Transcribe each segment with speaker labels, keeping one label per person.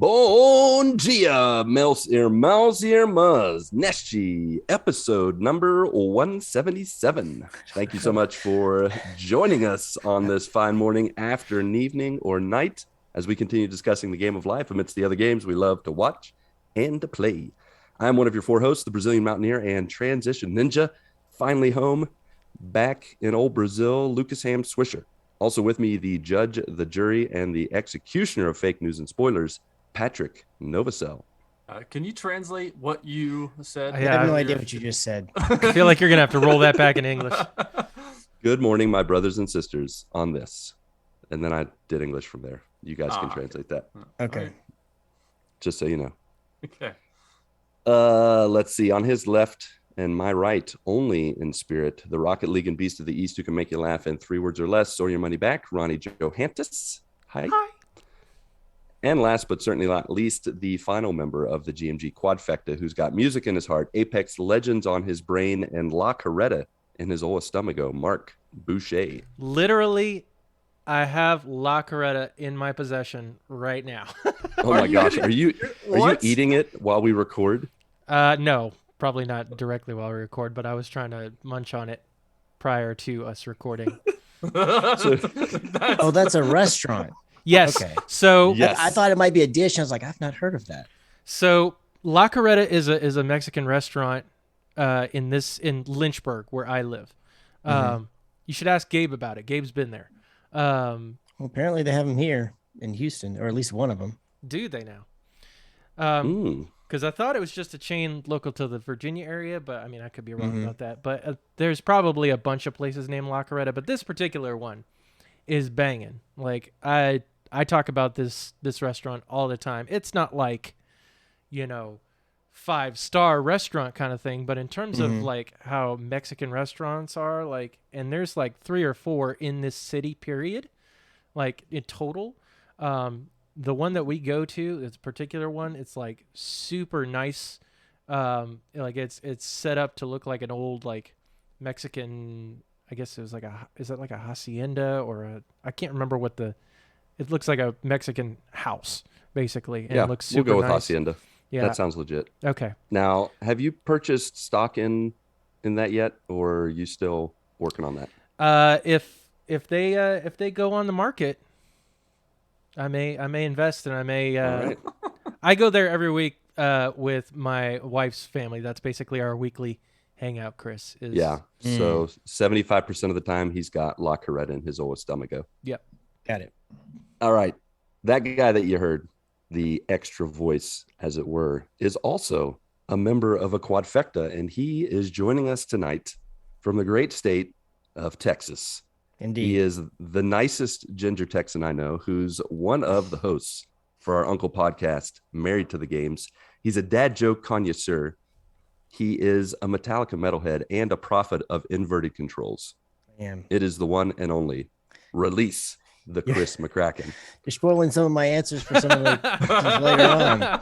Speaker 1: Bom dia, meus irmãos e irmãs. Nesci, episode number 177. Thank you so much for joining us on this fine morning, afternoon, evening, or night as we continue discussing the game of life amidst the other games we love to watch and to play. I'm one of your four hosts, the Brazilian Mountaineer and Transition Ninja, finally home, back in old Brazil, Lucas Ham Swisher. Also with me, the judge, the jury, and the executioner of fake news and spoilers, Patrick Novosel.
Speaker 2: Can you translate what you said?
Speaker 3: I have no idea what you just said.
Speaker 4: I feel like you're going to have to roll that back in English.
Speaker 1: Good morning, my brothers and sisters, on this. And then I did English from there. You guys can translate that.
Speaker 3: Okay.
Speaker 2: Right.
Speaker 1: Just so you know.
Speaker 2: Okay.
Speaker 1: Let's see. On his left and my right, only in spirit, the Rocket League and Beast of the East who can make you laugh in 3 words or less, or your money back, Ronnie Johantis. Hi. And last but certainly not least, the final member of the GMG Quadfecta, who's got music in his heart, Apex Legends on his brain, and La Caretta in his old stomacho, Marc Boucher.
Speaker 4: Literally, I have La Caretta in my possession right now.
Speaker 1: Oh my gosh, are you eating it while we record?
Speaker 4: No, probably not directly while we record, but I was trying to munch on it prior to us recording.
Speaker 3: That's a restaurant.
Speaker 4: Yes.
Speaker 3: Okay.
Speaker 4: So
Speaker 1: Yes.
Speaker 3: I thought it might be a dish. I was like, I've not heard of that.
Speaker 4: So La Caretta is a Mexican restaurant in Lynchburg where I live. You should ask Gabe about it. Gabe's been there.
Speaker 3: Well, apparently they have them here in Houston, or at least one of them.
Speaker 4: Do they now? Because I thought it was just a chain local to the Virginia area, but I mean, I could be wrong about that. But there's probably a bunch of places named La Caretta, but this particular one is banging. Like I talk about this restaurant all the time. It's not like, 5-star restaurant kind of thing, but in terms of like how Mexican restaurants are, like, and there's like 3 or 4 in this city, period, like in total. The one that we go to, this particular one, it's like super nice. Like it's set up to look like an old like Mexican, I guess it was like is that like a hacienda or I can't remember what it looks like a Mexican house basically. And
Speaker 1: Yeah,
Speaker 4: it looks super
Speaker 1: we'll go with
Speaker 4: nice.
Speaker 1: Hacienda.
Speaker 4: Yeah.
Speaker 1: That sounds legit.
Speaker 4: Okay.
Speaker 1: Now, have you purchased stock in that yet, or are you still working on that?
Speaker 4: If they go on the market, I may invest, and I may
Speaker 1: All right.
Speaker 4: I go there every week with my wife's family. That's basically our weekly hangout, Chris.
Speaker 1: Yeah. So 75% of the time he's got La Caretta in his old stomacho.
Speaker 4: Yep.
Speaker 3: Got it.
Speaker 1: All right. That guy that you heard, the extra voice, as it were, is also a member of a quadfecta, and he is joining us tonight from the great state of Texas.
Speaker 3: Indeed.
Speaker 1: He is the nicest ginger Texan I know, who's one of the hosts for our Uncle podcast, Married to the Games. He's a dad joke connoisseur. He is a Metallica metalhead and a prophet of inverted controls.
Speaker 3: I am.
Speaker 1: It is the one and only Release the Chris McCrackin.
Speaker 3: You're spoiling some of my answers for some of the questions later on.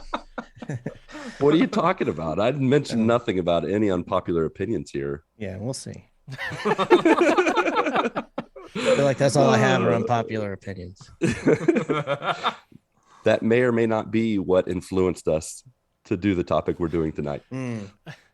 Speaker 1: What are you talking about? I mentioned nothing about any unpopular opinions here.
Speaker 3: Yeah, we'll see. I feel like that's all I have are unpopular opinions.
Speaker 1: That may or may not be what influenced us to do the topic we're doing tonight.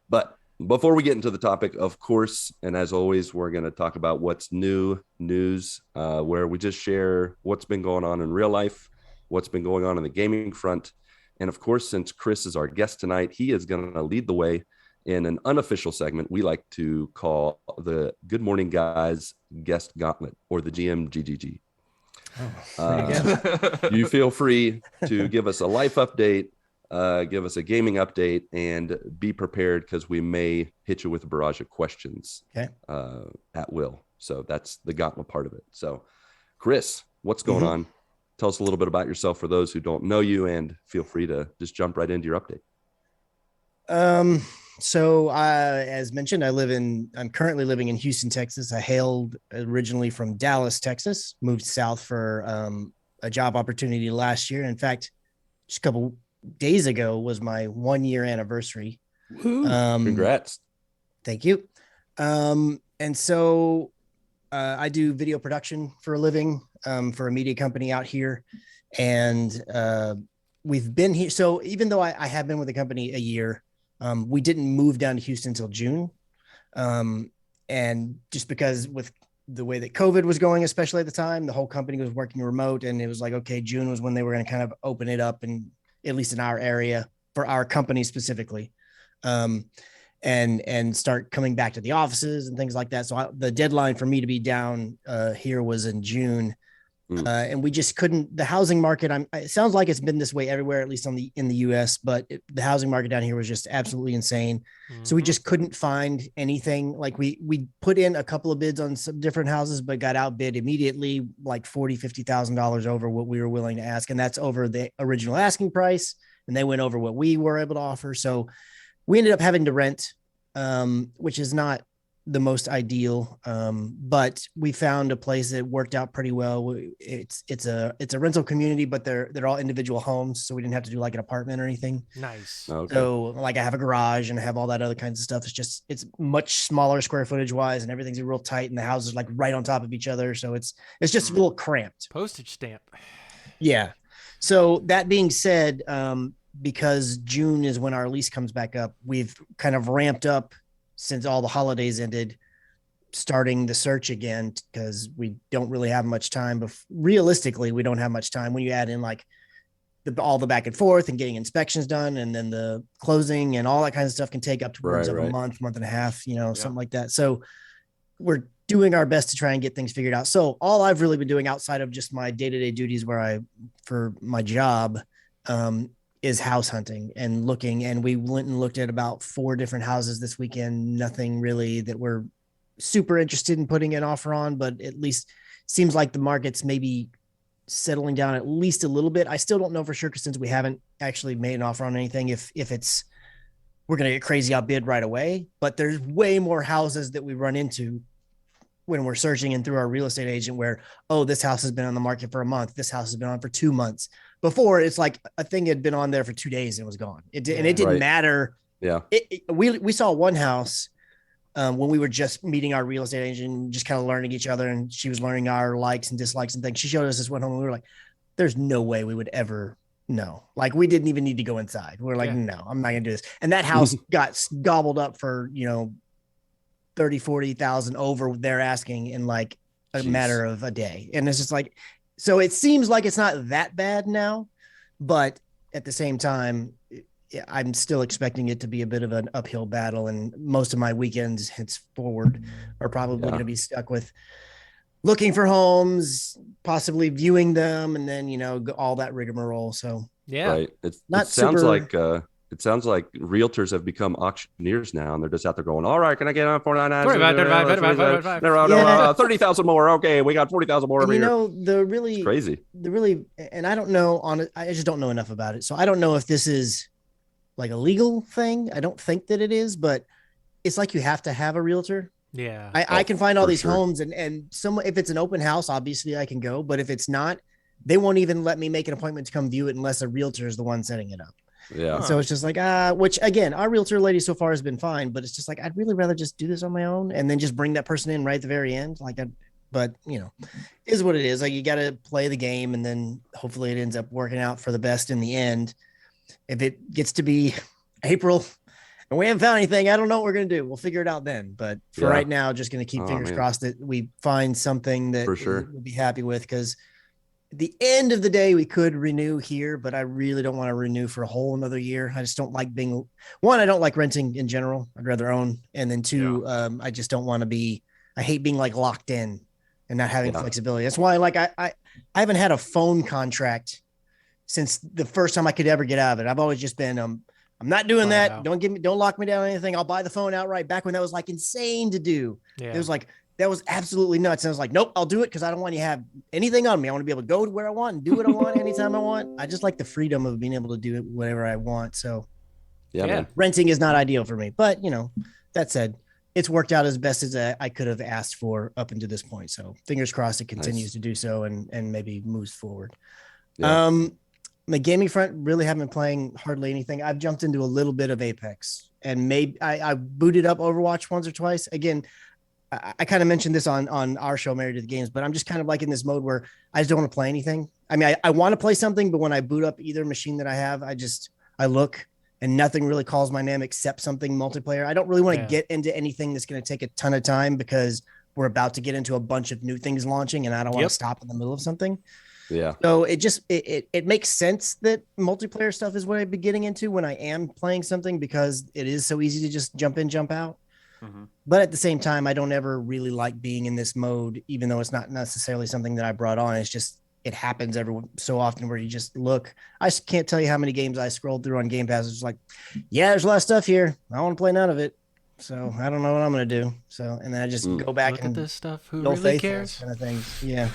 Speaker 1: But before we get into the topic, of course, and as always, we're going to talk about what's new news, where we just share what's been going on in real life, what's been going on in the gaming front. And of course, since Chris is our guest tonight, he is going to lead the way in an unofficial segment we like to call the Good Morning Guys Guest Gauntlet, or the GMGGG. You feel free to give us a life update, give us a gaming update, and be prepared because we may hit you with a barrage of questions at will. So that's the gauntlet part of it. So, Chris, what's going on? Tell us a little bit about yourself for those who don't know you, and feel free to just jump right into your update.
Speaker 3: So as mentioned, I'm currently living in Houston, Texas. I hailed originally from Dallas, Texas, moved south for a job opportunity last year. In fact, just a couple days ago was my 1-year anniversary.
Speaker 1: Congrats.
Speaker 3: Thank you. And so I do video production for a living for a media company out here. And we've been here. So even though I have been with the company a year, we didn't move down to Houston until June. And just because with the way that COVID was going, especially at the time, the whole company was working remote, and it was like, okay, June was when they were going to kind of open it up, and at least in our area for our company specifically, and start coming back to the offices and things like that. So the deadline for me to be down here was in June. And we just couldn't. The housing market. It sounds like it's been this way everywhere, at least in the U.S. But the housing market down here was just absolutely insane. So we just couldn't find anything. Like we put in a couple of bids on some different houses, but got outbid immediately, like $40,000-$50,000 over what we were willing to ask, and that's over the original asking price. And they went over what we were able to offer. So we ended up having to rent, which is not the most ideal, but we found a place that worked out pretty well. It's a rental community, but they're all individual homes, so we didn't have to do like an apartment or anything.
Speaker 4: Nice.
Speaker 1: Okay.
Speaker 3: So like I have a garage and I have all that other kinds of stuff. It's much smaller square footage wise, and everything's real tight, and the houses like right on top of each other, so it's just a little cramped.
Speaker 4: Postage stamp.
Speaker 3: Yeah. So that being said, because June is when our lease comes back up, we've kind of ramped up since all the holidays ended, starting the search again, because we don't really have much time. But realistically, we don't have much time when you add in like all the back and forth and getting inspections done, and then the closing and all that kind of stuff can take up towards a month and a half, something like that. So we're doing our best to try and get things figured out. So all I've really been doing outside of just my day-to-day duties for my job, is house hunting and looking. And we went and looked at about 4 different houses this weekend. Nothing really that we're super interested in putting an offer on, but at least seems like the market's maybe settling down at least a little bit. I still don't know for sure, because since we haven't actually made an offer on anything, if we're going to get crazy outbid right away. But there's way more houses that we run into when we're searching and through our real estate agent where, oh, this house has been on the market for a month. This house has been on for 2 months. Before, it's like a thing had been on there for 2 days and was gone. And it didn't matter.
Speaker 1: Yeah.
Speaker 3: We saw one house when we were just meeting our real estate agent, just kind of learning each other, and she was learning our likes and dislikes and things. She showed us this one home, and we were like, there's no way we would ever know. Like, we didn't even need to go inside. We're like, no, I'm not gonna do this. And that house got gobbled up for 30,000-40,000 over their asking in like a matter of a day. And it's just like, so it seems like it's not that bad now, but at the same time, I'm still expecting it to be a bit of an uphill battle. And most of my weekends henceforward are probably going to be stuck with looking for homes, possibly viewing them, and then, all that rigmarole. So
Speaker 1: right. It sounds like realtors have become auctioneers now, and they're just out there going, all right, can I get on 499? 30,000 more. Okay, we got 40,000 more over here. It's crazy.
Speaker 3: And I don't know I just don't know enough about it. So I don't know if this is like a legal thing. I don't think that it is, but it's like you have to have a realtor.
Speaker 4: Yeah.
Speaker 3: I can find all these homes, and if it's an open house, obviously I can go, but if it's not, they won't even let me make an appointment to come view it unless a realtor is the one setting it up.
Speaker 1: Yeah.
Speaker 3: So it's just like, which again, our realtor lady so far has been fine, but it's just like, I'd really rather just do this on my own and then just bring that person in right at the very end. Like that, but is what it is. Like, you got to play the game, and then hopefully it ends up working out for the best in the end. If it gets to be April and we haven't found anything, I don't know what we're going to do. We'll figure it out then. But for right now, just going to keep fingers crossed that we find something that we'll be happy with, because at the end of the day, we could renew here, but I really don't want to renew for a whole another year. I just don't like I don't like renting in general. I'd rather own. And then 2, I just don't want to I hate being like locked in and not having flexibility. That's why I haven't had a phone contract since the first time I could ever get out of it. I've always just been, I'm not doing that. Don't lock me down on anything. I'll buy the phone outright. Back when that was like insane to do. Yeah. It was like, that was absolutely nuts. And I was like, nope, I'll do it, because I don't want you to have anything on me. I want to be able to go to where I want and do what I want anytime I want. I just like the freedom of being able to do whatever I want. So
Speaker 1: man.
Speaker 3: Renting is not ideal for me. But, that said, it's worked out as best as I could have asked for up until this point. So fingers crossed it continues to do so and maybe moves forward. Yeah. The gaming front, really haven't been playing hardly anything. I've jumped into a little bit of Apex, and maybe I booted up Overwatch once or twice. Again, I kind of mentioned this on our show, Married to the Games, but I'm just kind of like in this mode where I just don't want to play anything. I mean, I want to play something, but when I boot up either machine that I have, I look and nothing really calls my name except something multiplayer. I don't really want to get into anything that's going to take a ton of time because we're about to get into a bunch of new things launching and I don't want to stop in the middle of something.
Speaker 1: Yeah.
Speaker 3: So it makes sense that multiplayer stuff is what I'd be getting into when I am playing something because it is so easy to just jump in, jump out. Mm-hmm. But at the same time, I don't ever really like being in this mode, even though it's not necessarily something that I brought on. It's just, it happens every so often where you just look. I can't tell you how many games I scrolled through on Game Pass. It's like, yeah, there's a lot of stuff here. I want to play none of it. So I don't know what I'm going to do. So, and then I just go back
Speaker 4: look
Speaker 3: and
Speaker 4: at this stuff. Who really cares?
Speaker 3: Kind of things. Yeah.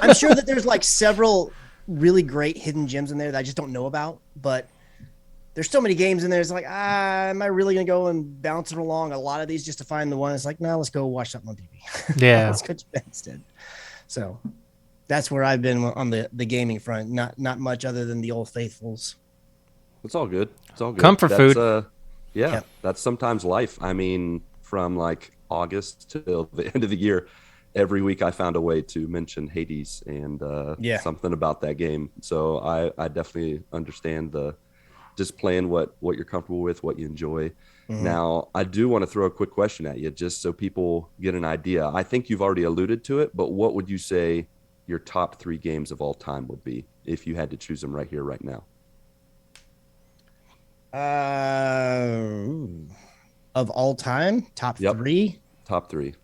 Speaker 3: I'm sure that there's like several really great hidden gems in there that I just don't know about, but there's so many games in there. It's like, am I really going to go and bounce it along a lot of these just to find the one? It's like, no, let's go watch something on TV.
Speaker 4: Yeah.
Speaker 3: Let's go to bed instead. So that's where I've been on the gaming front. Not much other than the old faithfuls.
Speaker 1: It's all good. It's all good.
Speaker 4: Comfort food.
Speaker 1: Yeah, that's sometimes life. I mean, from like August till the end of the year, every week I found a way to mention Hades and something about that game. So I definitely understand the just playing what you're comfortable with, what you enjoy. Mm-hmm. Now, I do want to throw a quick question at you just so people get an idea. I think you've already alluded to it, but what would you say your top 3 games of all time would be if you had to choose them right here, right now?
Speaker 3: Of all time, top 3?
Speaker 1: Top 3.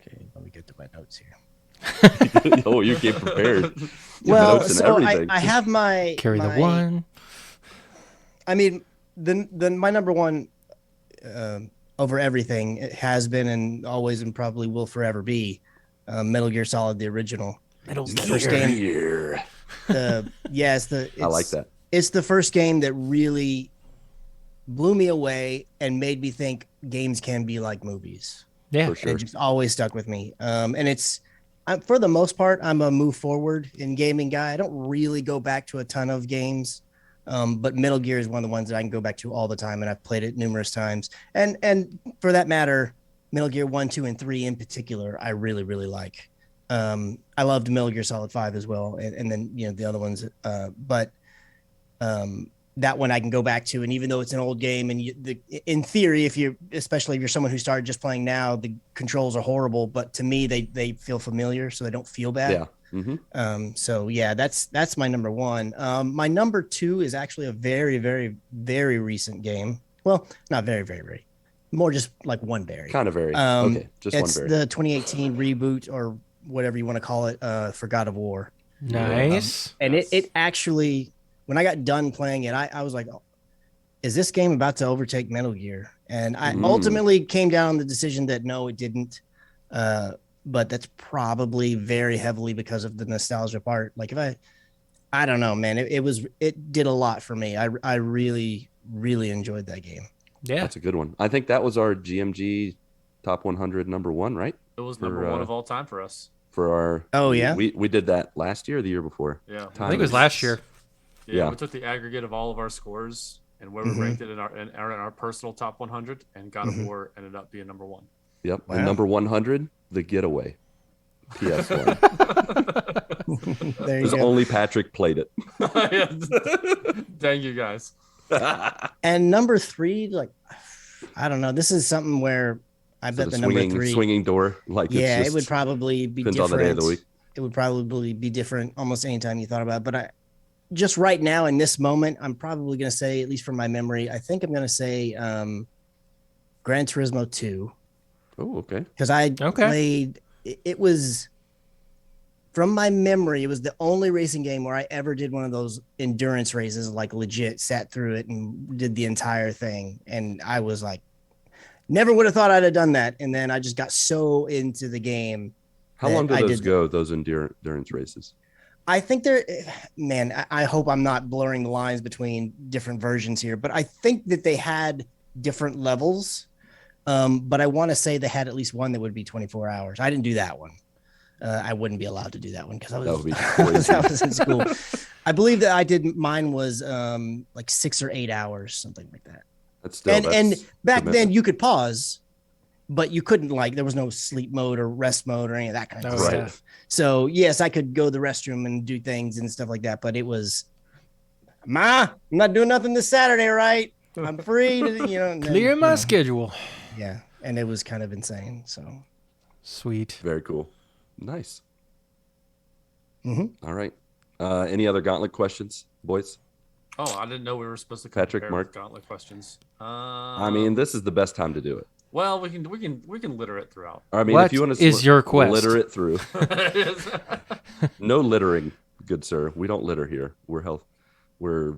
Speaker 3: Okay, let me get to my notes here.
Speaker 1: Oh, you came prepared.
Speaker 3: Well, so I have my
Speaker 4: carry the one.
Speaker 3: I mean, my number one over everything, it has been and always and probably will forever be Metal Gear Solid, the original.
Speaker 4: Metal
Speaker 1: Gear.
Speaker 3: I
Speaker 1: like that.
Speaker 3: It's the first game that really blew me away and made me think games can be like movies.
Speaker 4: Yeah,
Speaker 1: for sure.
Speaker 3: It just always stuck with me. And for the most part, I'm a move forward in gaming guy. I don't really go back to a ton of games. But Metal Gear is one of the ones that I can go back to all the time, and I've played it numerous times. And for that matter, Metal Gear 1, 2, and 3 in particular, I really, really like. I loved Metal Gear Solid 5 as well, and then the other ones. But that one I can go back to, and even though it's an old game, and in theory, especially if you're someone who started just playing now, the controls are horrible. But to me, they feel familiar, so they don't feel bad.
Speaker 1: Yeah. Mm-hmm.
Speaker 3: So yeah, that's my number 1. My number 2 is actually a very, very, very recent game. Well, not very, very, very, more just like one very.
Speaker 1: Kind of very. Okay, just one very.
Speaker 3: It's the 2018 reboot or whatever you want to call it for God of War.
Speaker 4: Nice.
Speaker 3: And it actually, when I got done playing it, I was like, oh, is this game about to overtake Metal Gear? And I ultimately came down on the decision that no, it didn't. But that's probably very heavily because of the nostalgia part. Like I don't know, man, it did a lot for me. I really, really enjoyed that game.
Speaker 4: Yeah,
Speaker 1: that's a good one. I think that was our GMG top 100 number 1, right?
Speaker 2: It was number 1 of all time for us.
Speaker 1: For our we did that last year or the year before.
Speaker 2: Yeah,
Speaker 4: I think it was last year.
Speaker 2: Yeah, we took the aggregate of all of our scores and where we ranked it in our personal top 100, and God of War ended up being number 1.
Speaker 1: Yep, and number 100, The Getaway. PS1.
Speaker 3: There you go.
Speaker 1: Only Patrick played it.
Speaker 2: Dang you guys.
Speaker 3: And number 3, like, I don't know. This is something where I bet the number 3
Speaker 1: swinging door. Like,
Speaker 3: it would probably be
Speaker 1: depends
Speaker 3: different.
Speaker 1: on the day of the week.
Speaker 3: It would probably be different almost anytime you thought about it. But just right now in this moment, I'm probably going to say, at least from my memory, I think I'm going to say Gran Turismo 2.
Speaker 1: Oh, okay.
Speaker 3: Because I played, it was, from my memory, it was the only racing game where I ever did one of those endurance races, like legit sat through it and did the entire thing. And I was like, never would have thought I'd have done that. And then I just got so into the game.
Speaker 1: How long do those go, those endurance races?
Speaker 3: I think I hope I'm not blurring the lines between different versions here, but I think that they had different levels. But I want to say they had at least one that would be 24 hours. I didn't do that one. I wouldn't be allowed to do that one because that would be crazy. I was in school. I believe that I did. Mine was like 6 or 8 hours, something like that.
Speaker 1: That's still,
Speaker 3: and back then you could pause, but you couldn't there was no sleep mode or rest mode or any of that kind of
Speaker 4: Oh,
Speaker 3: stuff.
Speaker 1: yeah.
Speaker 3: So yes, I could go to the restroom and do things and stuff like that, but it was, Ma, I'm not doing nothing this Saturday, right? I'm free to, and then,
Speaker 4: Clear my schedule.
Speaker 3: Yeah. And it was kind of insane. So
Speaker 4: Sweet.
Speaker 1: Very cool. Nice.
Speaker 3: Mm-hmm.
Speaker 1: All right. Any other gauntlet questions, boys?
Speaker 2: Oh, I didn't know we were supposed to
Speaker 1: Patrick,
Speaker 2: compare
Speaker 1: Mark?
Speaker 2: with gauntlet questions.
Speaker 1: I mean, this is the best time to do it.
Speaker 2: Well, we can litter it throughout.
Speaker 1: I mean,
Speaker 4: What
Speaker 1: if you want to
Speaker 4: is your quest?
Speaker 1: litter it through. No littering, good sir. We don't litter here. We're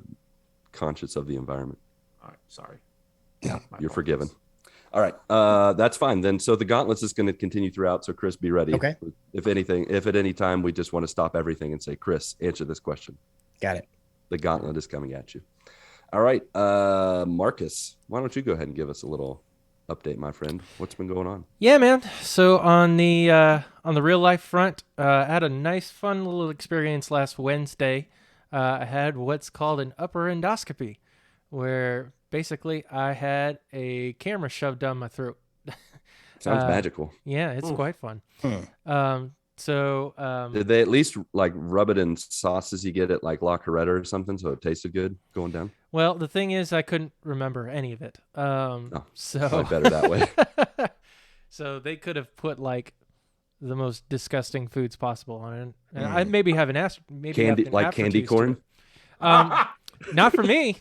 Speaker 1: conscious of the environment.
Speaker 2: All right, sorry.
Speaker 3: Yeah,
Speaker 1: You're forgiven. All right, that's fine then. So the gauntlets is going to continue throughout. So Chris, be ready.
Speaker 3: Okay.
Speaker 1: If at any time we just want to stop everything and say, Chris, answer this question.
Speaker 3: Got it.
Speaker 1: The gauntlet is coming at you. All right, Marcus, why don't you go ahead and give us a little update, my friend? What's been going on?
Speaker 4: Yeah, man. So on the real life front, I had a nice, fun little experience last Wednesday. I had what's called an upper endoscopy, where basically I had a camera shoved down my throat.
Speaker 1: Sounds magical.
Speaker 4: Yeah, it's quite fun.
Speaker 3: Hmm.
Speaker 1: Did they at least rub it in sauces you get at La Coretta or something so it tasted good going down?
Speaker 4: Well, the thing is, I couldn't remember any of it. So
Speaker 1: Probably better that way.
Speaker 4: So they could have put the most disgusting foods possible on it. And I maybe have an
Speaker 1: Candy, candy corn?
Speaker 4: Not for me.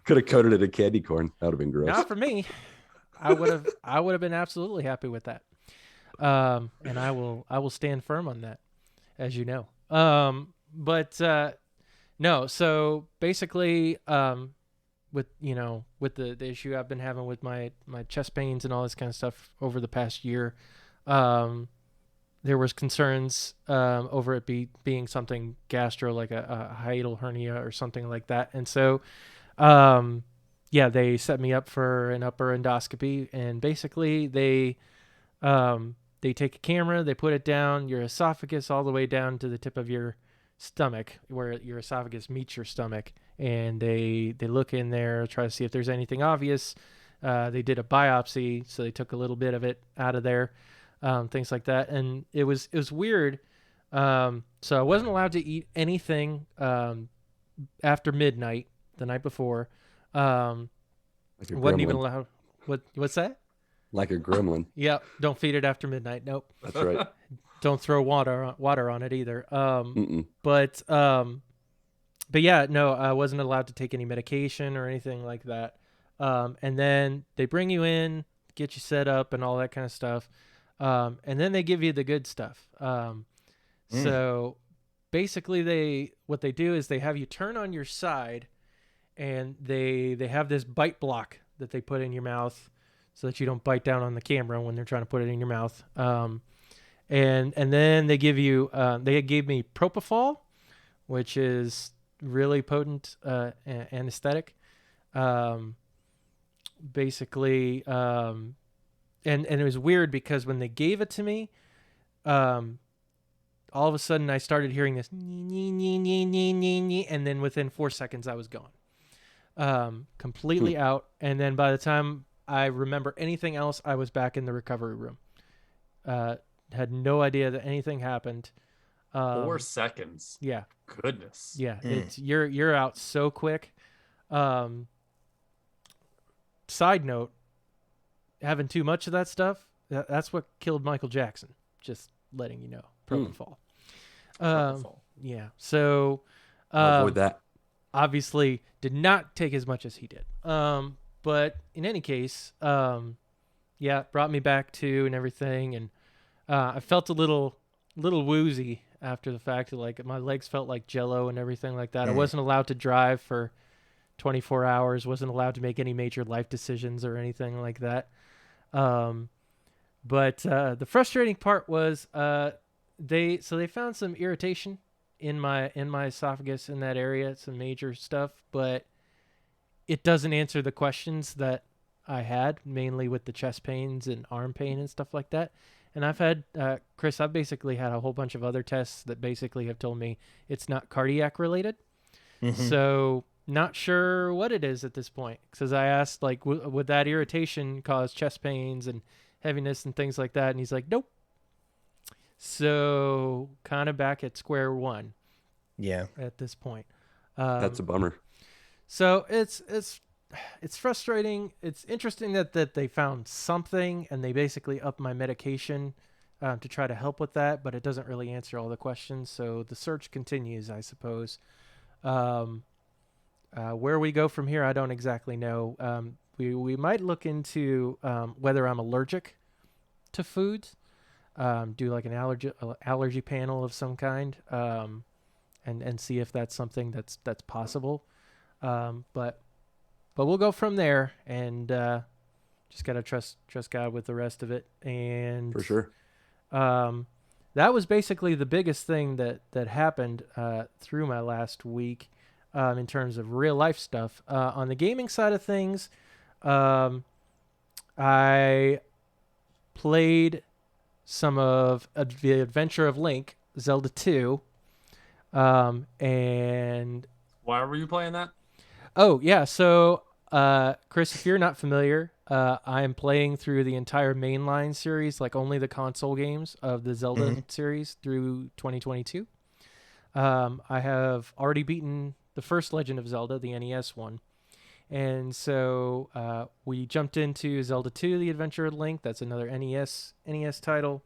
Speaker 1: Could have coated it in candy corn. That would have been gross.
Speaker 4: Not for me. I would have been absolutely happy with that. And I will stand firm on that, as you know. No. So basically, with the issue I've been having with my chest pains and all this kind of stuff over the past year, there was concerns over it being something gastro, like a hiatal hernia or something like that. And so, they set me up for an upper endoscopy, and basically they take a camera, they put it down your esophagus all the way down to the tip of your stomach, where your esophagus meets your stomach, and they look in there, try to see if there's anything obvious. They did a biopsy, so they took a little bit of it out of there, things like that, and it was weird. So I wasn't allowed to eat anything after midnight the night before. Wasn't even allowed. What's that?
Speaker 1: Like a gremlin.
Speaker 4: Yeah, don't feed it after midnight. Nope.
Speaker 1: That's right.
Speaker 4: Don't throw water on it either. But yeah, no, I wasn't allowed to take any medication or anything like that. And then they bring you in, get you set up and all that kind of stuff. And then they give you the good stuff. So basically what they do is they have you turn on your side, and they have this bite block that they put in your mouth so that you don't bite down on the camera when they're trying to put it in your mouth. And then they give you, they gave me propofol, which is really potent anesthetic. Basically, and it was weird because when they gave it to me, all of a sudden I started hearing this, and then within 4 seconds I was gone, completely out. And then by the time I remember anything else, I was back in the recovery room. Had no idea that anything happened.
Speaker 2: 4 seconds.
Speaker 4: Yeah.
Speaker 2: Goodness.
Speaker 4: Yeah. It's you're out so quick. Side note, having too much of that stuff, that's what killed Michael Jackson. Just letting you know. Propofol. Yeah. So
Speaker 1: avoid that.
Speaker 4: Obviously did not take as much as he did. But in any case, brought me back to and everything, and I felt a little woozy after the fact. Like my legs felt like jello and everything like that. I wasn't allowed to drive for 24 hours. Wasn't allowed to make any major life decisions or anything like that. But the frustrating part was they found some irritation in my esophagus in that area, some major stuff, but it doesn't answer the questions that I had, mainly with the chest pains and arm pain and stuff like that. And I've had, Chris, I've basically had a whole bunch of other tests that basically have told me it's not cardiac related. Mm-hmm. So not sure what it is at this point. Because I asked, would that irritation cause chest pains and heaviness and things like that. And he's like, nope. So kind of back at square one.
Speaker 3: Yeah.
Speaker 4: At this point.
Speaker 1: That's a bummer.
Speaker 4: So it's frustrating. It's interesting that they found something and they basically upped my medication to try to help with that, but it doesn't really answer all the questions. So the search continues, I suppose. Where we go from here, I don't exactly know. We might look into whether I'm allergic to foods. Do like an allergy panel of some kind, and see if that's something that's possible. But we'll go from there, and just gotta trust God with the rest of it. And
Speaker 1: For sure.
Speaker 4: That was basically the biggest thing that happened through my last week in terms of real life stuff. On the gaming side of things, I played some of the Adventure of Link, Zelda 2, and
Speaker 2: Why were you playing that?
Speaker 4: oh yeah, so Chris, if you're not familiar, I am playing through the entire mainline series, like only the console games of the Zelda series through 2022. I have already beaten the first Legend of Zelda, the NES one. And so we jumped into Zelda 2, The Adventure of Link. That's another NES title.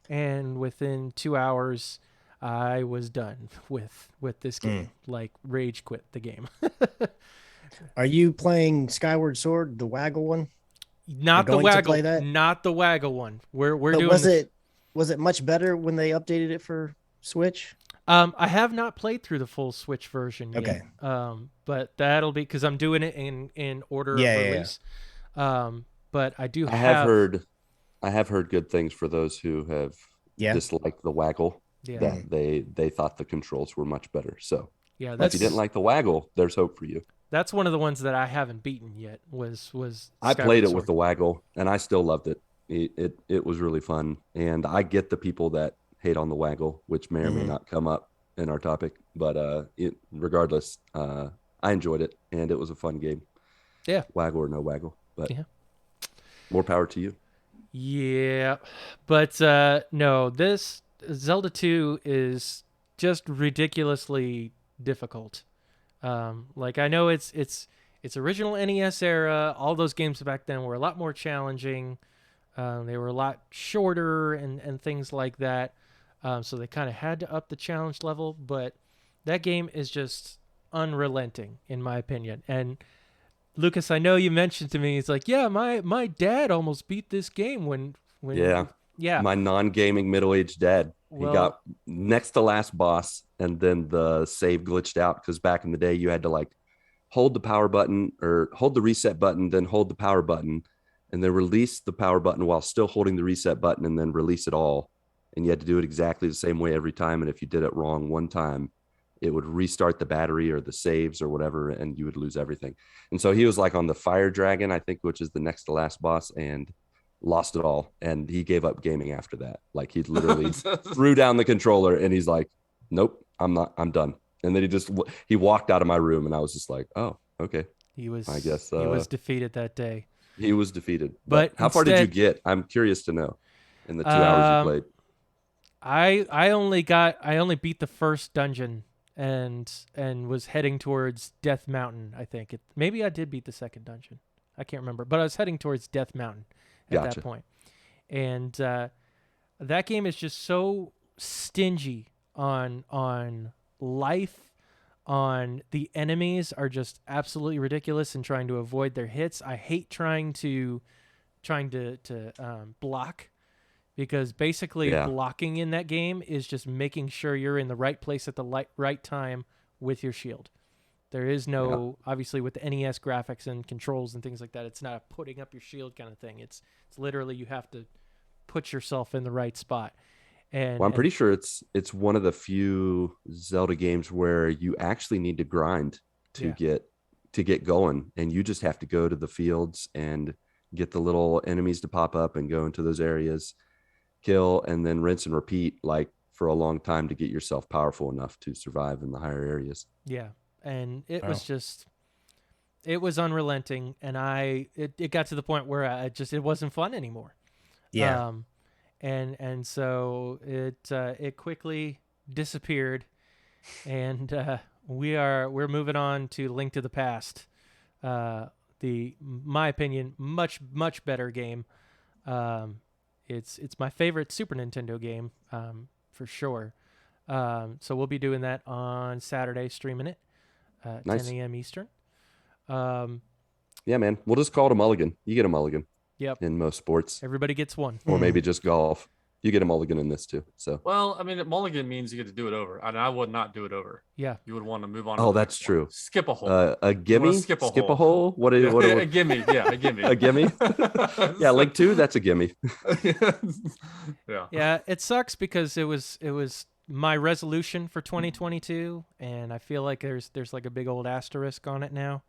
Speaker 4: And within 2 hours, I was done with this game. Like, rage quit the game.
Speaker 3: Are you playing Skyward Sword, the Waggle one?
Speaker 4: Not the
Speaker 3: going to play
Speaker 4: Waggle.
Speaker 3: that?
Speaker 4: Not the Waggle one. We're
Speaker 3: But
Speaker 4: doing.
Speaker 3: was it much better when they updated it for Switch?
Speaker 4: I have not played through the full Switch version yet.
Speaker 3: Okay.
Speaker 4: But that'll be because I'm doing it in order of release. But I do.
Speaker 1: I have heard good things for those who have disliked the Waggle.
Speaker 4: Yeah.
Speaker 1: That they thought the controls were much better. So
Speaker 4: yeah,
Speaker 1: if you didn't like the Waggle, there's hope for you.
Speaker 4: That's one of the ones that I haven't beaten yet. Was
Speaker 1: I played it with the
Speaker 4: Sword.
Speaker 1: Waggle, and I still loved it. It was really fun, and I get the people that hate on the Waggle, which may or may not come up in our topic, but regardless, I enjoyed it, and it was a fun game.
Speaker 4: Yeah,
Speaker 1: Waggle or no Waggle, but more power to you.
Speaker 4: Yeah, but no, this Zelda 2 is just ridiculously difficult. Like I know it's original NES era. All those games back then were a lot more challenging. They were a lot shorter and things like that. So they kind of had to up the challenge level. But that game is just unrelenting, in my opinion. And Lucas, I know you mentioned to me, it's like, yeah, my dad almost beat this game when
Speaker 1: my non-gaming middle-aged dad. He got next to last boss, and then the save glitched out because back in the day you had to like hold the power button or hold the reset button, then hold the power button, and then release the power button while still holding the reset button, and then release it all. And you had to do it exactly the same way every time. And if you did it wrong one time, it would restart the battery or the saves or whatever, and you would lose everything. And so he was like on the fire dragon, I think, which is the next to last boss, and lost it all. And he gave up gaming after that. Like he literally threw down the controller and he's like, nope, I'm done. And then he walked out of my room, and I was just like, oh, okay.
Speaker 4: He was defeated that day.
Speaker 1: He was defeated.
Speaker 4: But
Speaker 1: how far did you get? I'm curious to know in the 2 hours you played.
Speaker 4: I only beat the first dungeon and was heading towards Death Mountain, I think. Maybe I did beat the second dungeon. I can't remember, but I was heading towards Death Mountain at that point. And that game is just so stingy on life, on the enemies are just absolutely ridiculous and trying to avoid their hits. I hate trying to block, because basically blocking in that game is just making sure you're in the right place at the right time with your shield. There is no, obviously with the NES graphics and controls and things like that, it's not a putting up your shield kind of thing. It's literally you have to put yourself in the right spot. And
Speaker 1: I'm pretty sure it's one of the few Zelda games where you actually need to grind to get going, and you just have to go to the fields and get the little enemies to pop up and go into those areas, kill, and then rinse and repeat like for a long time to get yourself powerful enough to survive in the higher areas.
Speaker 4: Yeah. And it was unrelenting, and it got to the point where it wasn't fun anymore.
Speaker 3: Yeah.
Speaker 4: And so it quickly disappeared, and we're moving on to Link to the Past. My opinion, much better game. It's my favorite Super Nintendo game, for sure. So we'll be doing that on Saturday, streaming it,
Speaker 1: Nice.
Speaker 4: 10 a.m. Eastern. Um,
Speaker 1: Yeah, man. We'll just call it a mulligan. You get a mulligan
Speaker 4: yep.
Speaker 1: in most sports,
Speaker 4: Everybody gets one.
Speaker 1: or maybe just golf. You get a mulligan in this too. So,
Speaker 2: Well, I mean, mulligan means you get to do it over, and I would not do it over.
Speaker 4: Yeah.
Speaker 2: You would want to move on. To
Speaker 1: oh,
Speaker 2: the
Speaker 1: that's
Speaker 2: next one.
Speaker 1: true.
Speaker 2: Skip a hole.
Speaker 1: A gimme?
Speaker 2: skip a
Speaker 1: a hole? What?
Speaker 2: a gimme? Yeah, a gimme.
Speaker 1: A gimme? Yeah, Link 2. That's a gimme.
Speaker 2: Yeah.
Speaker 4: Yeah, it sucks because it was my resolution for 2022, and I feel like there's like a big old asterisk on it now.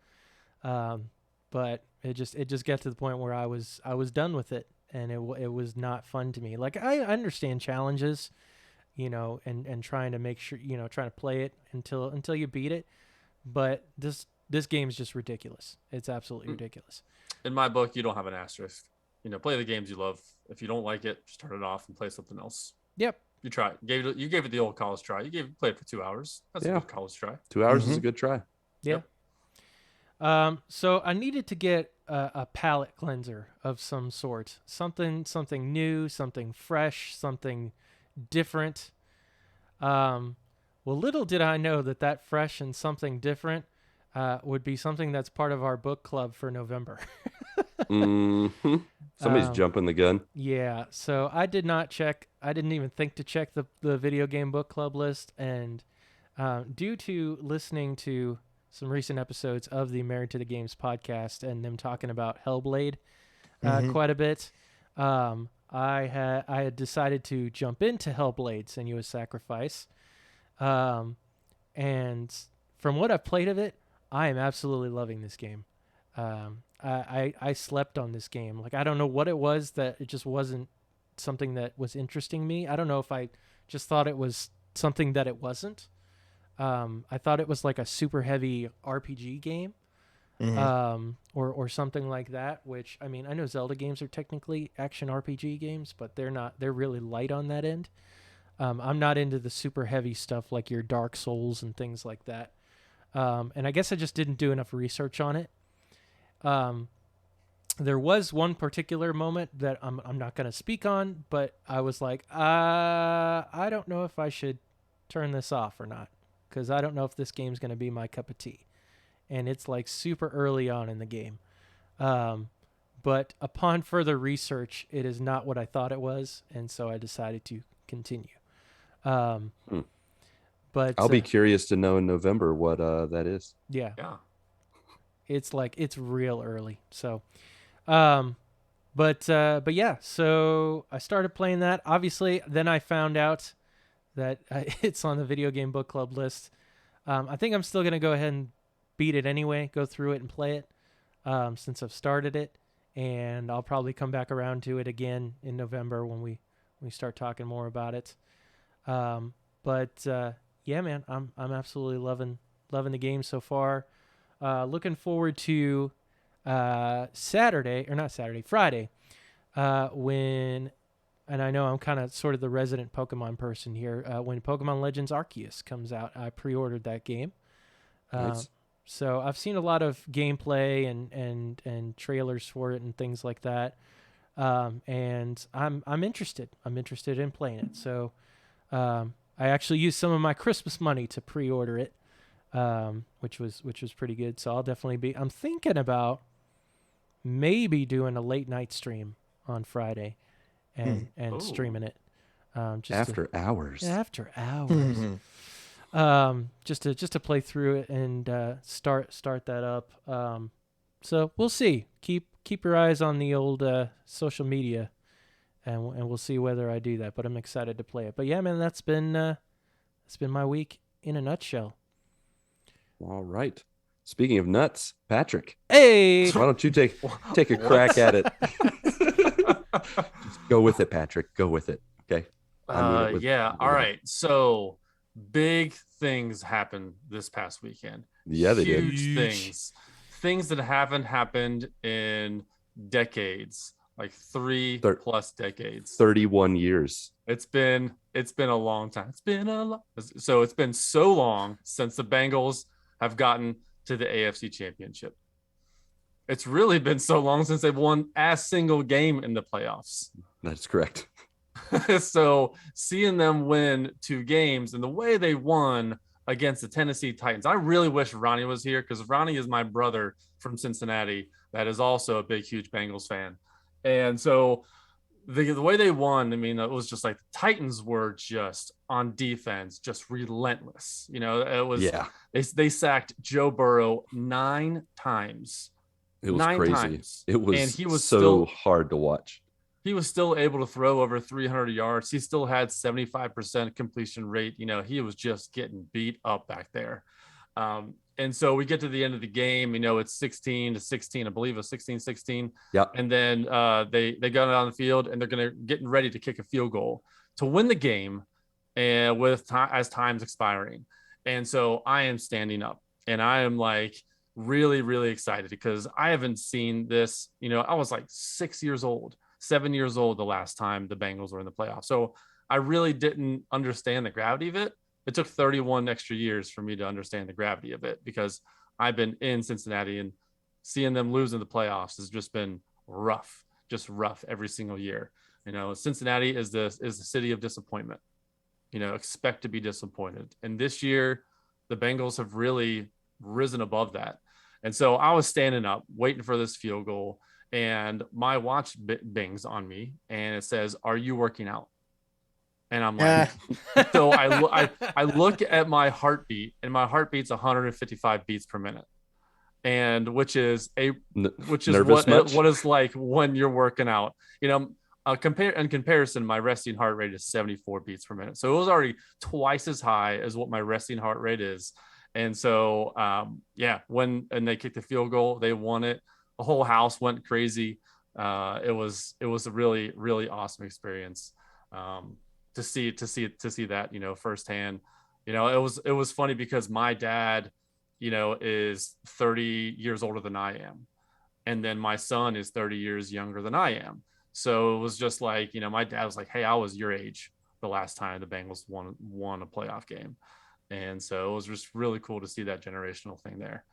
Speaker 4: But it just got to the point where I was done with it, and it was not fun to me. Like, I understand challenges, and trying to make sure, trying to play it until you beat it, but this game is just ridiculous. It's absolutely ridiculous.
Speaker 2: In my book, you don't have an asterisk. Play the games you love. If you don't like it, just turn it off and play something else.
Speaker 4: Yep.
Speaker 2: You try it. You gave it the old college try. Played it for 2 hours. That's a good college try.
Speaker 1: 2 hours is a good try.
Speaker 4: Yeah.
Speaker 2: Yep.
Speaker 4: So I needed to get a palate cleanser of some sort, something new, something fresh, something different. Well, little did I know that fresh and something different would be something that's part of our book club for November.
Speaker 1: Mm-hmm. Somebody's jumping the gun.
Speaker 4: Yeah, so I did not check. I didn't even think to check the video game book club list, and due to listening to some recent episodes of the Married to the Games podcast and them talking about Hellblade quite a bit, I had decided to jump into Hellblade: Senua's Sacrifice, and from what I've played of it, I am absolutely loving this game. I slept on this game. Like, I don't know what it was, that it just wasn't something that was interesting me. I don't know if I just thought it was something that it wasn't. I thought it was like a super heavy RPG game, or something like that, which, I mean, I know Zelda games are technically action RPG games, but they're really light on that end. I'm not into the super heavy stuff like your Dark Souls and things like that. And I guess I just didn't do enough research on it. There was one particular moment that I'm not going to speak on, but I was like, I don't know if I should turn this off or not, because I don't know if this game's going to be my cup of tea. And it's like super early on in the game. But upon further research, it is not what I thought it was, and so I decided to continue. But
Speaker 1: I'll be curious to know in November what that is.
Speaker 4: Yeah.
Speaker 2: Yeah.
Speaker 4: It's real early. So, but yeah, so I started playing that. Obviously, then I found out that it's on the video game book club list. I think I'm still going to go ahead and beat it anyway, go through it and play it, since I've started it, and I'll probably come back around to it again in November when we start talking more about it. But yeah, man, I'm absolutely loving the game so far. Looking forward to Friday, when, and I know I'm kind of sort of the resident Pokemon person here, when Pokemon Legends Arceus comes out. I pre-ordered that game.
Speaker 1: Nice.
Speaker 4: So I've seen a lot of gameplay and trailers for it and things like that. And I'm interested. I'm interested in playing it. So I actually used some of my Christmas money to pre-order it, which was pretty good. So I'll definitely I'm thinking about maybe doing a late night stream on Friday and streaming it. Just
Speaker 1: after hours.
Speaker 4: After hours. Just to play through it and start that up. So we'll see. Keep your eyes on the old social media, and we'll see whether I do that. But I'm excited to play it. But yeah, man, that's been my week in a nutshell.
Speaker 1: All right. Speaking of nuts, Patrick.
Speaker 4: Hey,
Speaker 1: why don't you take a crack at it? Just go with it, Patrick. Go with it. Okay.
Speaker 2: Yeah. All right. So big things happened this past weekend.
Speaker 1: Yeah, they did.
Speaker 2: Huge things that haven't happened in decades. like 3 plus decades.
Speaker 1: 31 years.
Speaker 2: It's been a long time. It's been so long since the Bengals have gotten to the AFC Championship. It's really been so long since they've won a single game in the playoffs.
Speaker 1: That's correct.
Speaker 2: So seeing them win 2 games and the way they won against the Tennessee Titans, I really wish Ronnie was here, because Ronnie is my brother from Cincinnati that is also a big, huge Bengals fan. And so the way they won, I mean, it was just like the Titans were just on defense, just relentless. You know, it was, they sacked Joe Burrow 9 times.
Speaker 1: It was
Speaker 2: 9
Speaker 1: crazy.
Speaker 2: times.
Speaker 1: It was,
Speaker 2: and he was
Speaker 1: so hard to watch.
Speaker 2: He was still able to throw over 300 yards. He still had 75% completion rate. You know, he was just getting beat up back there. And so we get to the end of the game, you know, it's 16-16, I believe it was 16-16.
Speaker 1: Yeah.
Speaker 2: And then they got it on the field, and they're getting ready to kick a field goal to win the game, and as time's expiring. And so I am standing up, and I am like really, really excited, because I haven't seen this. You know, I was like 7 years old the last time the Bengals were in the playoffs. So I really didn't understand the gravity of it. It took 31 extra years for me to understand the gravity of it, because I've been in Cincinnati, and seeing them lose in the playoffs has just been rough every single year. You know, Cincinnati is the city of disappointment. You know, expect to be disappointed. And this year, the Bengals have really risen above that. And so I was standing up waiting for this field goal, and my watch bings on me, and it says, "Are you working out?" And I'm like, so I look at my heartbeat, and my heartbeat's 155 beats per minute, and which is what is like when you're working out. You know, in comparison, my resting heart rate is 74 beats per minute, so it was already twice as high as what my resting heart rate is. And so, when they kicked the field goal, they won it. The whole house went crazy. It was a really, really awesome experience. To see that, you know, firsthand. You know, it was funny, because my dad, you know, is 30 years older than I am, and then my son is 30 years younger than I am. So it was just like, you know, my dad was like, "Hey, I was your age the last time the Bengals won a playoff game," and so it was just really cool to see that generational thing there.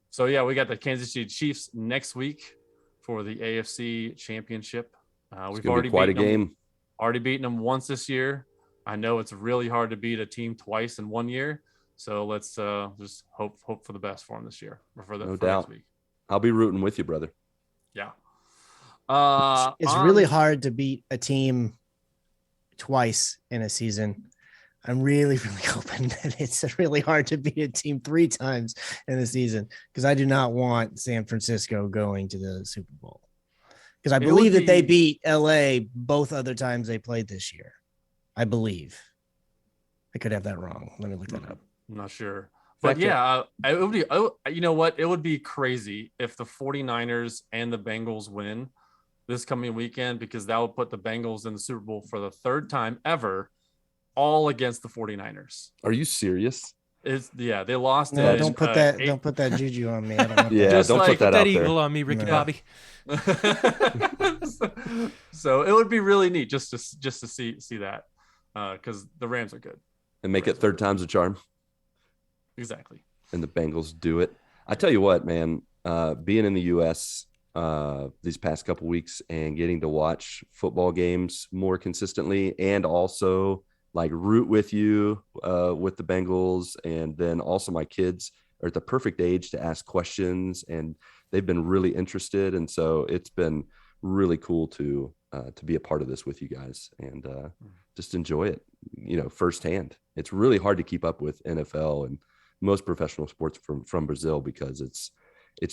Speaker 2: So yeah, we got the Kansas City Chiefs next week for the AFC Championship. We've already
Speaker 1: quite a game.
Speaker 2: Already beaten them once this year. I know it's really hard to beat a team twice in 1 year. So let's just hope for the best for them this year, or for next week.
Speaker 1: I'll be rooting with you, brother.
Speaker 2: Yeah.
Speaker 3: It's really hard to beat a team twice in a season. I'm really, really hoping that it's really hard to beat a team 3 times in the season, because I do not want San Francisco going to the Super Bowl. Because I believe that they beat LA both other times they played this year. I believe. I could have that wrong. Let me look that up.
Speaker 2: I'm not sure. But yeah, it would be, you know what? It would be crazy if the 49ers and the Bengals win this coming weekend, because that would put the Bengals in the Super Bowl for the 3rd time ever, all against the 49ers.
Speaker 1: Are you serious?
Speaker 2: They lost.
Speaker 3: No, don't put that juju on me. I don't want
Speaker 1: don't put that out
Speaker 4: eagle
Speaker 1: there
Speaker 4: on me, Ricky Bobby.
Speaker 2: So it would be really neat just to see that, because the Rams are good
Speaker 1: and make it 3rd time's a charm.
Speaker 2: Exactly.
Speaker 1: And the Bengals do it. I tell you what, man, being in the U.S. These past couple weeks and getting to watch football games more consistently, and also like root with you with the Bengals, and then also my kids are at the perfect age to ask questions, and they've been really interested, and so it's been really cool to be a part of this with you guys, and just enjoy it, you know, firsthand. It's really hard to keep up with NFL and most professional sports from Brazil, because it's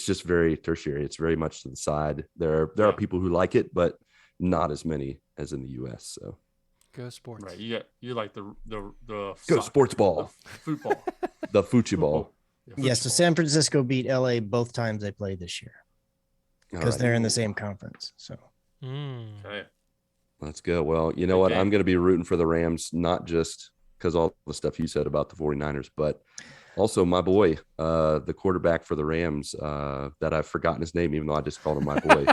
Speaker 1: just very tertiary. It's very much to the side. There are people who like it, but not as many as in the U.S. So
Speaker 4: go sports.
Speaker 2: Right. You like the
Speaker 1: go
Speaker 2: soccer,
Speaker 1: sports ball,
Speaker 2: the football,
Speaker 1: the football.
Speaker 3: Yeah, so San Francisco beat LA both times they played this year, because they're in the same conference. So
Speaker 2: okay.
Speaker 1: Let's go. Well, you know what? I'm going to be rooting for the Rams, not just because all the stuff you said about the 49ers, but Also, my boy, the quarterback for the Rams, that I've forgotten his name, even though I just called him my boy.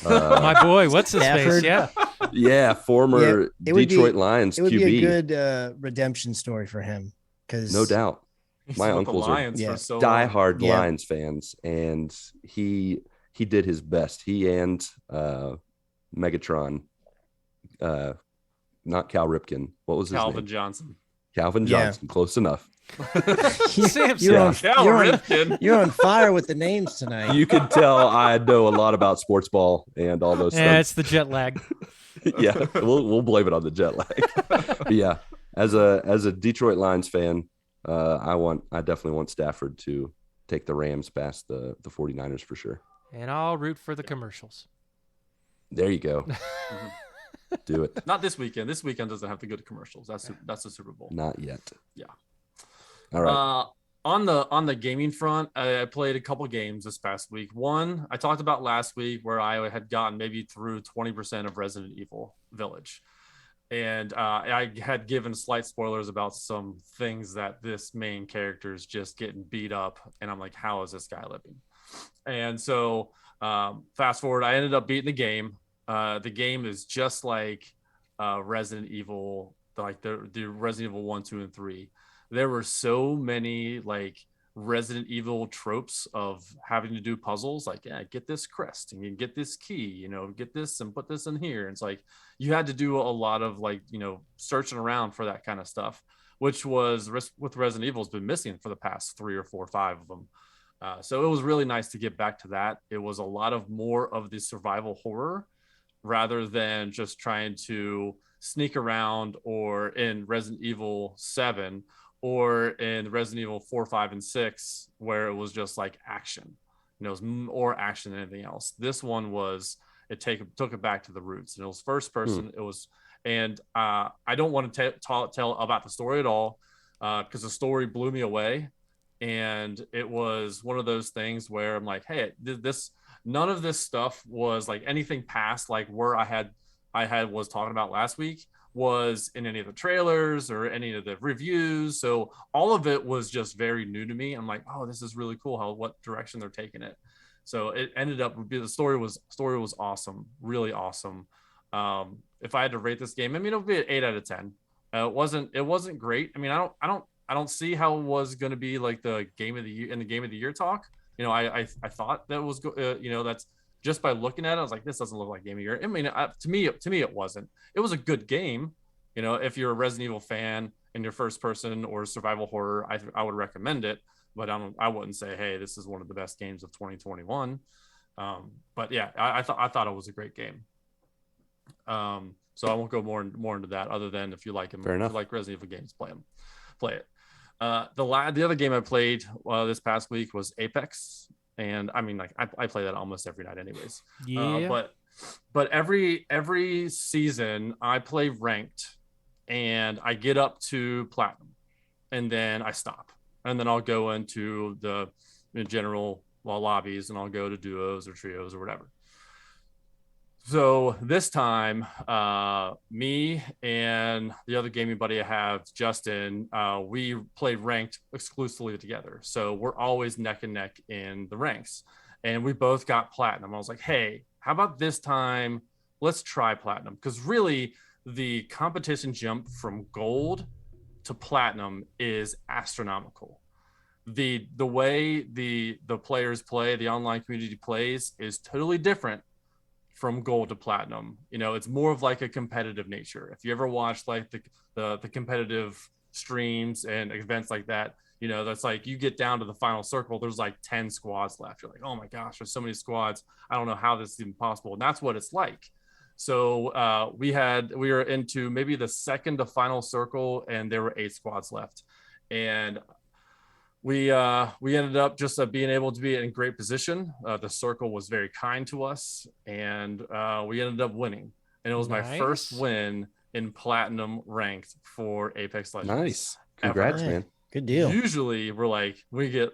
Speaker 4: My boy, what's his face?
Speaker 3: Stafford.
Speaker 4: Yeah.
Speaker 1: Yeah, former
Speaker 3: it would be-
Speaker 1: Detroit Lions
Speaker 3: It would
Speaker 1: QB.
Speaker 3: be a good redemption story for him because
Speaker 1: No doubt.
Speaker 2: He's
Speaker 1: My
Speaker 2: with the
Speaker 1: uncles are
Speaker 2: Lions
Speaker 3: yeah,
Speaker 2: for so long.
Speaker 1: diehard
Speaker 3: Yeah.
Speaker 1: Lions fans, and he did his best. He and Megatron, not Cal Ripken. What was his
Speaker 2: Calvin
Speaker 1: name?
Speaker 2: Johnson.
Speaker 1: Calvin
Speaker 3: Yeah.
Speaker 1: Johnson. Close enough.
Speaker 4: Samson.
Speaker 2: Cal Ripken.
Speaker 3: You're on fire with the names tonight.
Speaker 1: You can tell I know a lot about sports ball and all those
Speaker 4: Yeah,
Speaker 1: things.
Speaker 4: it's the jet lag.
Speaker 1: Yeah, we'll blame it on the jet lag. But yeah, as a Detroit Lions fan, I definitely want Stafford to take the Rams past the 49ers for sure.
Speaker 4: And I'll root for the commercials.
Speaker 1: There you go. Do it.
Speaker 2: Not this weekend. This weekend doesn't have the good commercials. That's the Super Bowl.
Speaker 1: Not yet.
Speaker 2: Yeah.
Speaker 1: All right.
Speaker 2: On the gaming front, I played a couple games this past week. One I talked about last week where I had gotten maybe through 20% of Resident Evil Village. And I had given slight spoilers about some things that this main character is just getting beat up. And I'm like, how is this guy living? And so fast forward, I ended up beating the game. The game is just like Resident Evil, like the Resident Evil 1, 2, and 3. There were so many like Resident Evil tropes of having to do puzzles, like, yeah, get this crest and you get this key, get this and put this in here. And it's like you had to do a lot of like, searching around for that kind of stuff, which was with Resident Evil has been missing for the past 3 or 4 or 5 of them. So it was really nice to get back to that. It was a lot of more of the survival horror rather than just trying to sneak around, or in Resident Evil 7 or in Resident Evil 4, 5, and 6, where it was just like action. It was more action than anything else. This one was, took it back to the roots, and it was first person. It was, and I don't want to tell about the story at all, because the story blew me away. And it was one of those things where I'm like, hey, none of this stuff was like anything past like where I was talking about last week was in any of the trailers or any of the reviews. So all of it was just very new to me. I'm like, oh, this is really cool what direction they're taking it. So it ended up, the story was awesome, really awesome. If I had to rate this game, I mean, it would be an 8 out of 10. It wasn't great. I mean, I don't see how it was going to be like the game of the year in the game of the year talk. I thought that was that's just by looking at it, I was like, this doesn't look like game of the year. I mean, to me, it wasn't. It was a good game. If you're a Resident Evil fan and you're first person or survival horror, I would recommend it. But I wouldn't say, hey, this is one of the best games of 2021. But yeah, I thought it was a great game. So I won't go more into that, other than if you like them,
Speaker 1: Fair enough.
Speaker 2: if you like Resident Evil games, play it. The other game I played this past week was Apex. And I mean, like I play that almost every night anyways.
Speaker 4: Yeah.
Speaker 2: But every season I play ranked, and I get up to platinum, and then I stop, and then I'll go into the general lobbies, and I'll go to duos or trios or whatever. So this time, me and the other gaming buddy I have, Justin, we play ranked exclusively together. So we're always neck and neck in the ranks, and we both got platinum. I was like, hey, how about this time? Let's try platinum, because really the competition jump from gold to platinum is astronomical. The way the players play, the online community plays, is totally different from gold to platinum. It's more of like a competitive nature. If you ever watch like the competitive streams and events like that, that's like you get down to the final circle, there's like 10 squads left. You're like, oh my gosh, there's so many squads. I don't know how this is even possible. And that's what it's like. So we were into maybe the second to final circle, and there were 8 squads left. And we ended up just being able to be in great position. The circle was very kind to us, and we ended up winning. And it was my first win in platinum ranked for Apex Legends.
Speaker 1: Nice. Congrats,
Speaker 3: ever.
Speaker 1: man.
Speaker 3: Good deal.
Speaker 2: Usually we're like, we get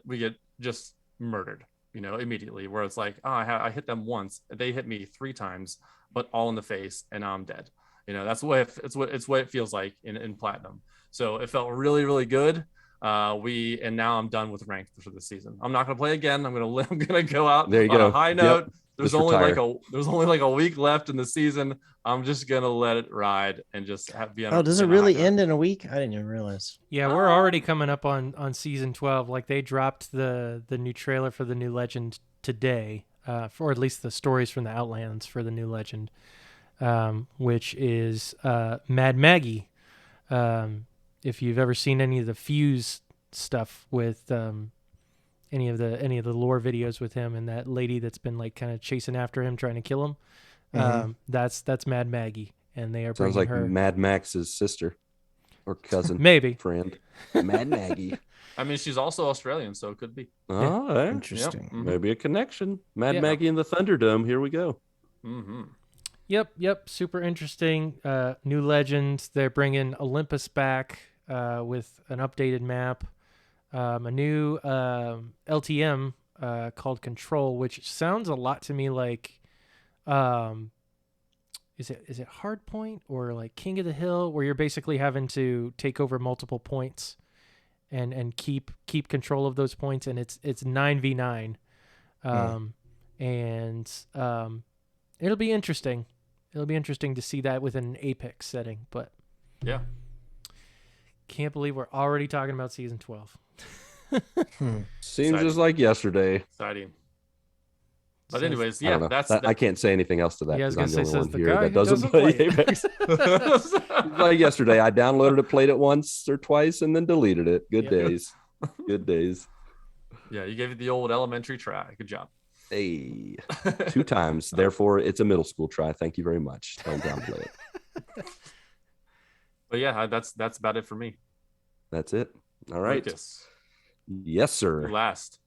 Speaker 2: just murdered, immediately, where it's like, oh, I hit them once. They hit me 3 times, but all in the face, and I'm dead. That's the way it's what it feels like in platinum. So it felt really, really good. And now I'm done with ranked for the season. I'm not gonna play again. I'm gonna go out
Speaker 1: There you
Speaker 2: on
Speaker 1: go.
Speaker 2: a high note.
Speaker 1: Yep.
Speaker 2: There's
Speaker 1: Just
Speaker 2: only
Speaker 1: retire.
Speaker 2: like a week left in the season. I'm just gonna let it ride and just be on.
Speaker 3: Oh, does it really end in a week? I didn't even realize.
Speaker 4: Yeah, we're already coming up on season 12. Like they dropped the new trailer for the new Legend today, for at least the stories from the Outlands for the new Legend, which is Mad Maggie. If you've ever seen any of the Fuse stuff with any of the lore videos with him and that lady that's been like kind of chasing after him, trying to kill him, that's Mad Maggie, and they are
Speaker 1: Sounds
Speaker 4: bringing
Speaker 1: like
Speaker 4: her.
Speaker 1: Mad Max's sister or cousin,
Speaker 4: Maybe
Speaker 1: friend, Mad Maggie.
Speaker 2: I mean, she's also Australian, so it could be.
Speaker 1: Oh, yeah.
Speaker 3: Interesting.
Speaker 2: Yep. Mhm.
Speaker 1: Maybe a connection. Mad
Speaker 4: Yeah.
Speaker 1: Maggie and the Thunderdome. Here we go.
Speaker 2: Mm-hmm.
Speaker 4: Yep. Super interesting. New Legends. They're bringing Olympus back with an updated map. A new LTM called Control, which sounds a lot to me like, is it Hardpoint or like King of the Hill, where you're basically having to take over multiple points and keep control of those points, and it's 9v9, and it'll be interesting. It'll be interesting to see that within an Apex setting, but
Speaker 2: Yeah.
Speaker 4: can't believe we're already talking about season 12.
Speaker 1: Seems
Speaker 2: Exciting.
Speaker 1: just like yesterday.
Speaker 2: Exciting. But
Speaker 4: Says-
Speaker 2: anyways,
Speaker 1: I don't
Speaker 2: yeah,
Speaker 1: know. I can't say anything else to that
Speaker 4: Yeah, I was
Speaker 1: because I'm
Speaker 4: gonna
Speaker 1: the
Speaker 4: say,
Speaker 1: only one
Speaker 4: says the
Speaker 1: here
Speaker 4: guy
Speaker 1: that
Speaker 4: who
Speaker 1: doesn't
Speaker 4: doesn't
Speaker 1: play
Speaker 4: play it.
Speaker 1: Apex. Like yesterday, I downloaded it, played it once or twice, and then deleted it. Good
Speaker 2: Yeah.
Speaker 1: days. Good days.
Speaker 2: Yeah, you gave it the old elementary try. Good job.
Speaker 1: Hey, 2 times. Therefore, it's a middle school try. Thank you very much. Don't downplay it.
Speaker 2: But yeah, that's about it for me.
Speaker 1: That's it. All right.
Speaker 2: Lucas,
Speaker 1: Yes, sir.
Speaker 2: you last.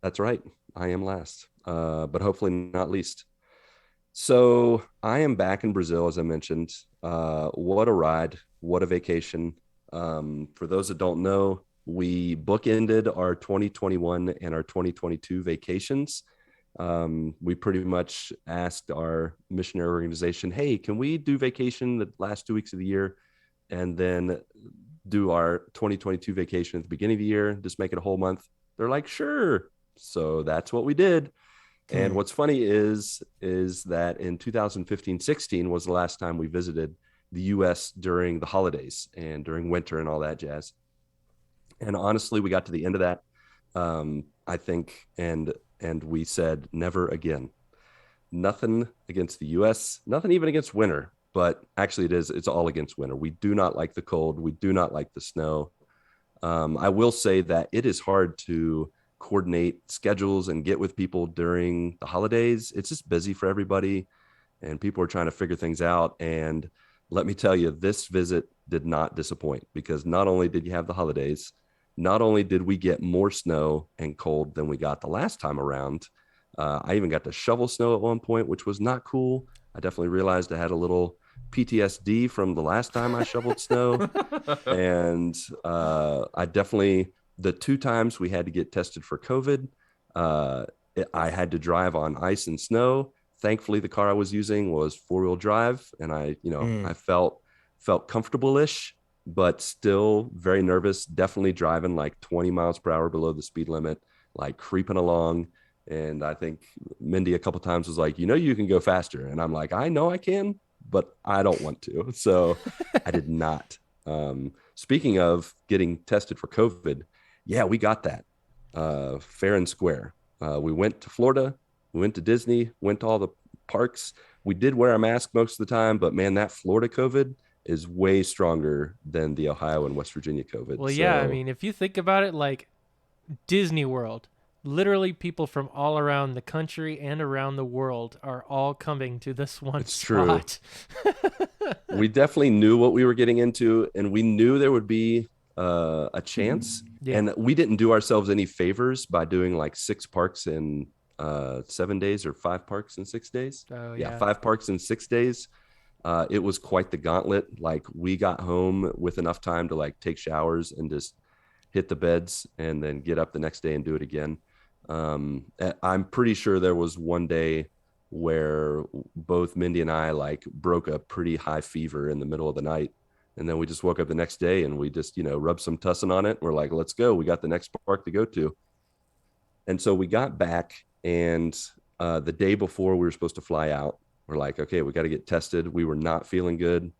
Speaker 1: That's right. I am last, but hopefully not least. So I am back in Brazil, as I mentioned. What a ride. What a vacation. For those that don't know, we bookended our 2021 and our 2022 vacations. We pretty much asked our missionary organization, hey, can we do vacation the last 2 weeks of the year and then do our 2022 vacation at the beginning of the year, just make it a whole month? They're like, sure. So that's what we did. And what's funny is that in 2015-16 was the last time we visited the US during the holidays and during winter and all that jazz. And honestly, we got to the end of that, I think, and we said never again. Nothing against the US, nothing even against winter, but actually it's all against winter. We do not like the cold. We do not like the snow. I will say that it is hard to coordinate schedules and get with people during the holidays. It's just busy for everybody and people are trying to figure things out. And let me tell you, this visit did not disappoint because not only did you have the holidays, not only did we get more snow and cold than we got the last time around, I even got to shovel snow at one point, which was not cool. I definitely realized I had a little PTSD from the last time I shoveled snow. And I definitely, the 2 times we had to get tested for COVID, I had to drive on ice and snow. Thankfully, the car I was using was 4-wheel drive, and I felt comfortable-ish, but still very nervous. Definitely driving like 20 miles per hour below the speed limit, like creeping along. And I think Mindy a couple of times was like, you can go faster, and I'm like, I know I can, but I don't want to. So I did not. Speaking of getting tested for COVID, yeah, we got that fair and square. We went to Florida, we went to Disney, went to all the parks. We did wear a mask most of the time, but man, that Florida COVID is way stronger than the Ohio and West Virginia COVID.
Speaker 4: Well, yeah, I mean, if you think about it, like Disney World, literally people from all around the country and around the world are all coming to this one spot.
Speaker 1: We definitely knew what we were getting into, and we knew there would be a chance.
Speaker 4: Yeah.
Speaker 1: And we didn't do ourselves any favors by doing like 6 parks in 7 days or 5 parks in 6 days.
Speaker 4: Oh, yeah.
Speaker 1: 5 parks in 6 days. It was quite the gauntlet. Like we got home with enough time to like take showers and just hit the beds and then get up the next day and do it again. I'm pretty sure there was one day where both Mindy and I like broke a pretty high fever in the middle of the night And then we just woke up the next day and we just, rubbed some tussin on it. We're like, let's go. We got the next park to go to. And so we got back, and the day before we were supposed to fly out, we're like, okay, we got to get tested. We were not feeling good.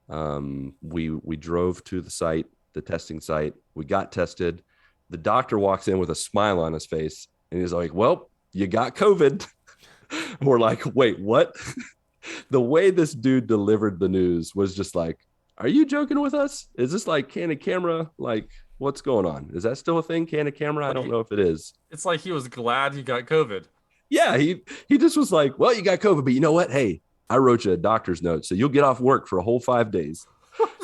Speaker 1: We drove to the testing site. We got tested. The doctor walks in with a smile on his face, and he's like, well, you got COVID. We're like, wait, what? The way this dude delivered the news was just like, are you joking with us? Is this like Candid Camera? Like, what's going on? Is that still a thing, Candid Camera? I don't know if it is.
Speaker 2: It's like he was glad he got COVID.
Speaker 1: Yeah, he just was like, well, you got COVID, but you know what? Hey, I wrote you a doctor's note, so you'll get off work for a whole 5 days.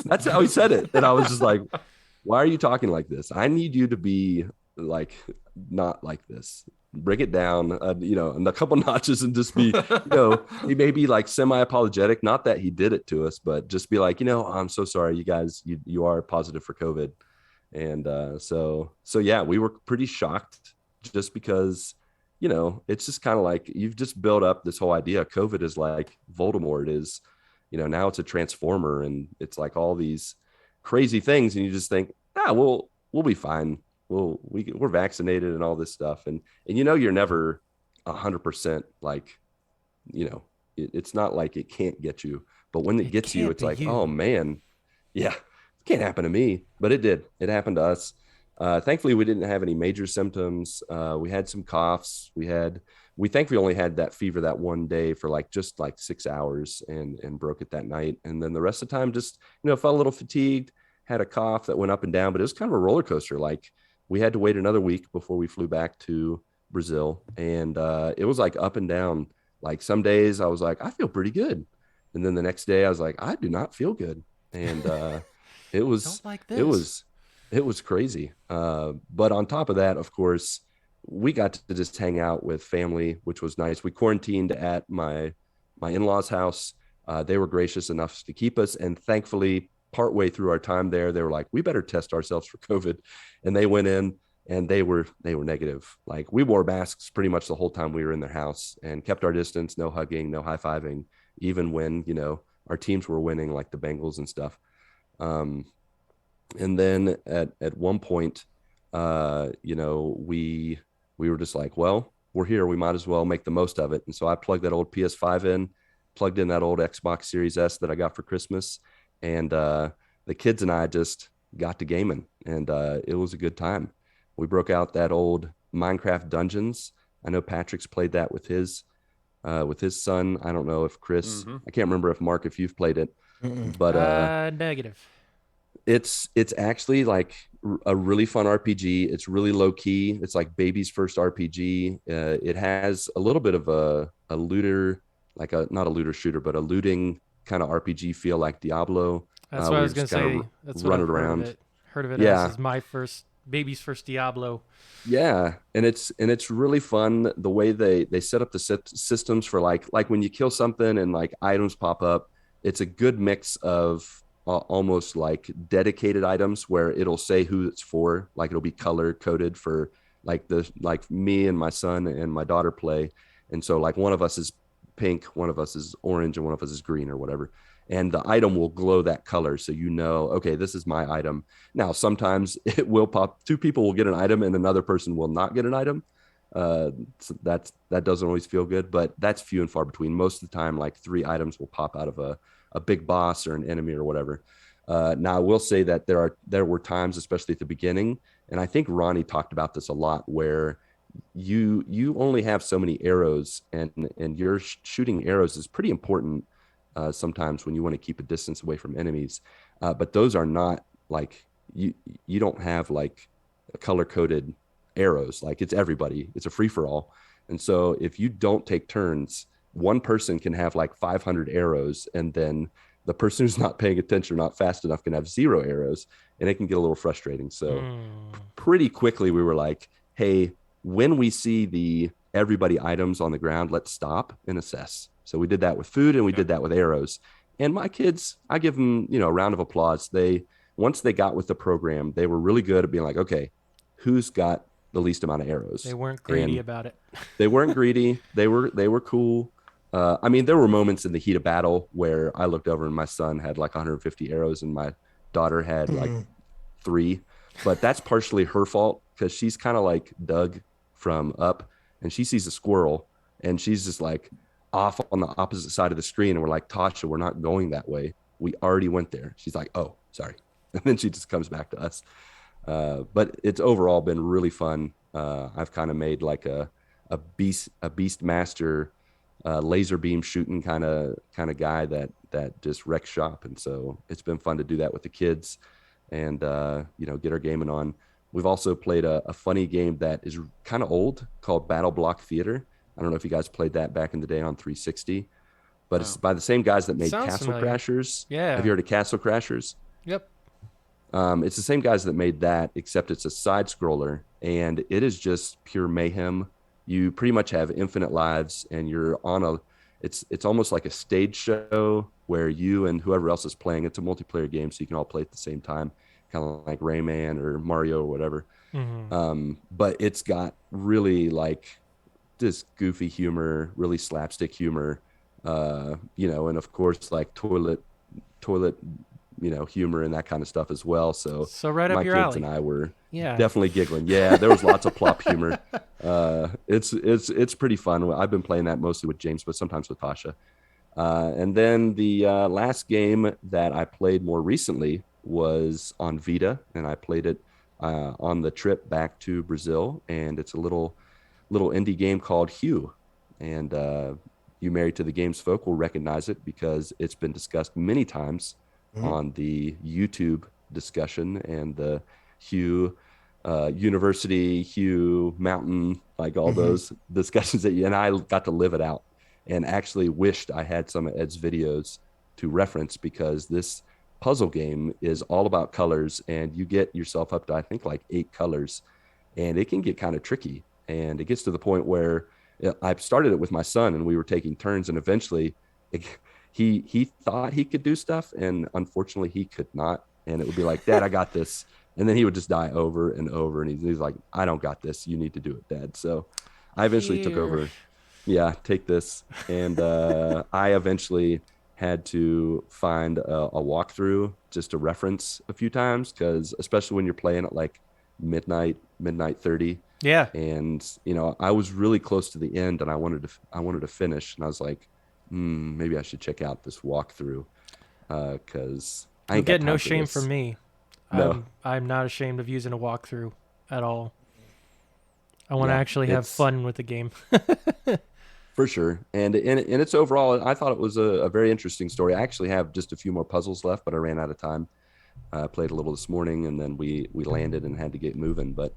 Speaker 1: That's how he said it. And I was just like, why are you talking like this? I need you to be like, not like this. Bring it down, and a couple notches, and just be, he may be like semi-apologetic. Not that he did it to us, but just be like, I'm so sorry, you guys, you are positive for COVID. And so yeah, we were pretty shocked, just because, it's just kind of like you've just built up this whole idea. COVID is like Voldemort is, now it's a transformer, and it's like all these crazy things. And you just think, we'll be fine. We're vaccinated and all this stuff. And you're never 100% like, it's not like it can't get you, but when it gets you, it's like, oh man, yeah, it can't happen to me, but it did. It happened to us. Thankfully we didn't have any major symptoms. We had some coughs. We thankfully only had that fever that one day for just 6 hours, and broke it that night. And then the rest of the time, just, felt a little fatigued, had a cough that went up and down, but it was kind of a roller coaster. Like, we had to wait another week before we flew back to Brazil. And it was like up and down. Like, some days I was like, I feel pretty good. And then the next day I was like, I do not feel good. And it was, it was crazy. But on top of that, of course, we got to just hang out with family, which was nice. We quarantined at my in-laws' house. They were gracious enough to keep us. And thankfully, partway through our time there, they were like, we better test ourselves for COVID. And they went in, and they were negative. Like, we wore masks pretty much the whole time we were in their house, and kept our distance, no hugging, no high-fiving, even when, our teams were winning, like the Bengals and stuff. And then at one point, we were just like, well, we're here, we might as well make the most of it. And so I plugged that old PS5 in, plugged in that old Xbox Series S that I got for Christmas. And the kids and I just got to gaming, and it was a good time. We broke out that old Minecraft Dungeons. I know Patrick's played that with his son. I don't know if Chris, I can't remember if Mark, if you've played it, but
Speaker 4: negative.
Speaker 1: It's actually like a really fun RPG. It's really low key. It's like baby's first RPG. It has a little bit of a looter, like not a looter shooter, but a looting kind of RPG feel, like Diablo.
Speaker 4: That's what I was gonna say. That's what I've heard of it.
Speaker 1: Yeah,
Speaker 4: as my baby's first Diablo.
Speaker 1: Yeah, and it's really fun the way they set up the systems for like when you kill something and like items pop up. It's a good mix of almost like dedicated items where it'll say who it's for, like it'll be color coded for like me and my son and my daughter play, and so like one of us is pink, one of us is orange, and one of us is green or whatever. And the item will glow that color, so okay, this is my item. Now, sometimes it will pop. 2 people will get an item, and another person will not get an item. So that doesn't always feel good, but that's few and far between. Most of the time, like 3 items will pop out of a big boss or an enemy or whatever. Now, I will say that there were times, especially at the beginning, and I think Ronnie talked about this a lot, where you only have so many arrows, and your shooting arrows is pretty important. Sometimes when you want to keep a distance away from enemies, but those are not like you don't have like color coded arrows. Like, it's everybody, it's a free for all. And so if you don't take turns, one person can have like 500 arrows, and then the person who's not paying attention or not fast enough can have 0 arrows, and it can get a little frustrating. So pretty quickly we were like, hey, when we see everybody items on the ground, let's stop and assess. So we did that with food, and we did that with arrows. And my kids, I give them, a round of applause. Once they got with the program, they were really good at being like, okay, who's got the least amount of arrows?
Speaker 4: They weren't greedy about it.
Speaker 1: They weren't greedy. They were cool. I mean, there were moments in the heat of battle where I looked over and my son had like 150 arrows and my daughter had like 3, but that's partially her fault because she's kind of like Doug from Up, and she sees a squirrel and she's just like off on the opposite side of the screen, and we're like, Tasha, we're not going that way. We already went there. She's like, oh, sorry. And then she just comes back to us. But it's overall been really fun. I've kind of made like a beast master, laser beam shooting kind of guy that just wrecks shop. And so it's been fun to do that with the kids and, get our gaming on. We've also played a funny game that is kind of old called Battle Block Theater. I don't know if you guys played that back in the day on 360, but it's by the same guys that made
Speaker 4: Sounds
Speaker 1: Castle
Speaker 4: familiar.
Speaker 1: Crashers.
Speaker 4: Yeah.
Speaker 1: Have you heard of Castle Crashers?
Speaker 4: Yep.
Speaker 1: It's the same guys that made that, except it's a side scroller and it is just pure mayhem. You pretty much have infinite lives and you're on it's almost like a stage show where you and whoever else is playing, it's a multiplayer game. So you can all play at the same time, kind of like Rayman or Mario or whatever.
Speaker 4: Mm-hmm.
Speaker 1: But it's got really like this goofy humor, really slapstick humor, and of course like toilet, humor and that kind of stuff as well. So
Speaker 4: right up
Speaker 1: my
Speaker 4: your
Speaker 1: kids
Speaker 4: alley.
Speaker 1: and I were
Speaker 4: Yeah.
Speaker 1: definitely giggling. Yeah, there was lots of plop humor. It's pretty fun. I've been playing that mostly with James, but sometimes with Tasha. And then the last game that I played more recently was on Vita, and I played it on the trip back to Brazil. And it's a little indie game called Hue. And you married to the games folk will recognize it because it's been discussed many times on the YouTube discussion and the Hue University, Hue Mountain, like all those discussions and I got to live it out and actually wished I had some of Ed's videos to reference because this puzzle game is all about colors and you get yourself up to, I think, like 8 colors and it can get kind of tricky. And it gets to the point where I started it with my son and we were taking turns and eventually he thought he could do stuff and unfortunately he could not. And it would be like, Dad, I got this. And then he would just die over and over. And he's like, I don't got this. You need to do it, Dad. So I eventually took over. Yeah, take this. And I eventually had to find a walkthrough just to reference a few times because especially when you're playing at like midnight 30.
Speaker 4: Yeah.
Speaker 1: And, I was really close to the end and I wanted to finish. And I was like, maybe I should check out this walkthrough because I ain't
Speaker 4: get
Speaker 1: got
Speaker 4: no
Speaker 1: time for
Speaker 4: shame
Speaker 1: this.
Speaker 4: from me.
Speaker 1: No.
Speaker 4: I'm not ashamed of using a walkthrough at all. I want to actually have fun with the game.
Speaker 1: For sure. And it's overall, I thought it was a very interesting story. I actually have just a few more puzzles left, but I ran out of time. I played a little this morning and then we landed and had to get moving. But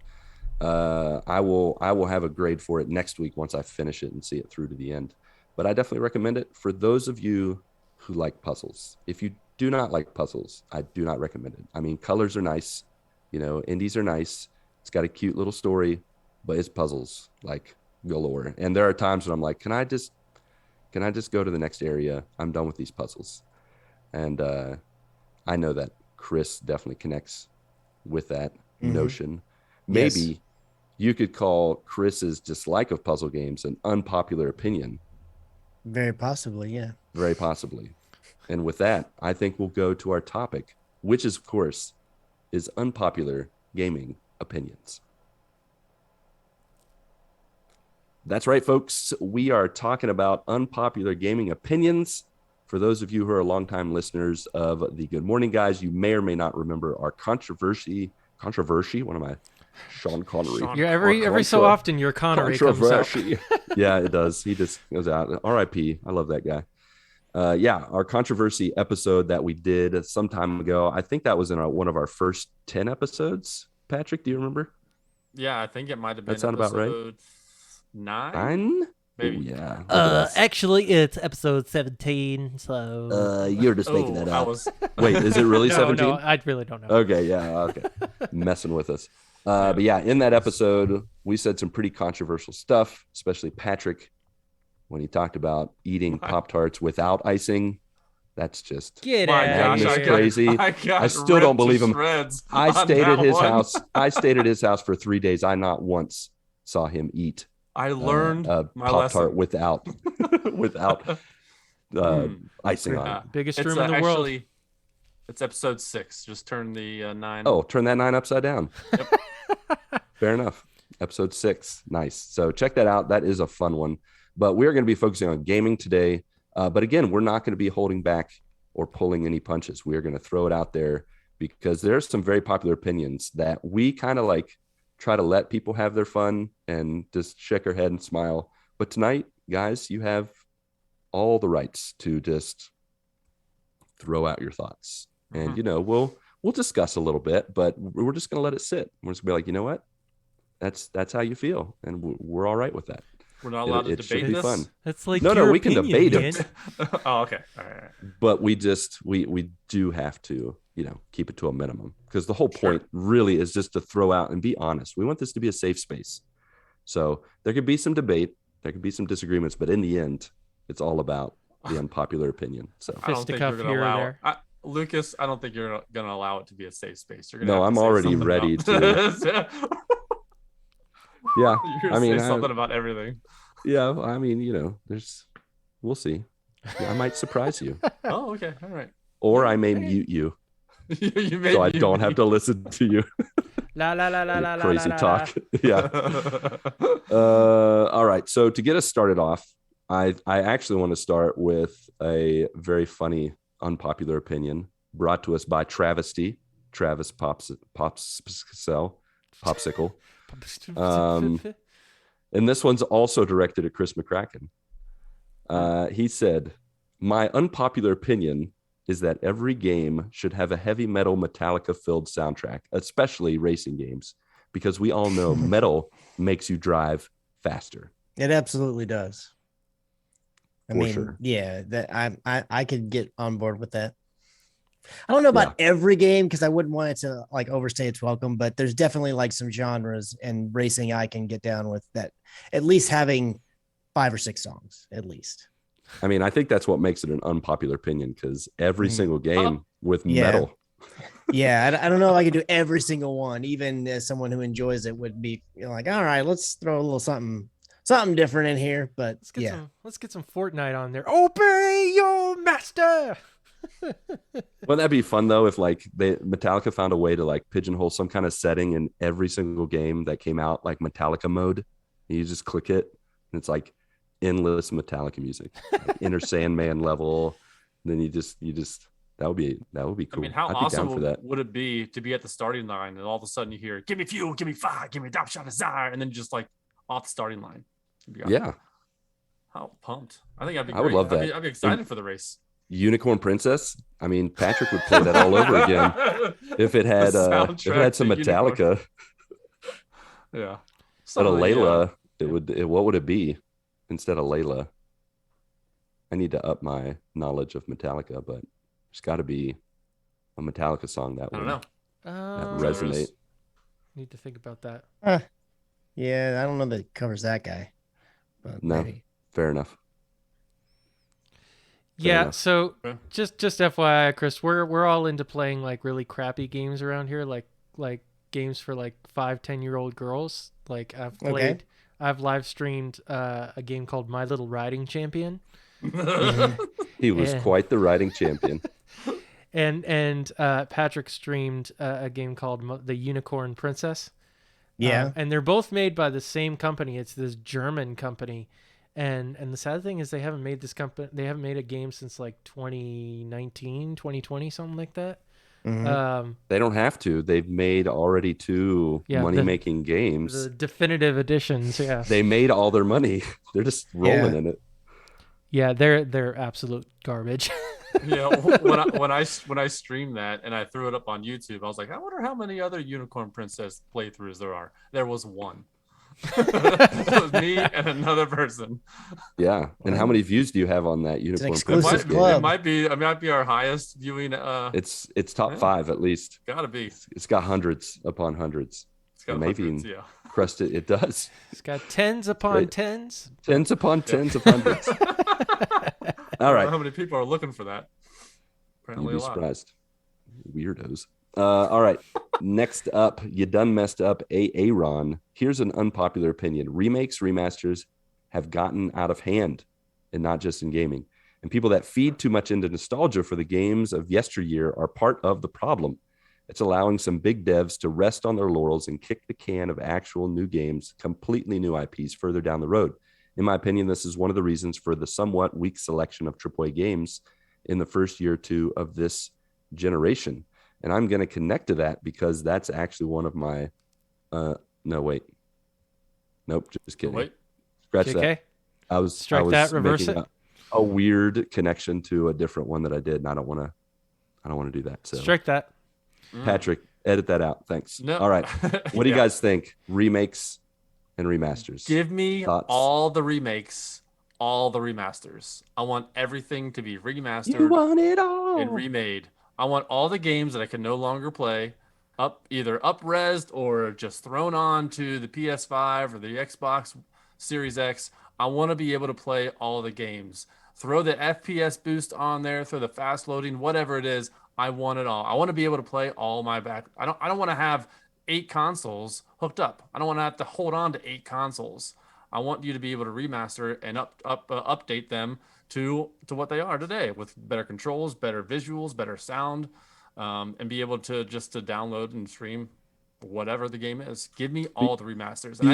Speaker 1: I will have a grade for it next week once I finish it and see it through to the end. But I definitely recommend it for those of you who like puzzles. If you do not like puzzles, I do not recommend it. I mean, colors are nice, indies are nice. It's got a cute little story, but it's puzzles like galore. And there are times when I'm like, can I just go to the next area? I'm done with these puzzles. And I know that Chris definitely connects with that notion. Maybe you could call Chris's dislike of puzzle games an unpopular opinion.
Speaker 3: Very possibly, yeah.
Speaker 1: Very possibly. And with that, I think we'll go to our topic, which is, of course, is unpopular gaming opinions. That's right, folks. We are talking about unpopular gaming opinions. For those of you who are longtime listeners of the Good Morning Guys, you may or may not remember our controversy. What am I? Sean Connery.
Speaker 4: You're every so often your Connery comes out.
Speaker 1: Yeah, it does. He just goes out. R.I.P. I love that guy. Our controversy episode that we did some time ago. I think that was in one of our first 10 episodes. Patrick, do you remember?
Speaker 2: Yeah, I think it might have been.
Speaker 1: That sound about right?
Speaker 2: 9? Maybe.
Speaker 1: Ooh, yeah.
Speaker 4: Actually, it's episode 17. So.
Speaker 1: You're just making that up. Wait, is it really 17?
Speaker 4: No, I really don't know.
Speaker 1: Okay, yeah, okay. Messing with us. But yeah, in that episode, we said some pretty controversial stuff, especially Patrick, when he talked about eating Pop-Tarts without icing. That's just crazy. I still don't believe him. I stayed at his house. I stayed at his house for 3 days. I not once saw him eat
Speaker 2: I learned my
Speaker 1: Pop-Tart
Speaker 2: lesson.
Speaker 1: without icing on it.
Speaker 4: Biggest room in the world.
Speaker 2: It's episode 6. Just turn the 9.
Speaker 1: Oh, turn that 9 upside down.
Speaker 2: Yep.
Speaker 1: Fair enough. Episode 6. Nice. So check that out. That is a fun one. But we're going to be focusing on gaming today. But again, we're not going to be holding back or pulling any punches. We're going to throw it out there because there's some very popular opinions that we kind of like try to let people have their fun and just shake our head and smile. But tonight, guys, you have all the rights to just throw out your thoughts. And, you know, we'll discuss a little bit, but we're just going to let it sit. We're just going to be like, you know what? That's how you feel. And we're all right with that.
Speaker 2: We're not allowed to debate this?
Speaker 1: Fun.
Speaker 4: It's like
Speaker 1: no, we can debate it.
Speaker 2: Oh, okay. All right.
Speaker 1: But we do have to, you know, keep it to a minimum because the whole point really is just to throw out and be honest. We want this to be a safe space. So there could be some debate, there could be some disagreements, but in the end, it's all about the unpopular opinion. So
Speaker 2: I don't think you're going to allow it. Lucas, I don't think you're going to allow it to be a safe space. You're
Speaker 1: no, I'm already ready to. Yeah,
Speaker 2: I mean, say something about everything.
Speaker 1: Yeah, I mean, you know, we'll see. Yeah, I might surprise you.
Speaker 2: Oh, okay, all right.
Speaker 1: Or I may mute you, so I don't have to listen to you.
Speaker 4: La la la la la
Speaker 1: crazy
Speaker 4: la,
Speaker 1: talk. Yeah. All right. So to get us started off, I actually want to start with a very funny, unpopular opinion brought to us by Travis Popsicle. And this one's also directed at Chris McCrackin. He said, "My unpopular opinion is that every game should have a heavy metal Metallica-filled soundtrack, especially racing games, because we all know metal makes you drive faster."
Speaker 3: It absolutely does. I mean,
Speaker 1: sure.
Speaker 3: Yeah, that I could get on board with that. I don't know about every game because I wouldn't want it to like overstay its welcome, but there's definitely like some genres and racing I can get down with that. At least having 5 or 6 songs, at least.
Speaker 1: I mean, I think that's what makes it an unpopular opinion because every single game with metal.
Speaker 3: Yeah, I don't know if I could do every single one. Even as someone who enjoys it would be, you know, like, all right, let's throw a little something different in here. But
Speaker 4: let's get some Fortnite on there. Obey your master.
Speaker 1: Wouldn't that be fun though if like Metallica found a way to like pigeonhole some kind of setting in every single game that came out, like Metallica mode? You just click it and it's like endless Metallica music, like Inner Sandman level. And then you just that would be cool.
Speaker 2: I mean, how awesome would it be to be at the starting line and all of a sudden you hear, "Give me fuel, give me fire, give me a drop shot of desire," and then just like off the starting line.
Speaker 1: Yeah.
Speaker 2: How pumped! I think I'd be.
Speaker 1: I would love that.
Speaker 2: I'd be excited for the race.
Speaker 1: Unicorn Princess. I mean, Patrick would play that all over again if it had some Metallica.
Speaker 2: Yeah.
Speaker 1: But a Layla, what would it be instead of Layla? I need to up my knowledge of Metallica, but there's got to be a Metallica song that would resonate.
Speaker 4: Need to think about that.
Speaker 3: Yeah, I don't know that it covers that guy. But
Speaker 1: no,
Speaker 3: maybe.
Speaker 1: Fair enough.
Speaker 4: Yeah, so just FYI, Chris, we're all into playing like really crappy games around here, like games for like 5-10-year-old girls. Like I've live streamed a game called My Little Riding Champion.
Speaker 1: He was quite the riding champion.
Speaker 4: And Patrick streamed a game called The Unicorn Princess.
Speaker 3: Yeah,
Speaker 4: and they're both made by the same company. It's this German company. And the sad thing is they haven't made a game since like 2019, 2020, something like that.
Speaker 3: Mm-hmm.
Speaker 1: They don't have to. They've made already 2 money-making games.
Speaker 4: The definitive editions, yeah.
Speaker 1: They made all their money. They're just rolling in it.
Speaker 4: Yeah, they're absolute garbage.
Speaker 2: Yeah, when I streamed that and I threw it up on YouTube, I was like, I wonder how many other Unicorn Princess playthroughs there are. There was one. It was me and another person.
Speaker 1: Yeah, and how many views do you have on that Unicorn
Speaker 3: Princess
Speaker 1: game?
Speaker 2: It might be our highest viewing.
Speaker 1: It's top 5 at least.
Speaker 2: Gotta be.
Speaker 1: It's got hundreds upon hundreds.
Speaker 2: It's got
Speaker 1: maybe crusted. It does.
Speaker 4: It's got tens upon tens.
Speaker 1: Tens upon tens of hundreds. All right.
Speaker 2: How many people are looking for that? Apparently,
Speaker 1: You'd be surprised. Weirdos. All right. Next up, you done messed up. Aaron. Here's an unpopular opinion. Remakes, remasters have gotten out of hand, and not just in gaming. And people that feed too much into nostalgia for the games of yesteryear are part of the problem. It's allowing some big devs to rest on their laurels and kick the can of actual new games, completely new IPs further down the road. In my opinion, this is one of the reasons for the somewhat weak selection of AAA games in the first year or two of this generation. And I'm going to connect to that because that's actually one of my, no, wait. Nope, just kidding.
Speaker 2: Wait.
Speaker 1: Scratch
Speaker 4: JK?
Speaker 1: that. I was
Speaker 4: reverse
Speaker 1: making
Speaker 4: it.
Speaker 1: a weird connection to a different one that I did, and I don't want to do that. So
Speaker 4: Strike that.
Speaker 1: Patrick, edit that out. Thanks.
Speaker 2: No.
Speaker 1: All right. What do you guys think? Remakes and remasters.
Speaker 2: Give me
Speaker 1: Thoughts?
Speaker 2: all the remakes, all the remasters. I want everything to be
Speaker 1: You
Speaker 2: remastered
Speaker 1: want it all.
Speaker 2: and remade. I want all the games that I can no longer play either up-resed or just thrown on to the PS5 or the Xbox Series X. I want to be able to play all the games. Throw the FPS boost on there, throw the fast loading, whatever it is. I want it all. I want to be able to play all my back. I don't want to have 8 consoles hooked up. I don't want to have to hold on to 8 consoles. I want you to be able to remaster and update them to what they are today with better controls, better visuals, better sound, and be able to just to download and stream whatever the game is. Give me all the remasters. And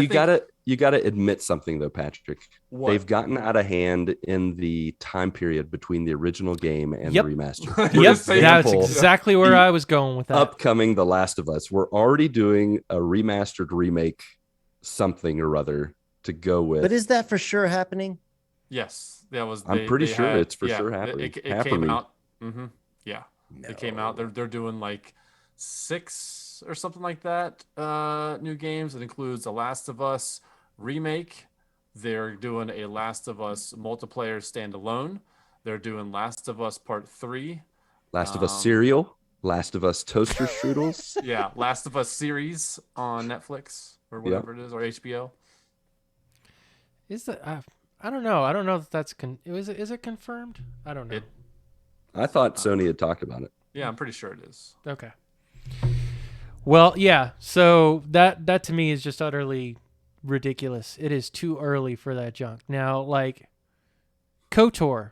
Speaker 1: you gotta admit something though, Patrick.
Speaker 2: What?
Speaker 1: They've gotten out of hand in the time period between the original game and
Speaker 4: Yep.
Speaker 1: the remaster.
Speaker 2: Yep,
Speaker 4: That's
Speaker 1: example,
Speaker 4: exactly where I was going with that.
Speaker 1: upcoming The Last of Us. We're already doing a remastered remake, something or other to go with.
Speaker 3: But is that for sure happening?
Speaker 2: Yes, that was.
Speaker 1: I'm pretty sure it's for sure happening.
Speaker 2: It
Speaker 1: Half of
Speaker 2: came
Speaker 1: me.
Speaker 2: out. Yeah, it came out. They're doing like 6 or something like that. New games. It includes a Last of Us remake. They're doing a Last of Us multiplayer standalone. They're doing Last of Us Part 3.
Speaker 1: Last of Us cereal, Last of Us toaster strudels.
Speaker 2: Yeah, Last of Us series on Netflix or whatever it is, or HBO.
Speaker 4: Is that? I don't know. I don't know if that's is it confirmed? I don't know.
Speaker 1: I thought Sony had talked about it.
Speaker 2: Yeah, I'm pretty sure it is.
Speaker 4: Okay. Well, yeah. So that to me is just utterly ridiculous. It is too early for that junk. Now, like KOTOR,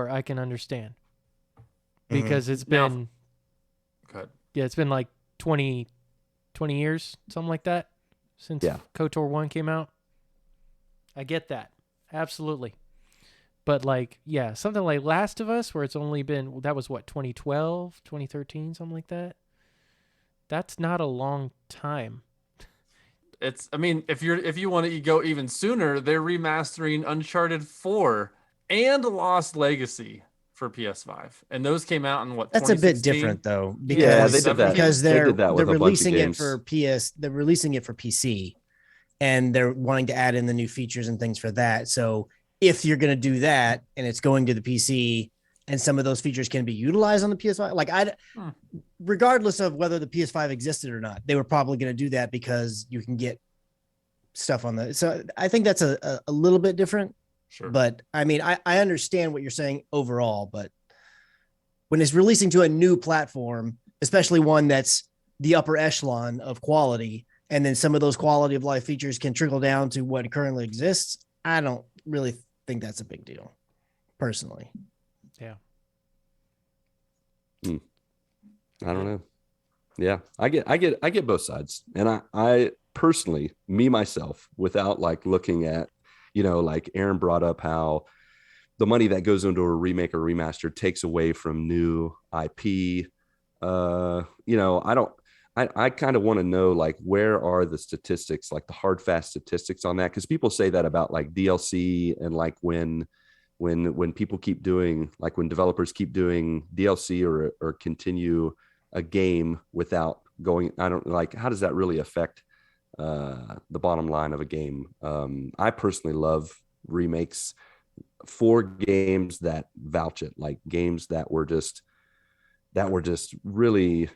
Speaker 4: I can understand because it's been
Speaker 2: Good.
Speaker 4: Yeah, it's been like 20 years, something like that, since KOTOR 1 came out. I get that. Absolutely. But like, yeah, something like Last of Us where it's only been, that was what, 2012, 2013, something like that. That's not a long time.
Speaker 2: I mean, if you want to go even sooner, they're remastering Uncharted 4 and Lost Legacy for PS5. And those came out in what,
Speaker 3: That's a bit
Speaker 2: 2016?
Speaker 3: different though,
Speaker 1: They
Speaker 3: because
Speaker 1: did that.
Speaker 3: because
Speaker 1: They
Speaker 3: they're
Speaker 1: did that with
Speaker 3: they're
Speaker 1: a bunch of
Speaker 3: releasing it
Speaker 1: games.
Speaker 3: for they're releasing it for PC, and they're wanting to add in the new features and things for that. So if you're going to do that and it's going to the PC and some of those features can be utilized on the PS5, like regardless of whether the PS5 existed or not, they were probably going to do that because you can get stuff on the. So I think that's a little bit different.
Speaker 2: Sure.
Speaker 3: But I mean, I understand what you're saying overall, but when it's releasing to a new platform, especially one that's the upper echelon of quality, and then some of those quality of life features can trickle down to what currently exists, I don't really think that's a big deal, personally.
Speaker 4: Yeah.
Speaker 1: I don't know. Yeah, I get both sides, and I personally, me myself, without like looking at, like Aaron brought up how the money that goes into a remake or remaster takes away from new IP. I kind of want to know, like, where are the statistics, like the hard, fast statistics on that? Because people say that about like DLC and like when people keep doing, like when developers keep doing DLC or continue a game without going, I don't like, how does that really affect the bottom line of a game? I personally love remakes for games that vouch it, like games that were just really,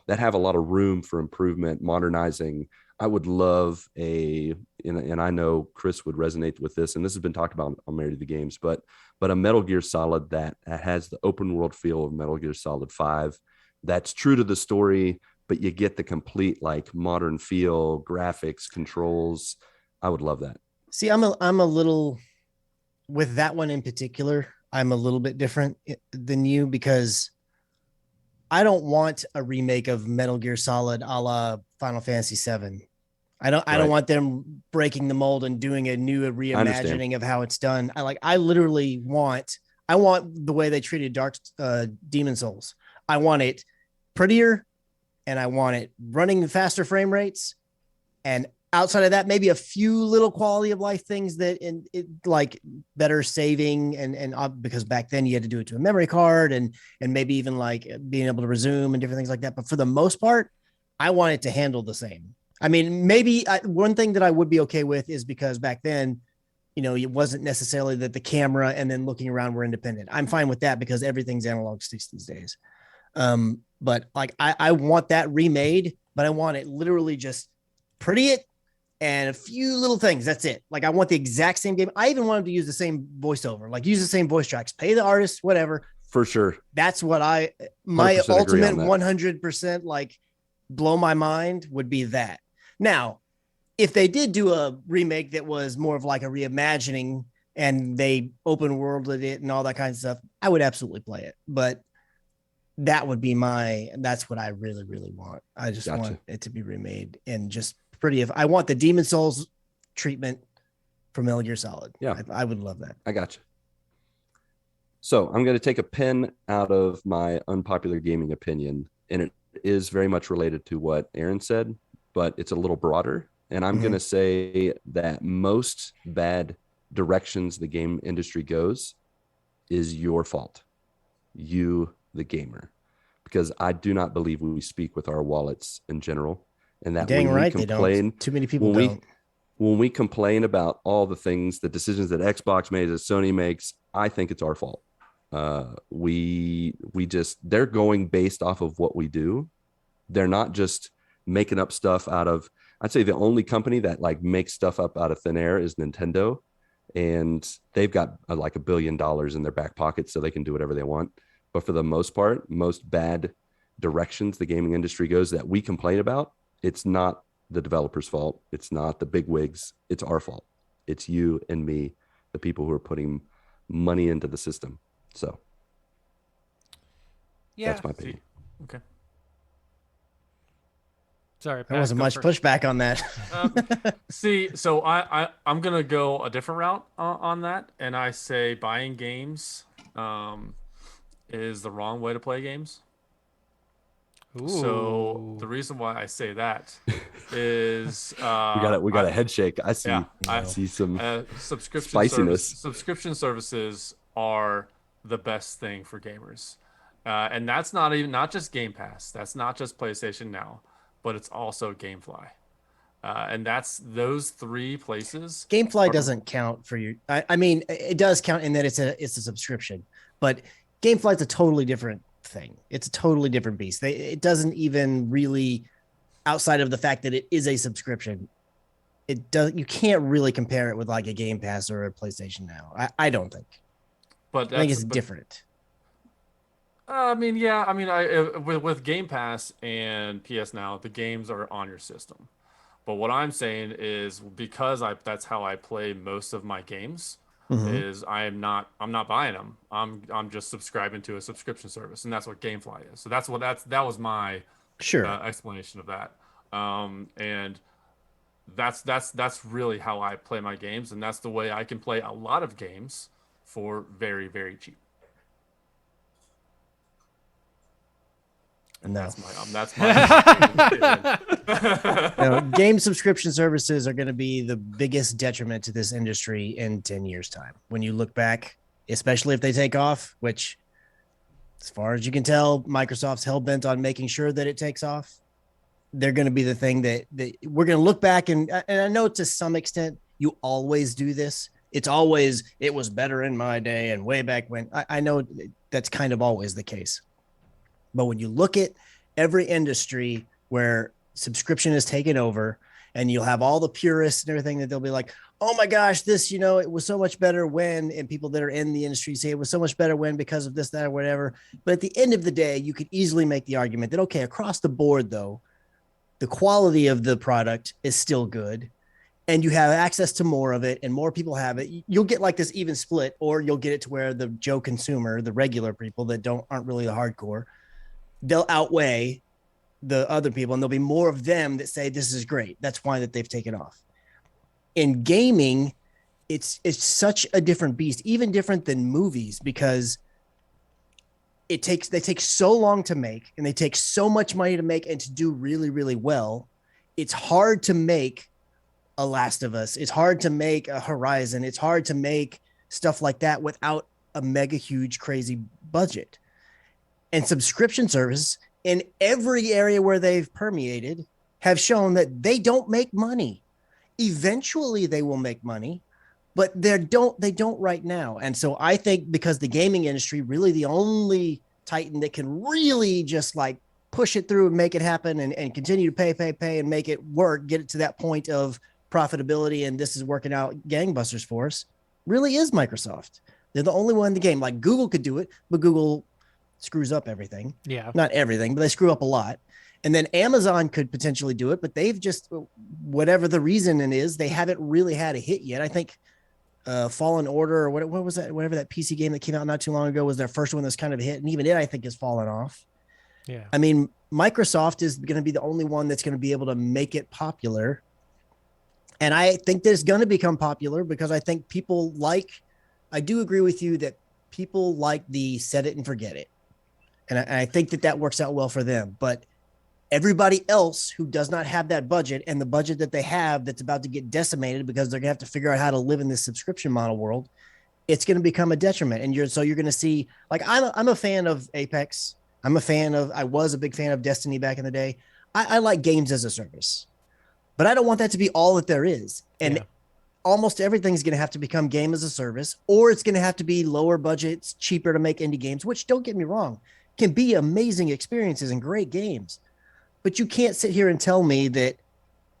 Speaker 1: that have a lot of room for improvement, modernizing. I would love and I know Chris would resonate with this, and this has been talked about on Married to the Games, but a Metal Gear Solid that has the open world feel of Metal Gear Solid 5, that's true to the story, but you get the complete like modern feel, graphics, controls. I would love that.
Speaker 3: See, I'm a little with that one in particular. I'm a little bit different than you because I don't want a remake of Metal Gear Solid a la Final Fantasy VII. I don't want them breaking the mold and doing a new reimagining of how it's done. I literally want the way they treated Dark Demon Souls. I want it prettier, and I want it running faster frame rates, and outside of that, maybe a few little quality of life things that like better saving and because back then you had to do it to a memory card and maybe even like being able to resume and different things like that. But for the most part, I want it to handle the same. I mean, maybe one thing that I would be okay with is because back then, it wasn't necessarily that the camera and then looking around were independent. I'm fine with that because everything's analog sticks these days. But like, I want that remade, but I want it literally just pretty it and a few little things. That's it. Like, I want the exact same game. I even want them to use the same voiceover, like use the same voice tracks, pay the artist, whatever.
Speaker 1: For sure.
Speaker 3: That's what my ultimate 100% like blow my mind would be that. Now, if they did do a remake that was more of like a reimagining and they open worlded it and all that kind of stuff, I would absolutely play it. But that would be that's what I really, really want. I just want it to be remade and just pretty. I want the Demon Souls treatment from Metal Gear Solid.
Speaker 1: Yeah.
Speaker 3: I would love that.
Speaker 1: I got you. So I'm going to take a pen out of my unpopular gaming opinion, and it is very much related to what Aaron said, but it's a little broader. And I'm going to say that most bad directions the game industry goes is your fault. You, the gamer, because I do not believe we speak with our wallets in general. And that
Speaker 3: dang
Speaker 1: when
Speaker 3: right,
Speaker 1: we complain,
Speaker 3: they don't. Too many people don't.
Speaker 1: When we complain about all the things, the decisions that Xbox made, that Sony makes, I think it's our fault. They're going based off of what we do. They're not just making up stuff out of, I'd say the only company that like makes stuff up out of thin air is Nintendo. And they've got like $1 billion in their back pocket, so they can do whatever they want. But for the most part, most bad directions the gaming industry goes that we complain about, it's not the developer's fault. It's not the big wigs. It's our fault. It's you and me, the people who are putting money into the system. So
Speaker 4: yeah,
Speaker 1: that's my opinion.
Speaker 2: Okay.
Speaker 4: Sorry,
Speaker 3: there wasn't much pushback on that.
Speaker 2: So I'm gonna go a different route on that, and I say buying games is the wrong way to play games. Ooh. So the reason why I say that is we
Speaker 1: got a head shake. I see. Yeah, I see some
Speaker 2: subscription services are the best thing for gamers, and that's not just Game Pass. That's not just PlayStation Now, but it's also GameFly, and that's those three places.
Speaker 3: GameFly doesn't count for you. I mean, it does count in that it's a subscription, but GameFly's a totally different thing. It's a totally different beast. It doesn't even really, outside of the fact that it is a subscription, you can't really compare it with like a Game Pass or a PlayStation Now. I don't think. But I think it's different.
Speaker 2: With Game Pass and PS Now, the games are on your system. But what I'm saying is because that's how I play most of my games. Is I'm not buying them. I'm just subscribing to a subscription service, and that's what GameFly is. So that was my explanation of that. And that's really how I play my games, and that's the way I can play a lot of games for very, very cheap. And that's my
Speaker 3: game subscription services are going to be the biggest detriment to this industry in 10 years time. When you look back, especially if they take off, which as far as you can tell, Microsoft's hell bent on making sure that it takes off. They're going to be the thing that we're going to look back and I know to some extent you always do this. It's always, it was better in my day and way back when. I know that's kind of always the case. But when you look at every industry where subscription is taken over and you'll have all the purists and everything that they'll be like, oh my gosh, this, it was so much better when, and people that are in the industry say it was so much better when because of this, that, or whatever. But at the end of the day, you could easily make the argument that, okay, across the board, though, the quality of the product is still good and you have access to more of it and more people have it. You'll get like this even split, or you'll get it to where the Joe consumer, the regular people that aren't really the hardcore, they'll outweigh the other people, and there'll be more of them that say this is great. That's why that they've taken off. In gaming, it's such a different beast, even different than movies, because they take so long to make and they take so much money to make and to do really, really well. It's hard to make a Last of Us. It's hard to make a Horizon. It's hard to make stuff like that without a mega huge, crazy budget. And subscription service in every area where they've permeated have shown that they don't make money. Eventually they will make money, but they don't right now. And so I think because the gaming industry, really the only titan that can really just like push it through and make it happen and continue to pay and make it work, get it to that point of profitability, and this is working out gangbusters for us, really is Microsoft. They're the only one in the game. Like Google could do it, but Google screws up everything.
Speaker 4: Yeah.
Speaker 3: Not everything, but they screw up a lot. And then Amazon could potentially do it, but they've just, whatever the reason it is, they haven't really had a hit yet. I think Fallen Order, or what was that? Whatever that PC game that came out not too long ago was their first one that's kind of a hit. And even it, I think, has fallen off.
Speaker 4: Yeah.
Speaker 3: I mean, Microsoft is going to be the only one that's going to be able to make it popular. And I think that it's going to become popular because I think people I do agree with you that people like the set it and forget it. And I think that works out well for them. But everybody else who does not have that budget, and the budget that they have that's about to get decimated because they're gonna have to figure out how to live in this subscription model world, it's going to become a detriment. And you're going to see, like, I'm a fan of Apex. I was a big fan of Destiny back in the day. I like games as a service, but I don't want that to be all that there is. And almost everything's going to have to become game as a service, or it's going to have to be lower budgets, cheaper to make indie games, which, don't get me wrong, can be amazing experiences and great games. But you can't sit here and tell me that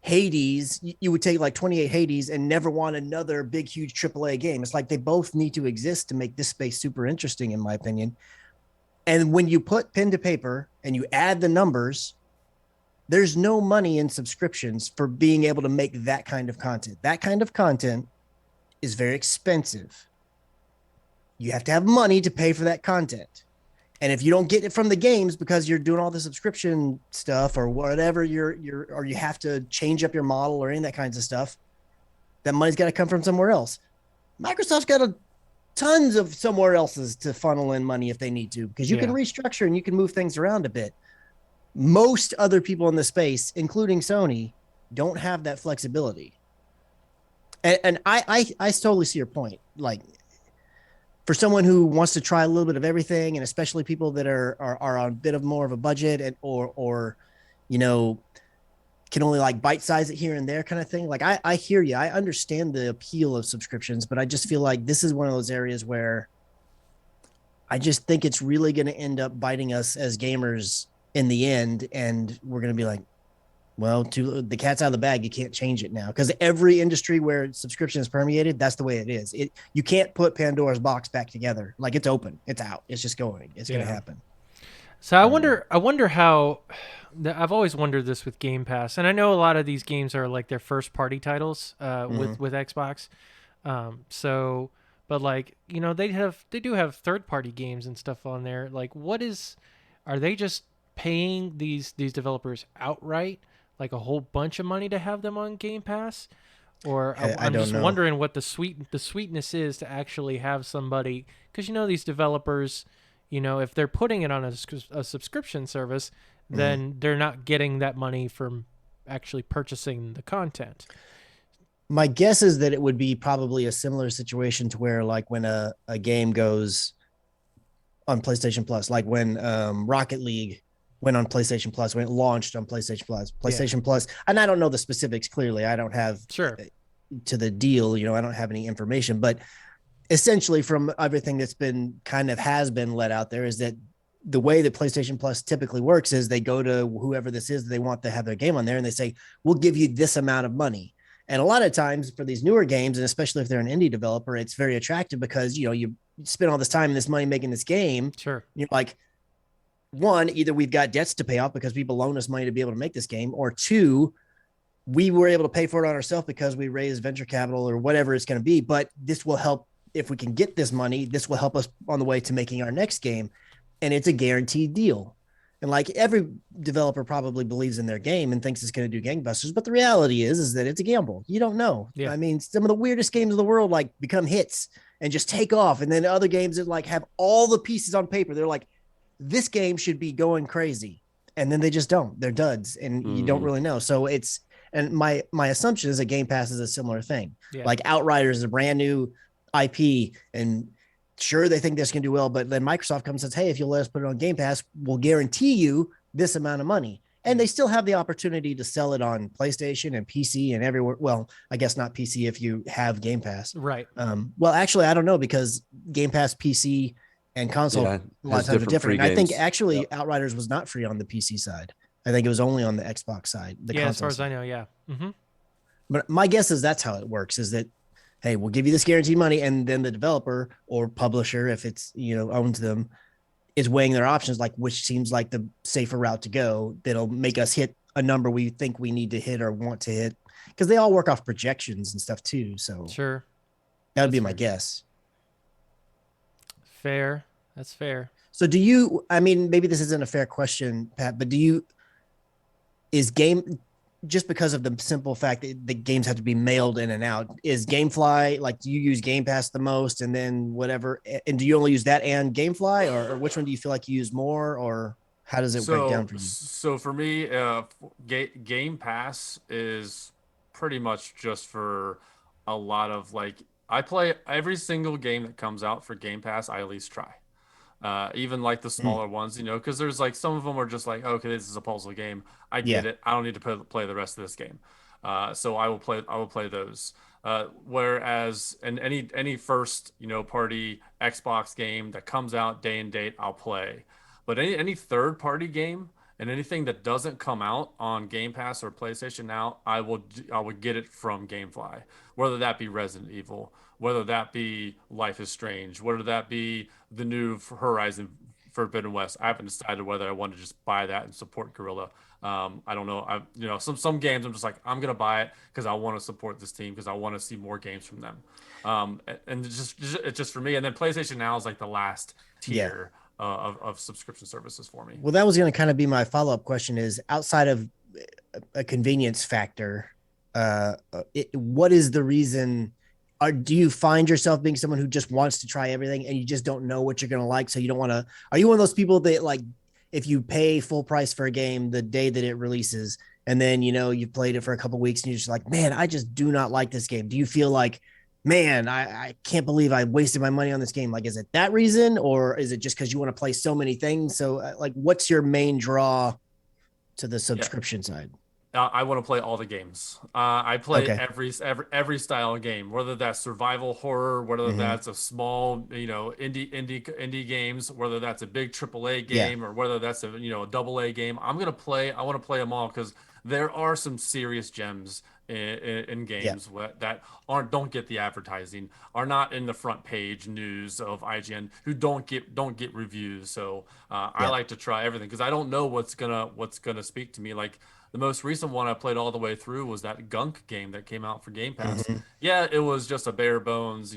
Speaker 3: Hades, you would take like 28 Hades and never want another big, huge AAA game. It's like they both need to exist to make this space super interesting, in my opinion. And when you put pen to paper and you add the numbers, there's no money in subscriptions for being able to make that kind of content. That kind of content is very expensive. You have to have money to pay for that content. And if you don't get it from the games because you're doing all the subscription stuff or whatever or you have to change up your model or any of that kinds of stuff, that money's got to come from somewhere else. Microsoft's got tons of somewhere else's to funnel in money if they need to, because you can restructure and you can move things around a bit. Most other people in the space, including Sony, don't have that flexibility. And I totally see your point. Like, for someone who wants to try a little bit of everything, and especially people that are on a bit of more of a budget and or can only like bite size it here and there kind of thing. Like I hear you. I understand the appeal of subscriptions, but I just feel like this is one of those areas where I just think it's really going to end up biting us as gamers in the end. And we're going to be like, well, the cat's out of the bag. You can't change it now, because every industry where subscription is permeated, that's the way it is. You can't put Pandora's box back together. Like, it's open, it's out, it's just going. It's going to happen.
Speaker 4: So I wonder how. I've always wondered this with Game Pass, and I know a lot of these games are like their first party titles with Xbox. But like, they do have third party games and stuff on there. Like, are they just paying these developers outright, like a whole bunch of money to have them on Game Pass? Or I'm just wondering what the sweetness is to actually have somebody, because these developers, if they're putting it on a subscription service, then they're not getting that money from actually purchasing the content.
Speaker 3: My guess is that it would be probably a similar situation to where, like, when a game goes on PlayStation Plus, like when Rocket League went on PlayStation Plus, when it launched on PlayStation Plus, and I don't know the specifics clearly. I don't have to the deal, I don't have any information, but essentially from everything that's has been let out there is that the way that PlayStation Plus typically works is they go to whoever this is, they want to have their game on there, and they say, we'll give you this amount of money. And a lot of times for these newer games, and especially if they're an indie developer, it's very attractive because, you spend all this time and this money making this game.
Speaker 4: Sure.
Speaker 3: You're like, one, either we've got debts to pay off because people loan us money to be able to make this game, or two, we were able to pay for it on ourselves because we raised venture capital or whatever it's going to be. But this will help if we can get this money. This will help us on the way to making our next game. And it's a guaranteed deal. And like every developer probably believes in their game and thinks it's going to do gangbusters. But the reality is that it's a gamble. You don't know.
Speaker 4: Yeah.
Speaker 3: I mean, some of the weirdest games in the world like become hits and just take off. And then other games that like have all the pieces on paper. They're like, this game should be going crazy. And then they just don't. They're duds. And you don't really know. So and my assumption is that Game Pass is a similar thing.
Speaker 4: Yeah.
Speaker 3: Like Outriders is a brand new IP, and sure, they think this can do well, but then Microsoft comes and says, hey, if you'll let us put it on Game Pass, we'll guarantee you this amount of money. And they still have the opportunity to sell it on PlayStation and PC and everywhere. Well, I guess not PC if you have Game Pass.
Speaker 4: Right.
Speaker 3: Well, actually, I don't know, because Game Pass PC and console a lot of times are different. I think actually Outriders was not free on the PC side. I think it was only on the Xbox side.
Speaker 4: As far as I know, yeah. Mm-hmm.
Speaker 3: But my guess is that's how it works, is that, hey, we'll give you this guaranteed money, and then the developer or publisher, if it's, owns them, is weighing their options, like which seems like the safer route to go that'll make us hit a number we think we need to hit or want to hit, because they all work off projections and stuff too. So
Speaker 4: sure,
Speaker 3: that would be my guess.
Speaker 4: Fair. That's fair.
Speaker 3: So maybe this isn't a fair question, Pat, but just because of the simple fact that the games have to be mailed in and out, is GameFly, like, do you use Game Pass the most and then whatever? And do you only use that and GameFly, or which one do you feel like you use more, or how does it break down for you?
Speaker 2: So for me, Game Pass is pretty much just for a lot of, like, I play every single game that comes out for Game Pass, I at least try. Even like the smaller ones, because there's like some of them are just like, okay, this is a puzzle game. I get it. I don't need to play the rest of this game. So I will play those. Whereas in any first party Xbox game that comes out day and date, I'll play. But any third party game and anything that doesn't come out on Game Pass or PlayStation Now, I would get it from GameFly. Whether that be Resident Evil, whether that be Life is Strange, whether that be the new Horizon Forbidden West. I haven't decided whether I want to just buy that and support Guerrilla. I don't know. Some games I'm just like, I'm gonna buy it because I want to support this team, because I want to see more games from them. And it's just for me. And then PlayStation Now is like the last tier of subscription services for me.
Speaker 3: Well, that was going to kind of be my follow-up question, is outside of a convenience factor, what is the reason? Do you find yourself being someone who just wants to try everything and you just don't know what you're going to like, so you don't want to? Are you one of those people that, like, if you pay full price for a game the day that it releases, and then you've played it for a couple of weeks and you're just like, man, I just do not like this game? Do you feel like, man, I can't believe I wasted my money on this game? Like, is it that reason, or is it just because you want to play so many things? So like, what's your main draw to the subscription side?
Speaker 2: I want to play all the games. I play every style of game, whether that's survival horror, whether that's a small, indie games, whether that's a big AAA game, or whether that's a double A game. I want to play them all, because there are some serious gems in games that don't get the advertising, are not in the front page news of IGN, who don't get reviews. So I like to try everything, because I don't know what's gonna speak to me. Like, the most recent one I played all the way through was that Gunk game that came out for Game Pass. Yeah, it was just a bare bones,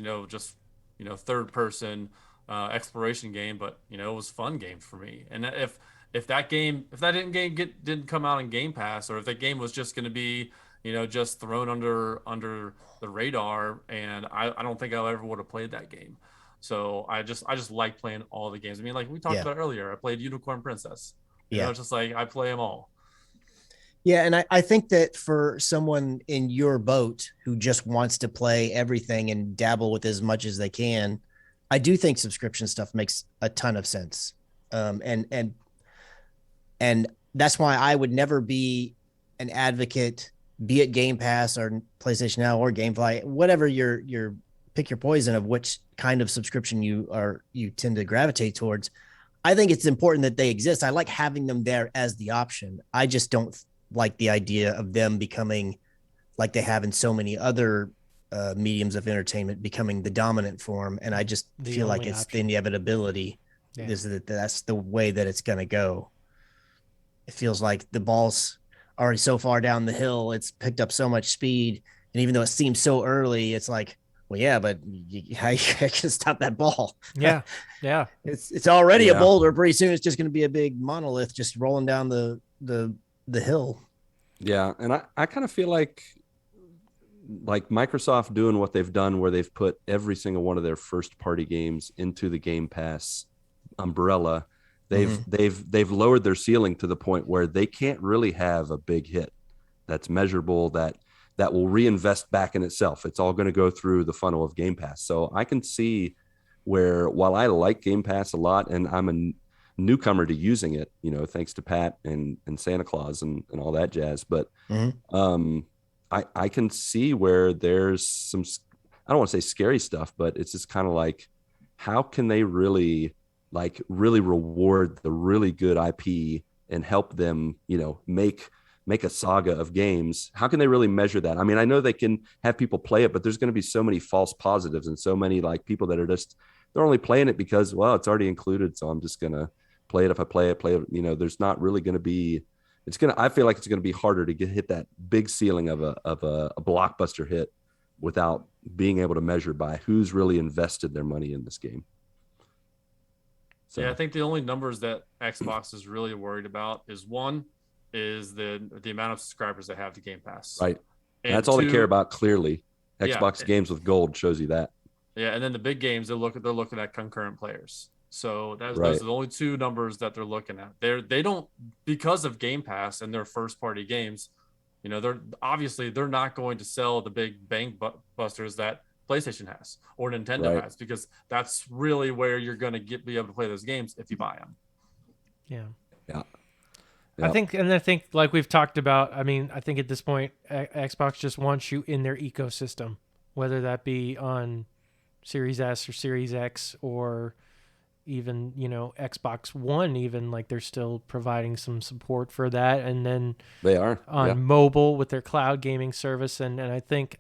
Speaker 2: third person exploration game, but it was a fun game for me. And if that didn't come out in Game Pass, or if that game was just going to be just thrown under the radar, and I don't think I ever would have played that game. So I just like playing all the games. I mean, like we talked about earlier, I played Unicorn Princess. It's just like I play them all.
Speaker 3: Yeah, and I think that for someone in your boat who just wants to play everything and dabble with as much as they can, I do think subscription stuff makes a ton of sense. And that's why I would never be an advocate, be it Game Pass or PlayStation Now or GameFly, whatever your pick your poison of which kind of subscription you tend to gravitate towards. I think it's important that they exist. I like having them there as the option. I just don't like the idea of them becoming like they have in so many other mediums of entertainment, becoming the dominant form. And I just feel like it's the inevitability is that that's the way that it's going to go. It feels like the ball's already so far down the hill. It's picked up so much speed. And even though it seems so early, it's like, well, yeah, but how you can stop that ball?
Speaker 4: Yeah. Yeah.
Speaker 3: It's already a boulder. Pretty soon it's just going to be a big monolith just rolling down the hill.
Speaker 1: Yeah. And I kind of feel like Microsoft doing what they've done, where they've put every single one of their first party games into the Game Pass umbrella. They've lowered their ceiling to the point where they can't really have a big hit that's measurable, that will reinvest back in itself. It's all going to go through the funnel of Game Pass. So I can see where, while I like Game Pass a lot and I'm a newcomer to using it, thanks to Pat and Santa Claus and all that jazz, but I can see where there's some, I don't want to say scary stuff, but it's just kind of like, how can they really reward the really good IP and help them, make a saga of games? How can they really measure that? I mean, I know they can have people play it, but there's going to be so many false positives and so many people that are they're only playing it because, well, it's already included. So I'm just going to play it. If I play it, there's not really going to be, I feel like it's going to be harder to hit that big ceiling of a blockbuster hit without being able to measure by who's really invested their money in this game. So.
Speaker 2: Yeah, I think the only numbers that Xbox is really worried about is the amount of subscribers they have to Game Pass.
Speaker 1: Right. And that's all they care about, clearly. Xbox games with gold shows you that.
Speaker 2: Yeah, and then the big games, they're looking at concurrent players. So those are the only two numbers that they're looking at. They don't, because of Game Pass and their first party games, they're not going to sell the big bang busters that PlayStation has or Nintendo has, because that's really where you're going to be able to play those games if you buy them.
Speaker 4: Yeah. I think like we've talked about, I mean, I think at this point, Xbox just wants you in their ecosystem, whether that be on Series S or Series X or even, Xbox One, even, like they're still providing some support for that. And then
Speaker 1: they are
Speaker 4: on mobile with their cloud gaming service. And I think,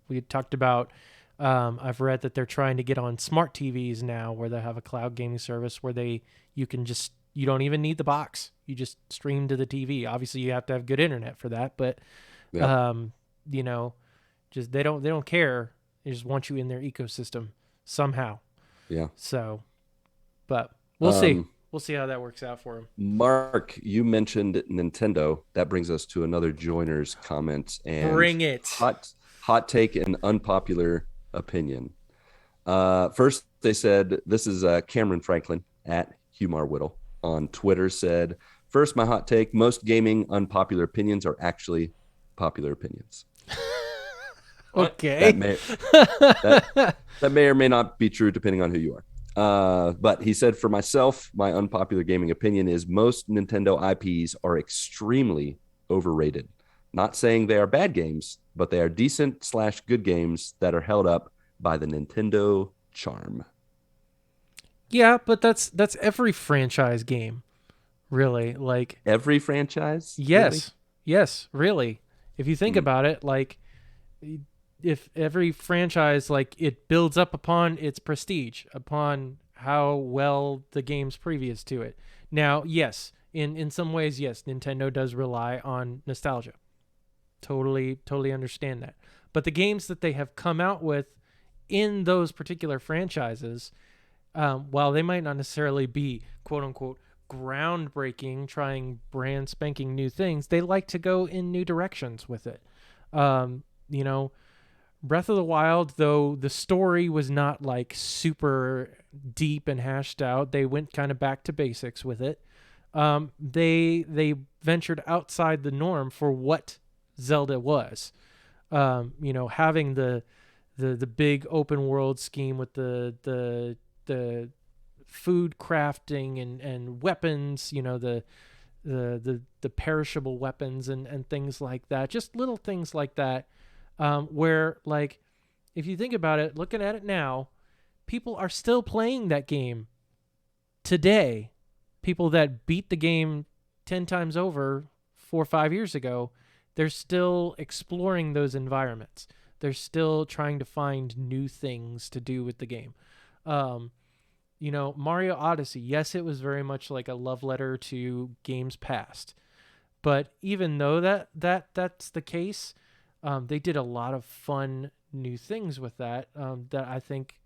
Speaker 4: we had talked about, I've read that they're trying to get on smart TVs now where they have a cloud gaming service where you don't even need the box. You just stream to the TV. Obviously you have to have good internet for that, but just they don't care. They just want you in their ecosystem somehow.
Speaker 1: Yeah.
Speaker 4: So, but we'll see. We'll see how that works out for him.
Speaker 1: Mark, you mentioned Nintendo. That brings us to another joiner's comment. And
Speaker 4: bring it.
Speaker 1: Hot take and unpopular opinion. First, they said, this is Cameron Franklin at Humar Whittle on Twitter said, first, my hot take, most gaming unpopular opinions are actually popular opinions.
Speaker 4: Okay.
Speaker 1: That may or may not be true depending on who you are. But he said, for myself, my unpopular gaming opinion is most Nintendo IPs are extremely overrated. Not saying they are bad games, but they are decent/good games that are held up by the Nintendo charm.
Speaker 4: Yeah, but that's every franchise game, really. Like
Speaker 1: every franchise?
Speaker 4: Yes.
Speaker 1: Really?
Speaker 4: Yes, really. If you think about it, like if every franchise, like it builds up upon its prestige, upon how well the games previous to it. Now, yes, in some ways, yes, Nintendo does rely on nostalgia. Totally understand that. But the games that they have come out with in those particular franchises, while they might not necessarily be quote unquote groundbreaking, trying brand spanking new things, they like to go in new directions with it. Breath of the Wild, though the story was not like super deep and hashed out, they went kind of back to basics with it. They ventured outside the norm for what Zelda was. Having the big open world scheme with the food crafting and weapons, the perishable weapons and things like that, just little things like that, where, like, if you think about it, looking at it now, people are still playing that game today. People that beat the game 10 times over 4 or 5 years ago they're still exploring those environments. They're still trying to find new things to do with the game. Mario Odyssey, yes, it was very much like a love letter to games past. But even though that's the case, they did a lot of fun new things with that that I think,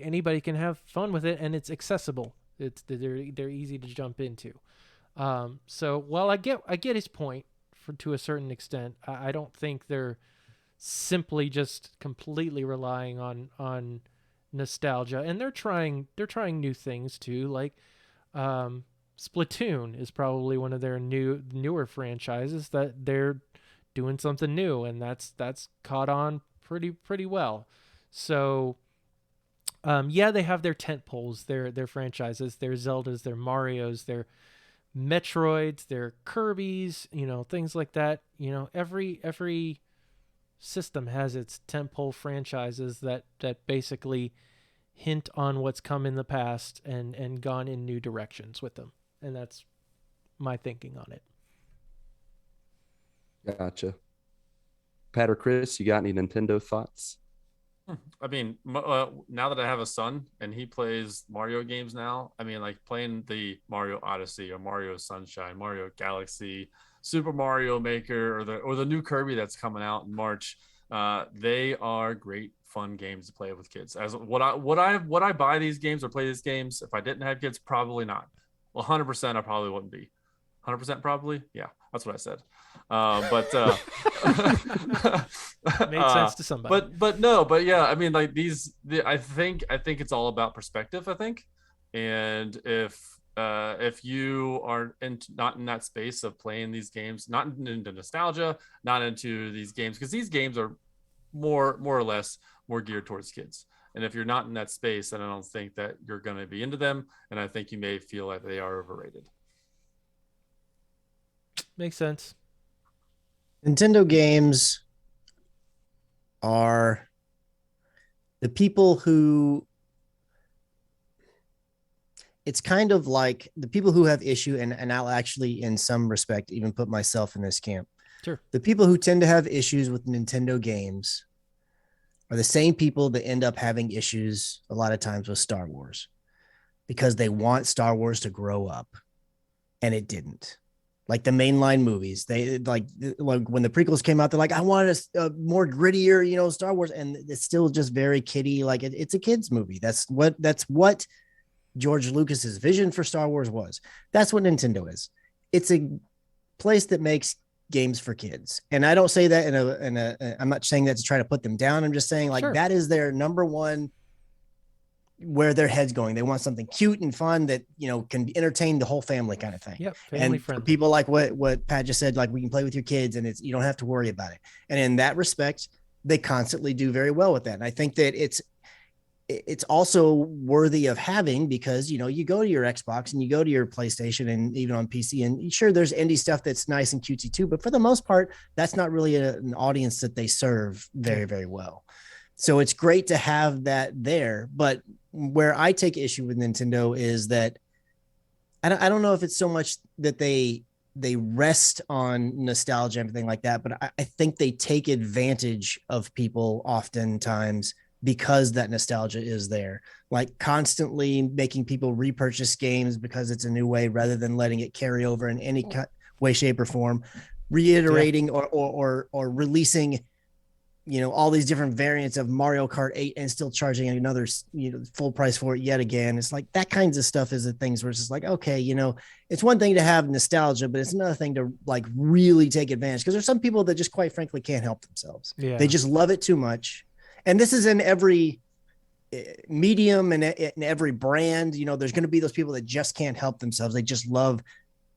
Speaker 4: anybody can have fun with it, and it's accessible. They're easy to jump into. So while I get his point to a certain extent, I don't think they're simply just completely relying on nostalgia, and they're trying new things too. Like Splatoon is probably one of their newer franchises that they're doing something new, and that's caught on pretty well. So yeah, they have their tent poles, their franchises, their Zeldas, their Marios, their Metroids, their Kirby's, things like that. Every system has its tentpole franchises that basically hint on what's come in the past and gone in new directions with them. And that's my thinking on it.
Speaker 1: Gotcha. Pat or Chris, you got any Nintendo thoughts?
Speaker 2: I mean, now that I have a son and he plays Mario games now, I mean, like playing the Mario Odyssey or Mario Sunshine, Mario Galaxy, Super Mario Maker, or the new Kirby that's coming out in March. They are great, fun games to play with kids. As would I buy these games or play these games if I didn't have kids? Probably not. Well, 100% I probably wouldn't be. 100% probably. Yeah, that's what I said.
Speaker 4: Made sense to somebody.
Speaker 2: But yeah, I mean, like I think it's all about perspective. I think, and if you are not in that space of playing these games, not into nostalgia, not into these games, because these games are more or less more geared towards kids. And if you're not in that space, then I don't think that you're going to be into them. And I think you may feel like they are overrated.
Speaker 4: Makes sense.
Speaker 3: Nintendo games are the people who, it's kind of like the people who have issue, and I'll actually, in some respect, even put myself in this camp.
Speaker 4: Sure.
Speaker 3: The people who tend to have issues with Nintendo games are the same people that end up having issues a lot of times with Star Wars, because they want Star Wars to grow up, and it didn't. Like the mainline movies, they like when the prequels came out, they're like, I want a more grittier, Star Wars, and it's still just very kiddie. Like it's a kids movie. That's what George Lucas's vision for Star Wars was. That's what Nintendo is. It's a place that makes games for kids, and I don't say that in a. I'm not saying that to try to put them down. I'm just saying like that is their number one, where their head's going. They want something cute and fun that, can entertain the whole family kind of thing.
Speaker 4: Yep, family
Speaker 3: and
Speaker 4: friendly.
Speaker 3: For people like what Pat just said, like we can play with your kids and you don't have to worry about it. And in that respect, they constantly do very well with that. And I think that it's also worthy of having, because, you go to your Xbox and you go to your PlayStation and even on PC, and sure, there's indie stuff that's nice and cutesy too, but for the most part, that's not really an audience that they serve very, very well. So it's great to have that there. But where I take issue with Nintendo is that I don't know if it's so much that they rest on nostalgia and everything like that, but I think they take advantage of people oftentimes because that nostalgia is there, like constantly making people repurchase games because it's a new way rather than letting it carry over in any way, shape, or form, reiterating or releasing all these different variants of Mario Kart 8 and still charging another, full price for it yet again. It's like that kinds of stuff is the things where it's just like, okay, it's one thing to have nostalgia, but it's another thing to like really take advantage, because there's some people that just quite frankly can't help themselves.
Speaker 4: Yeah.
Speaker 3: They just love it too much. And this is in every medium and in every brand. There's going to be those people that just can't help themselves. They just love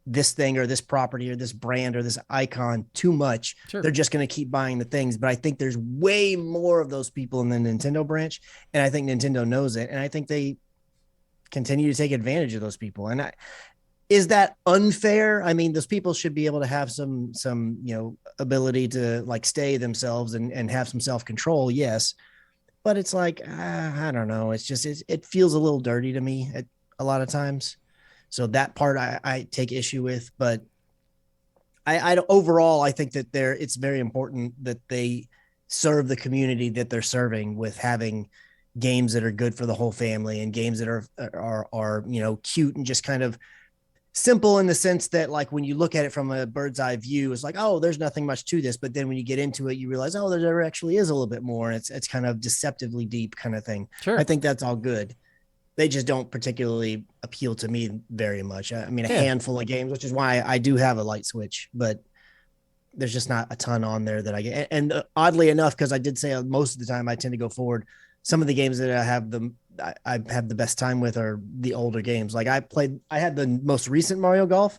Speaker 3: this thing or this property or this brand or this icon too much.
Speaker 4: Sure.
Speaker 3: They're just going to keep buying the things. But I think there's way more of those people in the Nintendo branch, and I think Nintendo knows it, and I think they continue to take advantage of those people. And is that unfair? I mean, those people should be able to have some ability to like stay themselves and have some self-control. Yes. But it's like, I don't know. It's just, it feels a little dirty to me a lot of times. So that part I take issue with, but overall, I think that it's very important that they serve the community that they're serving with having games that are good for the whole family and games that are cute and just kind of simple in the sense that like when you look at it from a bird's eye view, it's like, oh, there's nothing much to this. But then when you get into it, you realize, oh, there actually is a little bit more. And it's kind of deceptively deep kind of thing.
Speaker 4: Sure.
Speaker 3: I think that's all good. They just don't particularly appeal to me very much. I mean, a handful of games, which is why I do have a light switch, but there's just not a ton on there that I get. And oddly enough, because I did say most of the time I tend to go forward, some of the games that I have the best time with are the older games. Like I had the most recent Mario Golf,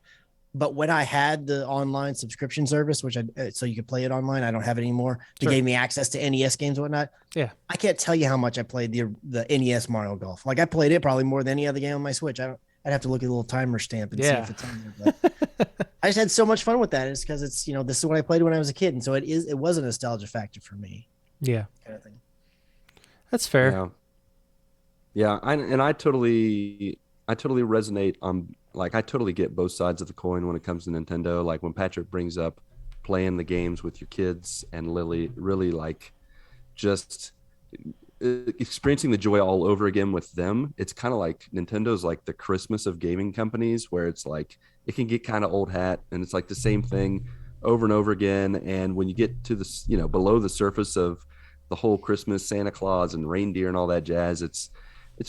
Speaker 3: but when I had the online subscription service, which so you could play it online, I don't have it anymore. They gave me access to NES games and whatnot.
Speaker 4: Yeah.
Speaker 3: I can't tell you how much I played the NES Mario Golf. Like I played it probably more than any other game on my Switch. I'd have to look at a little timer stamp and see if it's on there. But I just had so much fun with that. It's because it's, this is what I played when I was a kid. And so it was a nostalgia factor for me.
Speaker 4: Yeah.
Speaker 3: Kind of thing.
Speaker 4: That's fair.
Speaker 1: Yeah. I totally resonate on, like, I totally get both sides of the coin when it comes to Nintendo. Like when Patrick brings up playing the games with your kids and Lily, really like just experiencing the joy all over again with them. It's kind of like Nintendo's like the Christmas of gaming companies, where it's like it can get kind of old hat and it's like the same thing over and over again. And when you get to this, below the surface of the whole Christmas, Santa Claus and reindeer and all that jazz, it's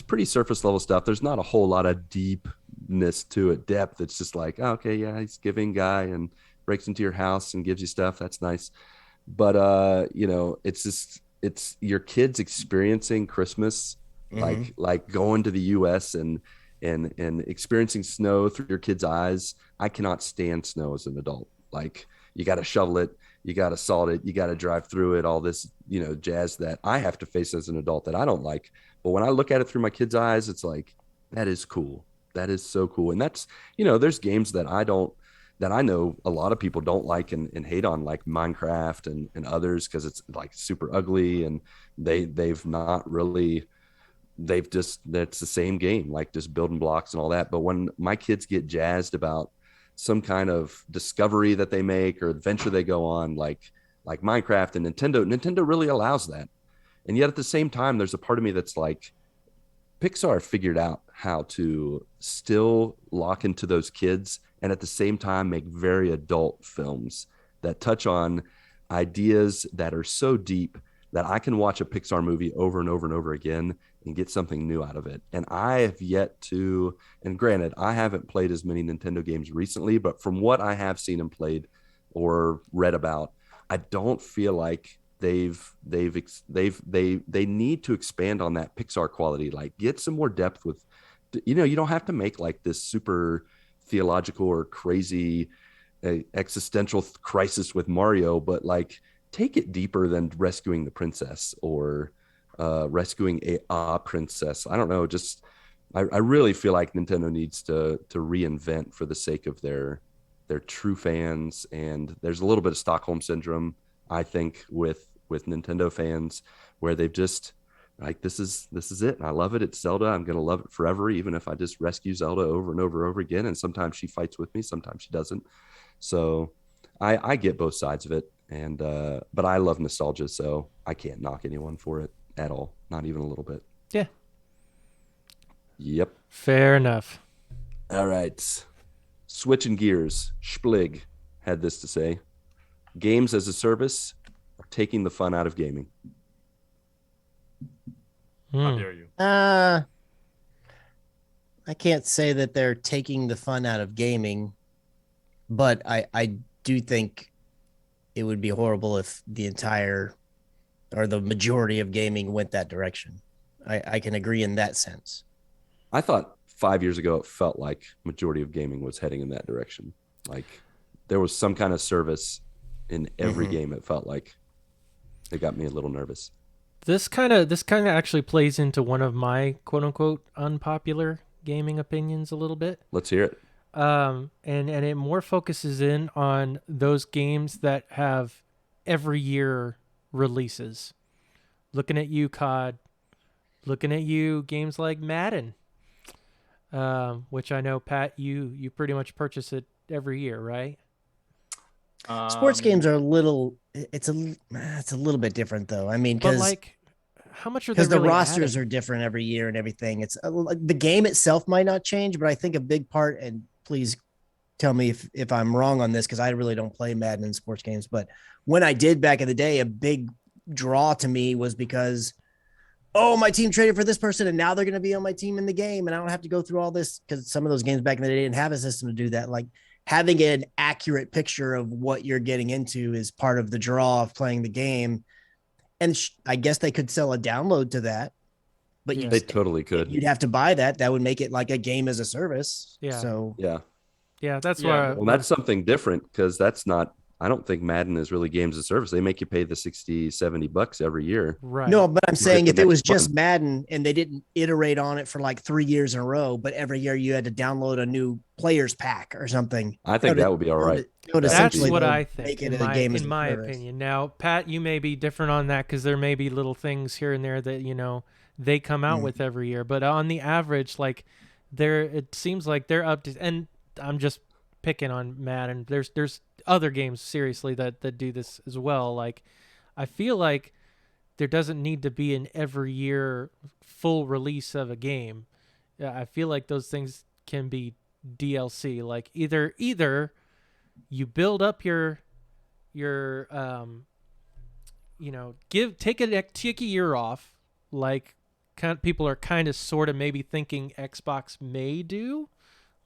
Speaker 1: pretty surface level stuff. There's not a whole lot of deepness to it, depth. It's just like, oh, okay, yeah, he's giving guy and breaks into your house and gives you stuff. That's nice. But it's your kids experiencing Christmas, like going to the US and experiencing snow through your kids' eyes. I cannot stand snow as an adult. Like you got to shovel it, you got to salt it, you got to drive through it, all this, jazz that I have to face as an adult that I don't like. But when I look at it through my kids' eyes, it's like, that is cool. That is so cool. And that's, there's games that I know a lot of people don't like and hate on, like Minecraft and others, because it's like super ugly and that's the same game, like just building blocks and all that. But when my kids get jazzed about some kind of discovery that they make or adventure they go on, like Minecraft and Nintendo really allows that. And yet at the same time, there's a part of me that's like, Pixar figured out how to still lock into those kids and at the same time make very adult films that touch on ideas that are so deep that I can watch a Pixar movie over and over and over again and get something new out of it. And I have yet to, and granted, I haven't played as many Nintendo games recently, but from what I have seen and played or read about, I don't feel like they need to expand on that Pixar quality, like get some more depth with, you don't have to make like this super theological or crazy existential crisis with Mario, but like take it deeper than rescuing the princess or rescuing a princess. I don't know. Just, I really feel like Nintendo needs to reinvent for the sake of their true fans. And there's a little bit of Stockholm syndrome, I think, with Nintendo fans, where they've just like, this is it. And I love it. It's Zelda. I'm going to love it forever, even if I just rescue Zelda over and over and over again. And sometimes she fights with me, sometimes she doesn't. So I get both sides of it. And, but I love nostalgia. So I can't knock anyone for it at all. Not even a little bit.
Speaker 4: Yeah.
Speaker 1: Yep.
Speaker 4: Fair enough.
Speaker 1: All right. Switching gears. Splig had this to say: games as a service are taking the fun out of gaming.
Speaker 2: How dare you?
Speaker 3: I can't say that they're taking the fun out of gaming, but I do think it would be horrible if the entire or the majority of gaming went that direction. I can agree in that sense.
Speaker 1: I thought 5 years ago it felt like majority of gaming was heading in that direction. Like there was some kind of service in every game. It felt like it got me a little nervous.
Speaker 4: This kind of actually plays into one of my quote unquote unpopular gaming opinions a little bit.
Speaker 1: Let's hear it.
Speaker 4: And it more focuses in on those games that have every year releases. Looking at you, COD. Looking at you, games like Madden. Which I know, Pat, you pretty much purchase it every year, right?
Speaker 3: Sports games are a little. It's a little bit different though. I mean,
Speaker 4: But
Speaker 3: because
Speaker 4: like, how much are they
Speaker 3: because the
Speaker 4: really
Speaker 3: rosters
Speaker 4: adding?
Speaker 3: are different every year and everything. It's the game itself might not change, but I think a big part. And please tell me if I'm wrong on this because I really don't play Madden in sports games. But when I did back in the day, a big draw to me was because my team traded for this person and now they're going to be on my team in the game and I don't have to go through all this because some of those games back in the day didn't have a system to do that. Like having an accurate picture of what you're getting into is part of the draw of playing the game. And I guess they could sell a download to that, but
Speaker 4: Yeah.
Speaker 1: They totally could.
Speaker 3: you'd have to buy that. That would make it like a game as a service.
Speaker 4: Yeah.
Speaker 3: So
Speaker 1: Yeah.
Speaker 4: Yeah, that's
Speaker 2: Yeah,
Speaker 4: why.
Speaker 1: Well, that's something different because that's not, I don't think Madden is really games as a service. They make you pay the 60, $70 every year.
Speaker 4: Right.
Speaker 3: no, but I'm
Speaker 1: To
Speaker 3: saying
Speaker 1: get
Speaker 3: if
Speaker 1: the
Speaker 3: it was
Speaker 1: next
Speaker 3: just
Speaker 1: one.
Speaker 3: Madden and they didn't iterate on it for like 3 years in a row, but every year you had to download a new players pack or something.
Speaker 1: I think that would be all right.
Speaker 4: That's
Speaker 3: Essentially,
Speaker 4: what
Speaker 3: though,
Speaker 4: I think,
Speaker 3: make it
Speaker 4: in
Speaker 3: a
Speaker 4: my
Speaker 3: game as
Speaker 4: in
Speaker 3: a
Speaker 4: my
Speaker 3: service.
Speaker 4: opinion. Now, Pat, you may be different on that because there may be little things here and there that they come out with every year. But on the average, like it seems like they're up to. And I'm just picking on Madden. There's other games seriously that do this as well. Like I feel like there doesn't need to be an every year full release of a game. I feel like those things can be DLC. Like either you build up your take a year off, like people are kind of sort of maybe thinking Xbox may do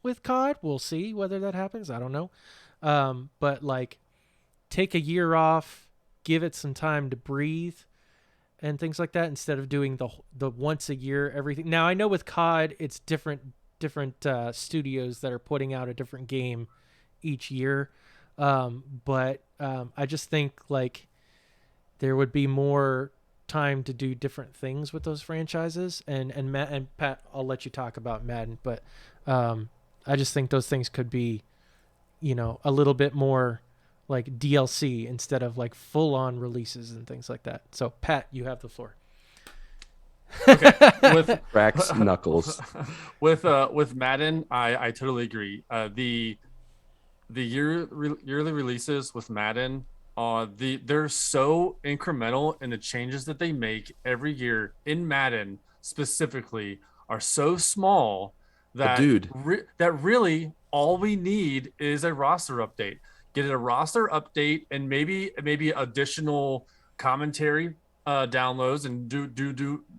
Speaker 4: with COD. We'll see whether that happens. I don't know. But like take a year off, give it some time to breathe and things like that instead of doing the once a year everything. Now I know with COD it's different studios that are putting out a different game each year. But I just think like there would be more time to do different things with those franchises. And Matt and Pat, I'll let you talk about Madden, but I just think those things could be, a little bit more like DLC instead of like full on releases and things like that. So Pat, you have the floor.
Speaker 2: Okay. With
Speaker 1: Cracks knuckles.
Speaker 2: with Madden, I totally agree. The yearly releases with Madden, they're so incremental, and the changes that they make every year in Madden specifically are so small that
Speaker 1: dude,
Speaker 2: that really all we need is a roster update. Get a roster update and maybe additional commentary downloads and do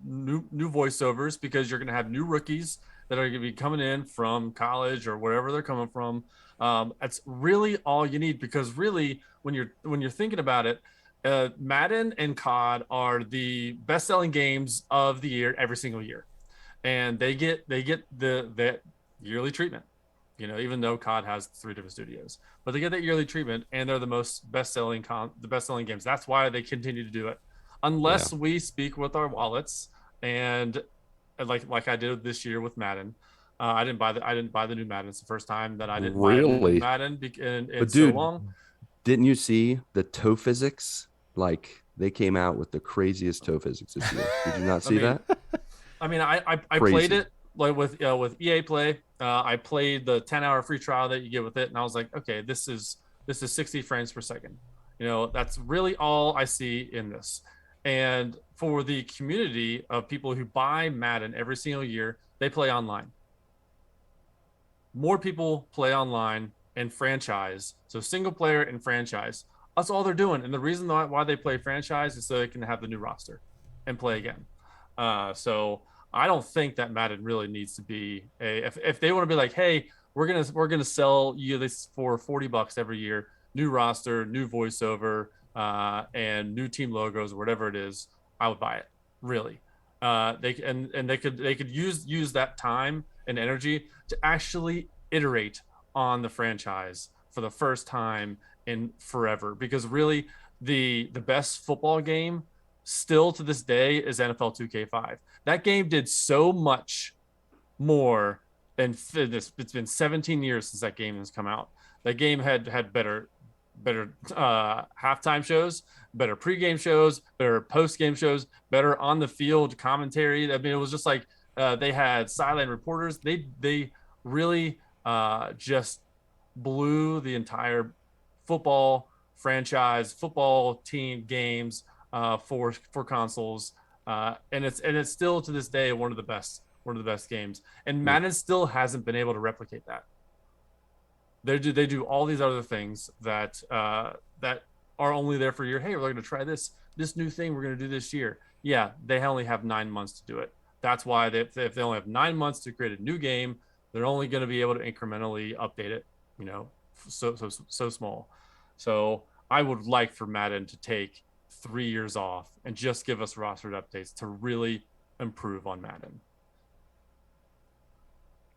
Speaker 2: new voiceovers, because you're going to have new rookies that are going to be coming in from college or wherever they're coming from. That's really all you need, because really when you're thinking about it, Madden and COD are the best-selling games of the year every single year, and they get the yearly treatment. Even though COD has 3 different studios, but they get that yearly treatment, and they're the best-selling games. That's why they continue to do it, unless we speak with our wallets, and like I did this year with Madden. I didn't buy the new Madden. It's the first time that I didn't buy a new Madden in so long.
Speaker 1: Didn't you see the toe physics? Like they came out with the craziest toe physics this year. Did you not see that?
Speaker 2: I mean, I played it like with EA Play. I played the 10-hour free trial that you get with it, and I was like, okay, this is 60 frames per second. That's really all I see in this. And for the community of people who buy Madden every single year, they play online. More people play online and franchise. So single player and franchise. That's all they're doing. And the reason why they play franchise is so they can have the new roster and play again. So I don't think that Madden really needs to be if they want to be like, hey, we're gonna sell you this for $40 every year, new roster, new voiceover, and new team logos or whatever it is, I would buy it. Really. They could use that time and energy to actually iterate on the franchise for the first time in forever, because really the best football game still to this day is NFL 2K5. That game did so much more than this. It's been 17 years since that game has come out. That game had better halftime shows, better pregame shows, better postgame shows, better on the field commentary. I mean, it was just like they had sideline reporters. They really just blew the entire football franchise football team games for consoles, and it's still to this day one of the best games. And Madden still hasn't been able to replicate that. They do all these other things that that are only there for your, hey, we're going to try this new thing we're going to do this year. Yeah, they only have 9 months to do it. That's why if they only have 9 months to create a new game, they're only going to be able to incrementally update it, so small. So I would like for Madden to take 3 years off and just give us rostered updates to really improve on Madden.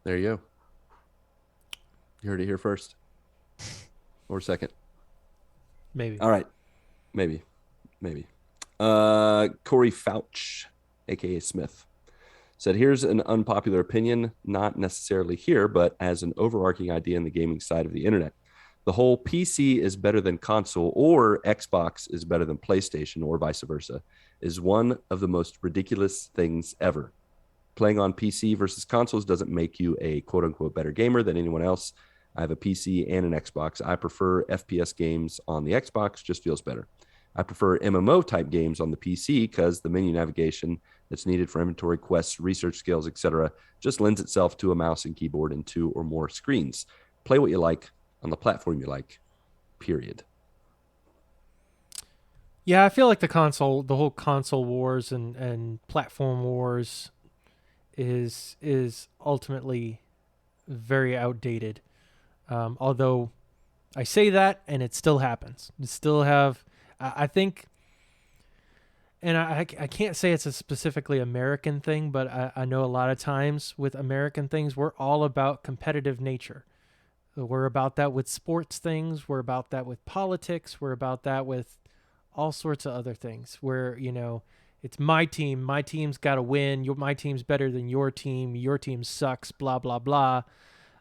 Speaker 1: There you go. You heard it here first. Or second.
Speaker 4: Maybe.
Speaker 1: All right. Maybe. Corey Fouch, aka Smith, said, here's an unpopular opinion, not necessarily here, but as an overarching idea in the gaming side of the internet. The whole PC is better than console or Xbox is better than PlayStation or vice versa is one of the most ridiculous things ever. Playing on PC versus consoles doesn't make you a quote unquote better gamer than anyone else. I have a PC and an Xbox. I prefer FPS games on the Xbox, just feels better. I prefer MMO type games on the PC because the menu navigation that's needed for inventory, quests, research skills, etc., just lends itself to a mouse and keyboard and 2 or more screens. Play what you like on the platform you like, period.
Speaker 4: Yeah, I feel like the whole console wars and platform wars is ultimately very outdated. Although I say that and it still happens. You still have, I think, and I can't say it's a specifically American thing, but I know a lot of times with American things, we're all about competitive nature. We're about that with sports things. We're about that with politics. We're about that with all sorts of other things where, it's my team. My team's got to win. My team's better than your team. Your team sucks, blah, blah, blah.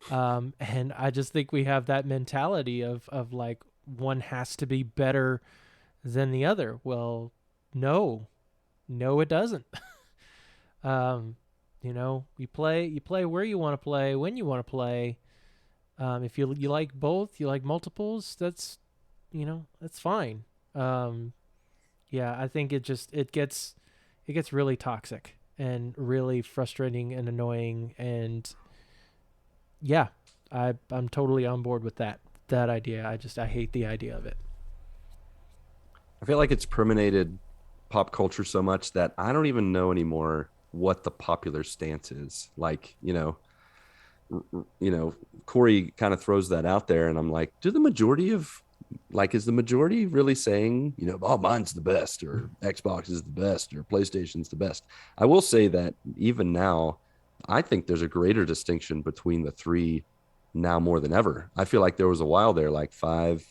Speaker 4: And I just think we have that mentality of like one has to be better than the other. Well, no, it doesn't. You play where you want to play, when you want to play. If you like both, you like multiples, that's fine. I think it gets really toxic and really frustrating and annoying, and yeah, I'm totally on board with that idea. I hate the idea of it.
Speaker 1: I feel like it's permeated pop culture so much that I don't even know anymore what the popular stance is. Like, Corey kind of throws that out there, and I'm like, is the majority really saying, mine's the best, or Xbox is the best, or PlayStation's the best? I will say that even now, I think there's a greater distinction between the three now more than ever. I feel like there was a while there, like 5,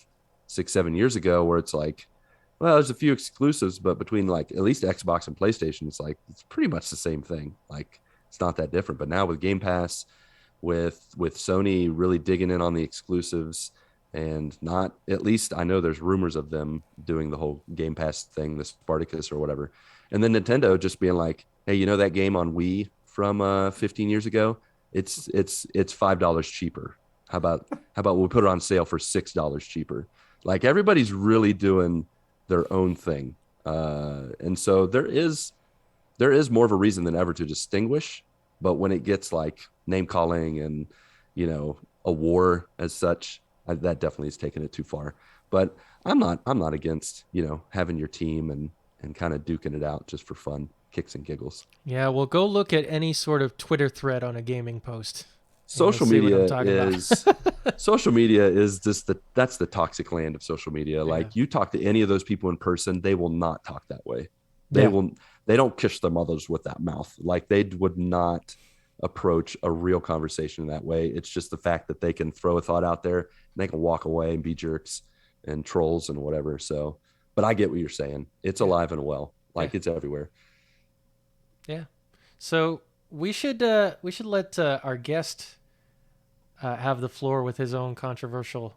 Speaker 1: 6, 7 years ago, where it's like, well, there's a few exclusives, but between like at least Xbox and PlayStation, it's pretty much the same thing. Like, it's not that different. But now with Game Pass, with Sony really digging in on the exclusives, and not, at least I know there's rumors of them doing the whole Game Pass thing, the Spartacus or whatever. And then Nintendo just being like, hey, that game on Wii from 15 years ago, it's $5 cheaper. How about we put it on sale for $6 cheaper? Like, everybody's really doing their own thing. And so there is more of a reason than ever to distinguish. But when it gets like name calling and, a war as such, that definitely is taking it too far. But I'm not against, having your team and kind of duking it out just for fun, kicks and giggles.
Speaker 4: Yeah, well, go look at any sort of Twitter thread on a gaming post.
Speaker 1: Social media is just that's the toxic land of social media.
Speaker 4: Yeah.
Speaker 1: Like, you talk to any of those people in person, they will not talk that way. They don't kiss their mothers with that mouth. Like, they would not approach a real conversation that way. It's just the fact that they can throw a thought out there and they can walk away and be jerks and trolls and whatever. So, but I get what you're saying. It's alive and well. Like, it's everywhere.
Speaker 4: Yeah. So we should let our guest have the floor with his own controversial,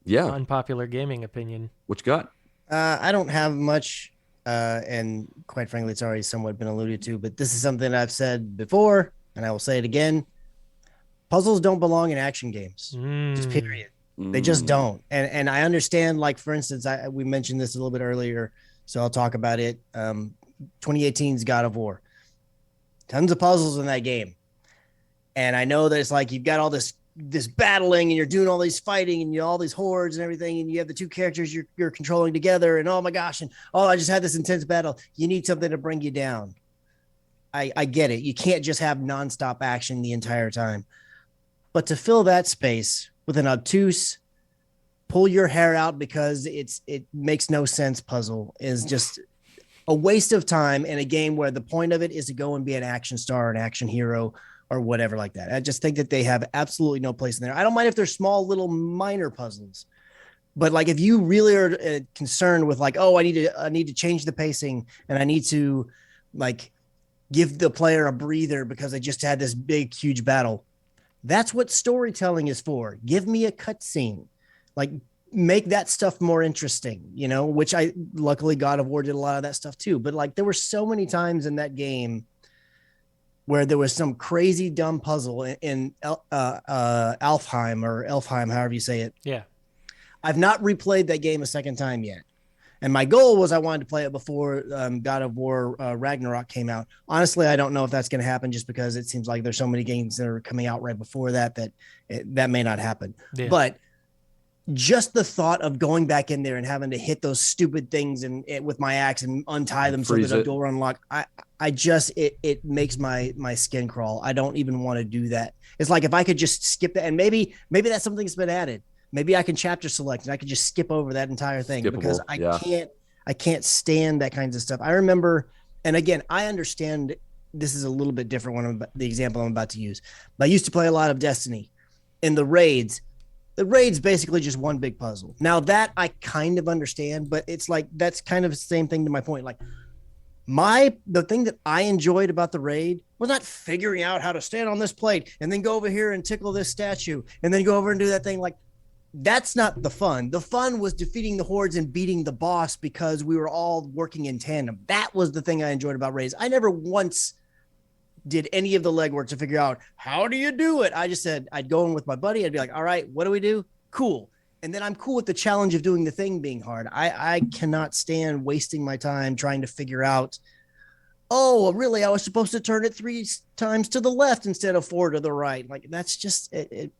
Speaker 4: unpopular gaming opinion.
Speaker 1: What you got?
Speaker 3: I don't have much, and quite frankly, it's already somewhat been alluded to, but this is something I've said before, and I will say it again. Puzzles don't belong in action games. Just period. They just don't. And I understand, like, for instance, we mentioned this a little bit earlier, so I'll talk about it. 2018's God of War. Tons of puzzles in that game. And I know that it's like you've got all this battling and you're doing all these fighting and all these hordes and everything, and you have the two characters you're controlling together, and oh my gosh, and I just had this intense battle. You need something to bring you down. I get it. You can't just have nonstop action the entire time. But to fill that space with an obtuse, pull your hair out because it makes no sense puzzle is just a waste of time in a game where the point of it is to go and be an action star, an action hero, or whatever like that. I just think that they have absolutely no place in there. I don't mind if they're small, little minor puzzles, but like if you really are concerned with like, oh, I need to change the pacing and I need to like give the player a breather because they just had this big, huge battle. That's what storytelling is for. Give me a cutscene, like make that stuff more interesting, which luckily God of War did a lot of that stuff too. But like there were so many times in that game where there was some crazy dumb puzzle in Alfheim or Elfheim, however you say it.
Speaker 4: Yeah.
Speaker 3: I've not replayed that game a second time yet. And my goal was I wanted to play it before God of War Ragnarok came out. Honestly, I don't know if that's going to happen just because it seems like there's so many games that are coming out right before that may not happen. Yeah. But just the thought of going back in there and having to hit those stupid things and with my axe and untie them so that the door unlock. It makes my skin crawl. I don't even want to do that. It's like if I could just skip that, and maybe that's something that's been added. Maybe I can chapter select and I could just skip over that entire thing because I can't stand that kinds of stuff. I remember, and again, I understand this is a little bit different the example I'm about to use. But I used to play a lot of Destiny. In the raids basically just one big puzzle. Now that I kind of understand, but it's like that's kind of the same thing to my point. Like the thing that I enjoyed about the raid was not figuring out how to stand on this plate and then go over here and tickle this statue and then go over and do that thing. Like that's not the fun. The fun was defeating the hordes and beating the boss because we were all working in tandem. That was the thing I enjoyed about raids. I never once did any of the legwork to figure out how do you do it. I just said I'd go in with my buddy. I'd be like, all right, what do we do? Cool. And then I'm cool with the challenge of doing the thing being hard. I cannot stand wasting my time trying to figure out, oh, really? I was supposed to turn it 3 times to the left instead of 4 to the right. Like that's just, it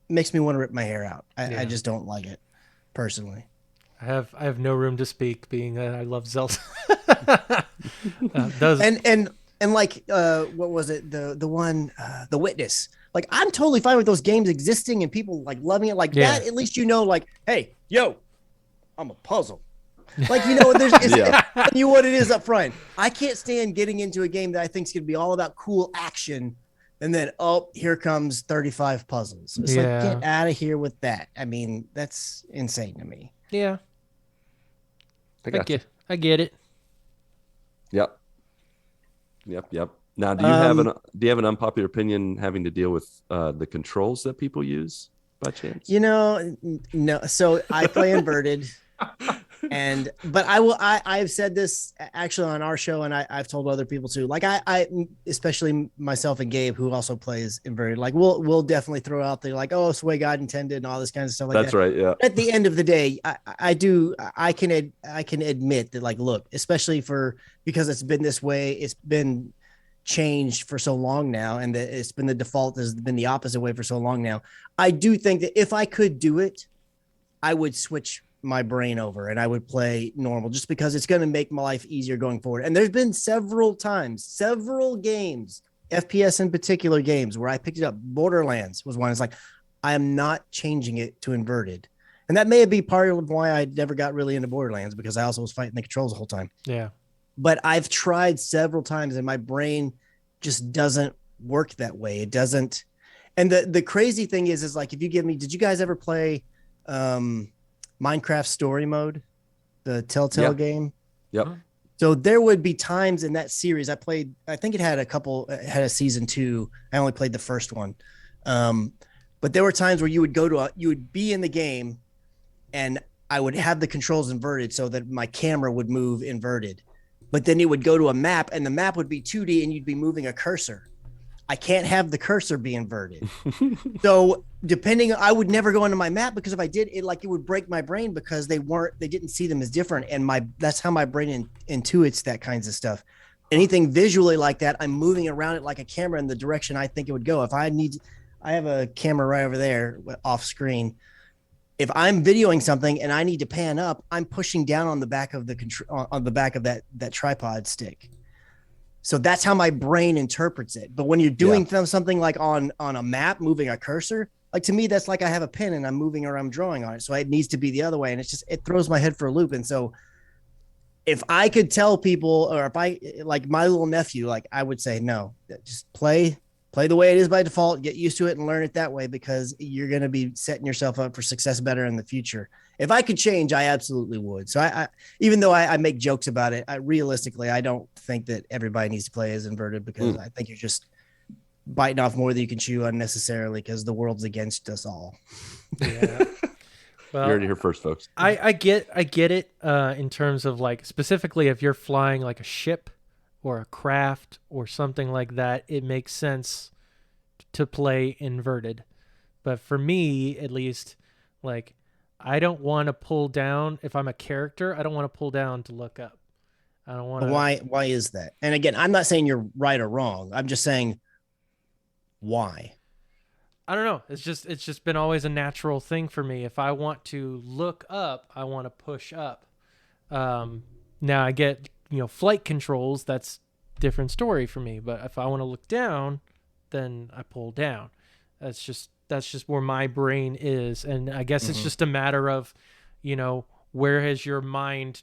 Speaker 3: makes me want to rip my hair out. I just don't like it personally.
Speaker 4: I have no room to speak being I love Zelda.
Speaker 3: And like, what was it? The one, The Witness. Like, I'm totally fine with those games existing and people like loving it like that. At least like, hey, yo, I'm a puzzle. Like, it's you what it is up front. I can't stand getting into a game that I think is going to be all about cool action. And then, here comes 35 puzzles. It's like, get out of here with that. I mean, that's insane to me.
Speaker 4: Yeah. I get it.
Speaker 1: Yep. Now, do you have an unpopular opinion having to deal with the controls that people use by chance?
Speaker 3: No. So I play inverted, but I've said this actually on our show, and I've told other people too. Like I especially myself and Gabe, who also plays inverted. Like we'll definitely throw out the like, oh, it's the way God intended, and all this kind of stuff like that.
Speaker 1: That's right. Yeah.
Speaker 3: At the end of the day, I can admit that, like, look, especially because it's been this way, it's been changed for so long now, and that it's been the default has been the opposite way for so long now. I do think that if I could do it, I would switch my brain over and I would play normal just because it's going to make my life easier going forward. And there's been several games, FPS in particular games, where I picked it up. Borderlands was one. It's like, I am not changing it to inverted. And that may be part of why I never got really into Borderlands, because I also was fighting the controls the whole time.
Speaker 4: Yeah.
Speaker 3: But I've tried several times and my brain just doesn't work that way. It doesn't. And the crazy thing is like, if you give me, did you guys ever play Minecraft Story Mode, the Telltale game?
Speaker 1: Yep.
Speaker 3: So there would be times in that series I played, I think it had a season 2. I only played the first one. But there were times where you would be in the game and I would have the controls inverted so that my camera would move inverted. But then it would go to a map and the map would be 2D and you'd be moving a cursor. I can't have the cursor be inverted. So I would never go into my map, because if I did, it would break my brain, because they didn't see them as different. And that's how my brain intuits that kinds of stuff. Anything visually like that, I'm moving around it like a camera in the direction I think it would go. I have a camera right over there off screen. If I'm videoing something and I need to pan up, I'm pushing down on the back of that tripod stick. So that's how my brain interprets it. But when you're doing something like on a map, moving a cursor, like, to me, that's like I have a pen and I'm moving or I'm drawing on it. So it needs to be the other way. And it throws my head for a loop. And so if I could tell people, or if I, like my little nephew, like, I would say, no, just play the way it is by default, get used to it and learn it that way, because you're going to be setting yourself up for success better in the future. If I could change, I absolutely would. So I even though I make jokes about it, realistically, I don't think that everybody needs to play as inverted, because I think you're just biting off more than you can chew unnecessarily, because the world's against us all.
Speaker 4: Yeah. Well,
Speaker 1: you heard it here first, folks.
Speaker 4: I get it in terms of, like, specifically if you're flying like a ship or a craft or something like that, it makes sense to play inverted. But for me, at least, like, I don't want to pull down. If I'm a character, I don't want to pull down to look up. I don't want to.
Speaker 3: Why is that? And again, I'm not saying you're right or wrong. I'm just saying, why?
Speaker 4: I don't know. It's just been always a natural thing for me. If I want to look up, I want to push up. Now I get, flight controls. That's different story for me. But if I want to look down, then I pull down. That's just where my brain is. And I guess it's just a matter of, where has your mind,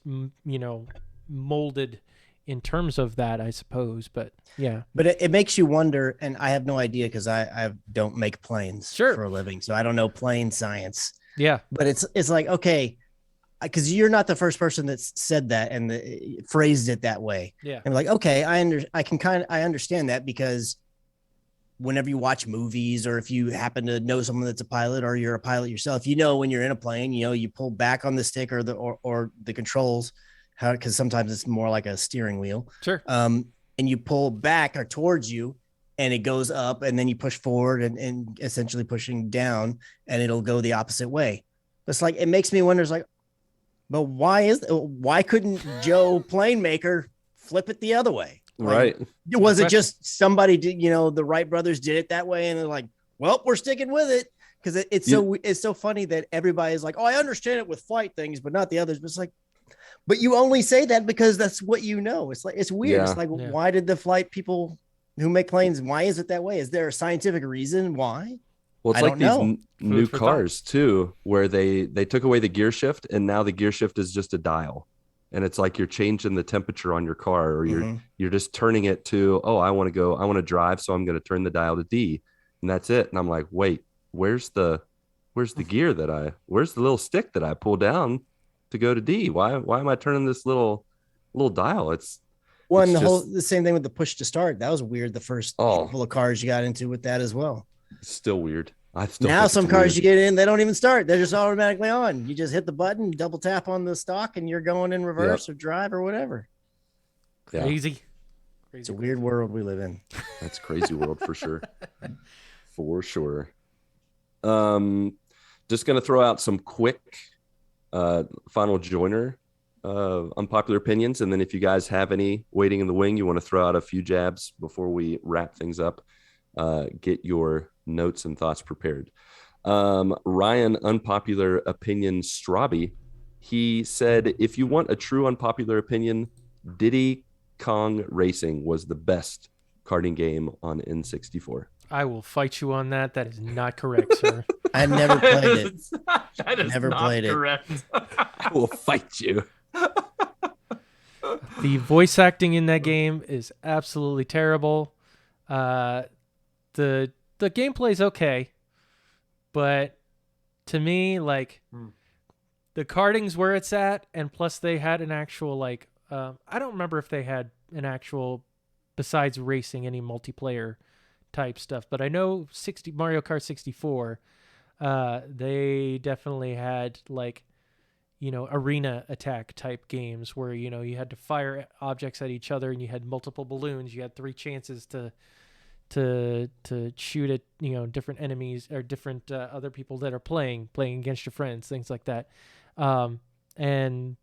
Speaker 4: molded in terms of that, I suppose. But yeah.
Speaker 3: But it makes you wonder, and I have no idea, because I don't make planes for a living. So I don't know plane science.
Speaker 4: Yeah.
Speaker 3: But it's like, okay, because you're not the first person that's said that and phrased it that way.
Speaker 4: Yeah.
Speaker 3: And like, okay, I understand that, because whenever you watch movies, or if you happen to know someone that's a pilot, or you're a pilot yourself, when you're in a plane, you pull back on the stick or the controls, because sometimes it's more like a steering wheel.
Speaker 4: Sure.
Speaker 3: And you pull back or towards you, and it goes up, and then you push forward and essentially pushing down, and it'll go the opposite way. It's like, it makes me wonder, it's like, but why couldn't Joe plane maker flip it the other way?
Speaker 1: Right.
Speaker 3: Was it just somebody did, the Wright brothers did it that way, and they're like, well, we're sticking with it, because it's so funny that everybody's like, oh, I understand it with flight things, but not the others. But it's like, but you only say that because that's what you know. It's like, it's weird.
Speaker 1: Yeah.
Speaker 3: It's like, why did the flight people who make planes, why is it that way? Is there a scientific reason why?
Speaker 1: Well, it's
Speaker 3: I
Speaker 1: like
Speaker 3: don't
Speaker 1: these new cars too, where they took away the gear shift, and now the gear shift is just a dial. And it's like you're changing the temperature on your car, or you're just turning it to, oh, I want to drive, so I'm going to turn the dial to D, and that's it. And I'm like, wait, where's the gear where's the little stick that I pull down to go to D? Why am I turning this little dial?
Speaker 3: The same thing with the push to start. That was weird. The first handful of cars you got into with that as well.
Speaker 1: It's still weird.
Speaker 3: Now some cars you get in, they don't even start. They're just automatically on. You just hit the button, double tap on the stock, and you're going in reverse or drive or whatever.
Speaker 4: Crazy.
Speaker 3: It's a weird world we live in.
Speaker 1: That's crazy world for sure. For sure. Just going to throw out some quick final joiner unpopular opinions. And then if you guys have any waiting in the wing, you want to throw out a few jabs before we wrap things up, get your notes and thoughts prepared. Ryan, unpopular opinion Straubby, he said, if you want a true unpopular opinion, Diddy Kong Racing was the best karting game on N64.
Speaker 4: I will fight you on that. That is not correct, sir.
Speaker 3: I never played it.
Speaker 2: That is
Speaker 3: never
Speaker 2: not
Speaker 3: played
Speaker 2: correct.
Speaker 1: I will fight you.
Speaker 4: The voice acting in that game is absolutely terrible. The gameplay's okay, but to me, like, the karting's where it's at, and plus they had an actual, like, I don't remember if they had an actual, besides racing, any multiplayer type stuff, but I know Mario Kart 64, they definitely had, like, arena attack type games where, you had to fire objects at each other, and you had multiple balloons. You had 3 chances to to shoot at different enemies or different other people that are playing against your friends, things like that. And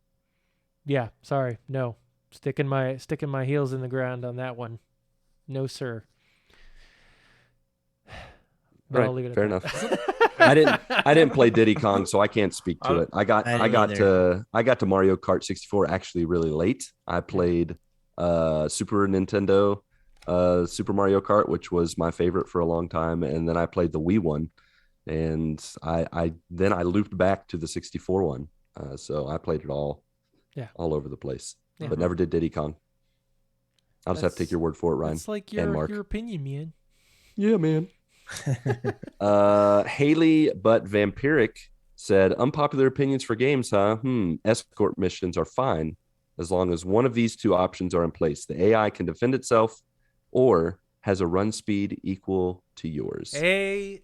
Speaker 4: yeah, sorry, no, sticking my heels in the ground on that one. No, sir. But
Speaker 1: Right,
Speaker 4: I'll leave it at
Speaker 1: fair
Speaker 4: that.
Speaker 1: enough. I didn't play Diddy Kong, so I can't speak to it. I got to Mario Kart 64 actually really late. I played Super Nintendo Super Mario Kart, which was my favorite for a long time, and then I played the Wii one, and I looped back to the 64 one. So I played it all over the place, but never did Diddy Kong. I'll just have to take your word for it, Ryan.
Speaker 4: It's like
Speaker 1: and Mark.
Speaker 4: your opinion, man.
Speaker 1: Yeah, man. Haley but Vampiric said, unpopular opinions for games, huh? Escort missions are fine as long as one of these two options are in place. The AI can defend itself or has a run speed equal to yours.
Speaker 4: Amen.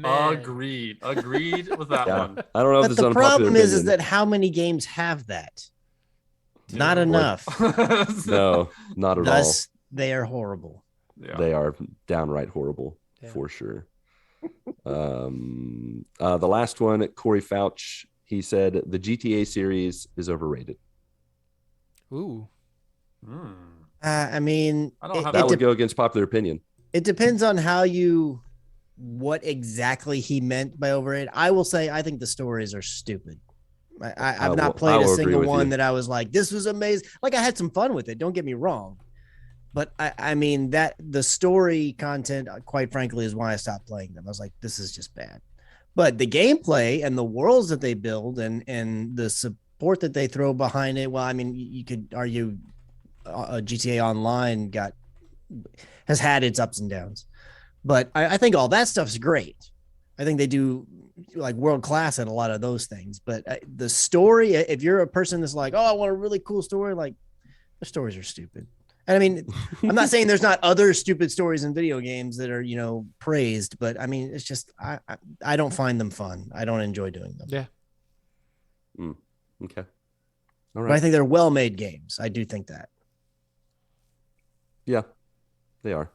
Speaker 2: Agreed with that one.
Speaker 1: I don't know if
Speaker 3: But
Speaker 1: this
Speaker 3: the
Speaker 1: is unpopular
Speaker 3: problem is
Speaker 1: opinion.
Speaker 3: that how many games have that? Not enough.
Speaker 1: No, not at all.
Speaker 3: Thus, they are horrible.
Speaker 2: Yeah.
Speaker 1: They are downright horrible for sure. The last one, Corey Fouch, he said the GTA series is overrated.
Speaker 4: Ooh.
Speaker 3: I mean,
Speaker 1: that would go against popular opinion.
Speaker 3: It depends on what exactly he meant by overrated. I will say, I think the stories are stupid. I've not played a single one that I was like, this was amazing. Like, I had some fun with it. Don't get me wrong. But I mean, that the story content, quite frankly, is why I stopped playing them. I was like, this is just bad. But the gameplay and the worlds that they build and the support that they throw behind it. Well, I mean, you could argue GTA Online has had its ups and downs, but I think all that stuff's great. I think they do like world class at a lot of those things. But the story, if you're a person that's like, oh, I want a really cool story, like the stories are stupid. And I mean, I'm not saying there's not other stupid stories in video games that are, praised, but I mean, it's just, I don't find them fun. I don't enjoy doing them.
Speaker 4: Yeah.
Speaker 1: Okay. All right.
Speaker 3: But I think they're well-made games. I do think that.
Speaker 1: Yeah, they are.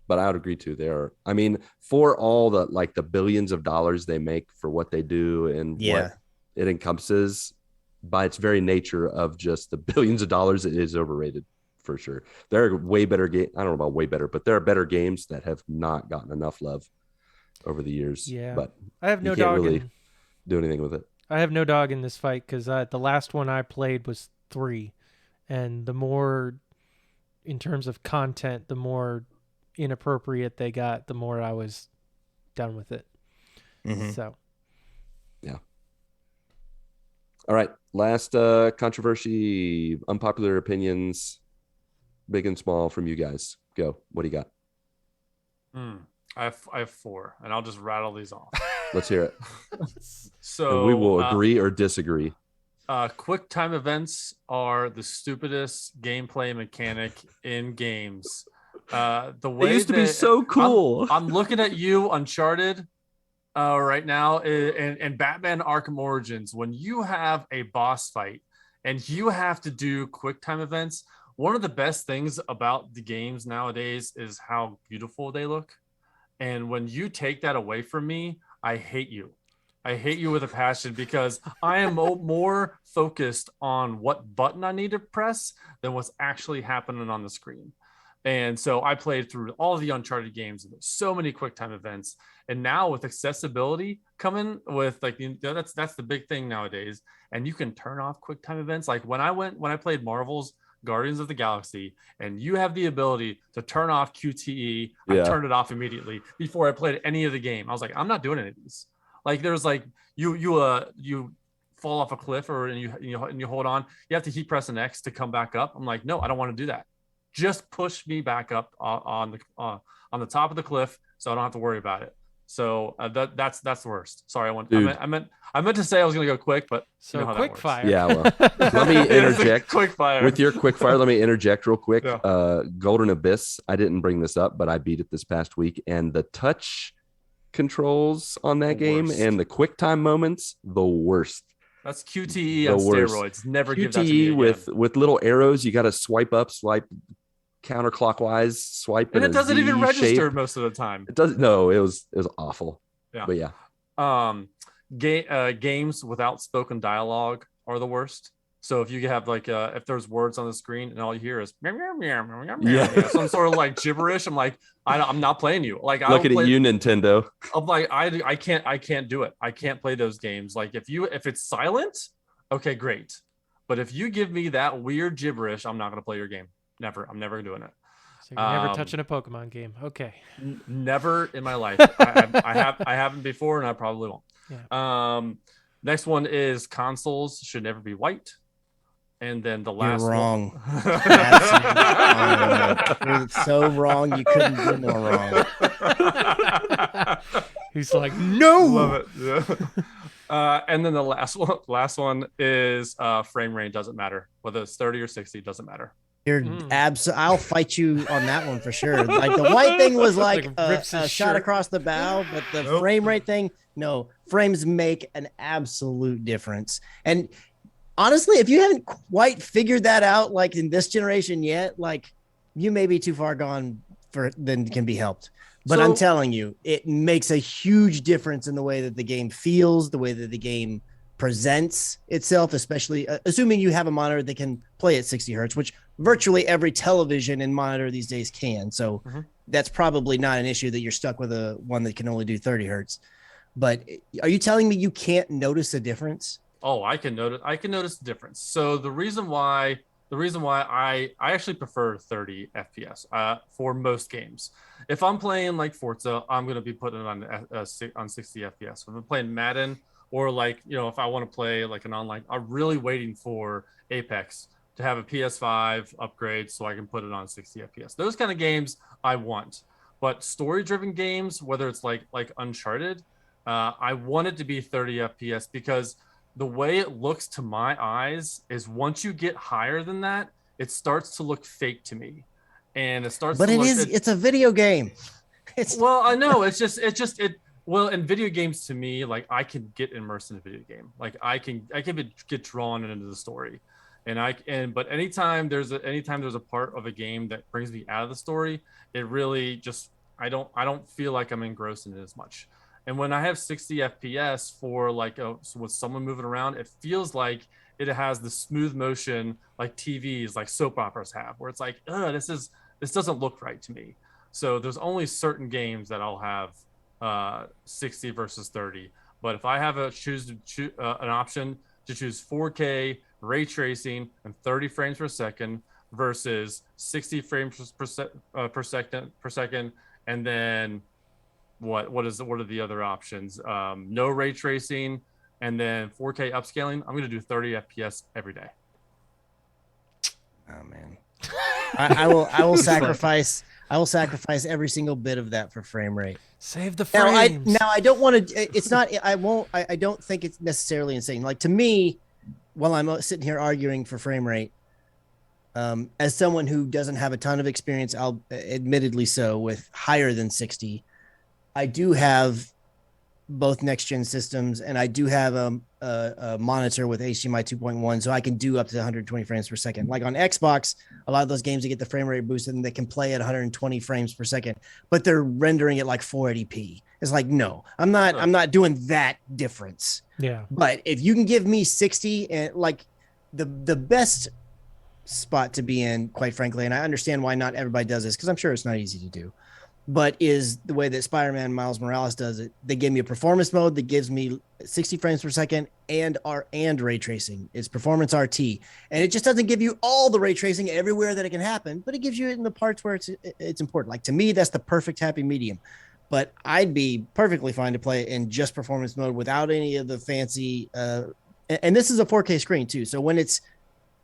Speaker 1: But I would agree too. They are. I mean, for all the billions of dollars they make for what they do and what it encompasses, by its very nature of just the billions of dollars, it is overrated. For sure. There are way better games. I don't know about way better, but there are better games that have not gotten enough love over the years.
Speaker 4: Yeah.
Speaker 1: But
Speaker 4: I have no
Speaker 1: you can't
Speaker 4: dog
Speaker 1: really do anything with it.
Speaker 4: I have no dog in this fight because the last one I played was 3. And the more, in terms of content, the more inappropriate they got, the more I was done with it.
Speaker 3: Mm-hmm.
Speaker 4: So.
Speaker 1: Yeah. All right. Last controversy, unpopular opinions, big and small from you guys. Go. What do you got?
Speaker 2: I have 4, and I'll just rattle these off.
Speaker 1: Let's hear it.
Speaker 2: So
Speaker 1: and we will agree or disagree.
Speaker 2: Quick time events are the stupidest gameplay mechanic in games. The way
Speaker 1: it used to be so cool.
Speaker 2: I'm looking at you, Uncharted. Right now in Batman Arkham Origins, when you have a boss fight and you have to do quick time events, one of the best things about the games nowadays is how beautiful they look. And when you take that away from me, I hate you. I hate you with a passion because I am more focused on what button I need to press than what's actually happening on the screen. And so I played through all of the Uncharted games, so many quick time events. And now with accessibility coming with that's the big thing nowadays. And you can turn off quick time events. Like when I played Marvel's Guardians of the Galaxy, and you have the ability to turn off QTE, I turned it off immediately before I played any of the game. I was like, I'm not doing any of these. Like there's like you fall off a cliff and you hold on. You have to keep pressing X to come back up. I'm like, no, I don't want to do that. Just push me back up on the top of the cliff, so I don't have to worry about it. So that's the worst. Sorry, I meant to say I was gonna go quick, but
Speaker 4: so
Speaker 2: you know how
Speaker 4: quick fire.
Speaker 1: Yeah, well, let me interject.
Speaker 2: Quick fire
Speaker 1: With your quick fire. Let me interject real quick.
Speaker 2: Yeah.
Speaker 1: Golden Abyss. I didn't bring this up, but I beat it this past week, and the touch controls on that game and the quick time moments, the worst.
Speaker 2: That's QTE on steroids. Never give that to me
Speaker 1: QTE
Speaker 2: again.
Speaker 1: with little arrows. You got to swipe up, swipe counterclockwise swipe
Speaker 2: And
Speaker 1: in
Speaker 2: it
Speaker 1: a
Speaker 2: doesn't even
Speaker 1: Z
Speaker 2: register
Speaker 1: shape.
Speaker 2: most of the time.
Speaker 1: It does no, it was awful.
Speaker 2: Yeah.
Speaker 1: But yeah.
Speaker 2: Games without spoken dialogue are the worst. So if you have like if there's words on the screen and all you hear is meow, meow, meow, meow, meow, meow,
Speaker 1: Yeah.
Speaker 2: some sort of like gibberish, I'm like, I'm not playing you. Like, I don't
Speaker 1: Looking
Speaker 2: play.
Speaker 1: at you, Nintendo.
Speaker 2: I'm like, I can't do it. I can't play those games. Like, if it's silent, okay, great. But if you give me that weird gibberish, I'm not gonna play your game. Never. I'm never doing it.
Speaker 4: So you're never touching a Pokemon game. Okay.
Speaker 2: Never in my life. I haven't before, and I probably won't.
Speaker 4: Yeah.
Speaker 2: Next one is consoles should never be white. And then the last
Speaker 3: You're wrong.
Speaker 2: one.
Speaker 3: You're so wrong. You couldn't be more wrong.
Speaker 4: He's like, no.
Speaker 2: Love it. Yeah. And then the last one is frame rate doesn't matter. Whether it's 30 or 60, doesn't matter.
Speaker 3: You're I'll fight you on that one for sure. Like the white thing was like a shot across the bow, but the frame rate thing, no. Frames make an absolute difference. And honestly, if you haven't quite figured that out, like in this generation yet, like you may be too far gone than can be helped. But I'm telling you, it makes a huge difference in the way that the game feels, the way that the game presents itself, especially assuming you have a monitor that can play at 60 hertz, which virtually every television and monitor these days can. So that's probably not an issue that you're stuck with a one that can only do 30 hertz. But are you telling me you can't notice a difference?
Speaker 2: Oh, I can notice the difference. So the reason why I actually prefer 30 FPS for most games. If I'm playing like Forza, I'm going to be putting it on 60 FPS. If I'm playing Madden, or like, if I want to play like an online, I'm really waiting for Apex to have a PS5 upgrade so I can put it on 60 FPS. Those kind of games I want. But story-driven games, whether it's like Uncharted, I want it to be 30 FPS because the way it looks to my eyes is once you get higher than that, it starts to look fake to me. And it starts
Speaker 3: but
Speaker 2: to look...
Speaker 3: it's a video game.
Speaker 2: Well, I know. Well, in video games, to me, like I can get immersed in a video game. Like I can get drawn into the story, but anytime there's a part of a game that brings me out of the story, it really just I don't feel like I'm engrossed in it as much. And when I have 60 FPS for with someone moving around, it feels like it has the smooth motion like TVs, like soap operas have, where it's like, this doesn't look right to me. So there's only certain games that I'll have 60 versus 30. But if I have an option to choose 4K ray tracing and 30 frames per second versus 60 frames per second, and then what are the other options? No ray tracing and then 4K upscaling. I'm going to do 30 FPS every day.
Speaker 3: Oh man, I will sacrifice. I will sacrifice every single bit of that for frame rate.
Speaker 4: Save the frames.
Speaker 3: Now I don't want to. It's not. I won't. I don't think it's necessarily insane. Like to me, while I'm sitting here arguing for frame rate, as someone who doesn't have a ton of experience, I'll admittedly so with higher than 60. I do have both next gen systems, and I do have a monitor with HDMI 2.1, so I can do up to 120 frames per second. Like on Xbox, a lot of those games that get the frame rate boosted and they can play at 120 frames per second, but they're rendering it like 480p. It's like, no, I'm not doing that difference.
Speaker 4: Yeah.
Speaker 3: But if you can give me 60, and like the best spot to be in, quite frankly, and I understand why not everybody does this because I'm sure it's not easy to do, but is the way that Spider-Man Miles Morales does it. They give me a performance mode that gives me 60 frames per second and ray tracing. It's performance RT. And it just doesn't give you all the ray tracing everywhere that it can happen, but it gives you it in the parts where it's important. Like to me, that's the perfect happy medium. But I'd be perfectly fine to play it in just performance mode without any of the fancy and this is a 4K screen too. So when it's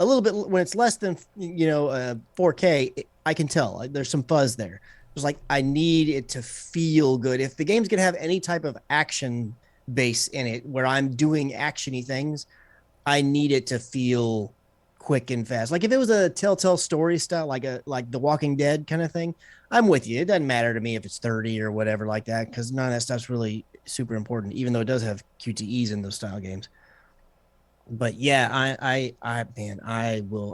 Speaker 3: a little bit, when it's less than 4K, I can tell there's some fuzz there. It's like I need it to feel good. If the game's gonna have any type of action base in it where I'm doing actiony things, I need it to feel quick and fast. Like if it was a Telltale story style, like The Walking Dead kind of thing, I'm with you. It doesn't matter to me if it's 30 or whatever like that, because none of that stuff's really super important, even though it does have QTEs in those style games. But yeah, I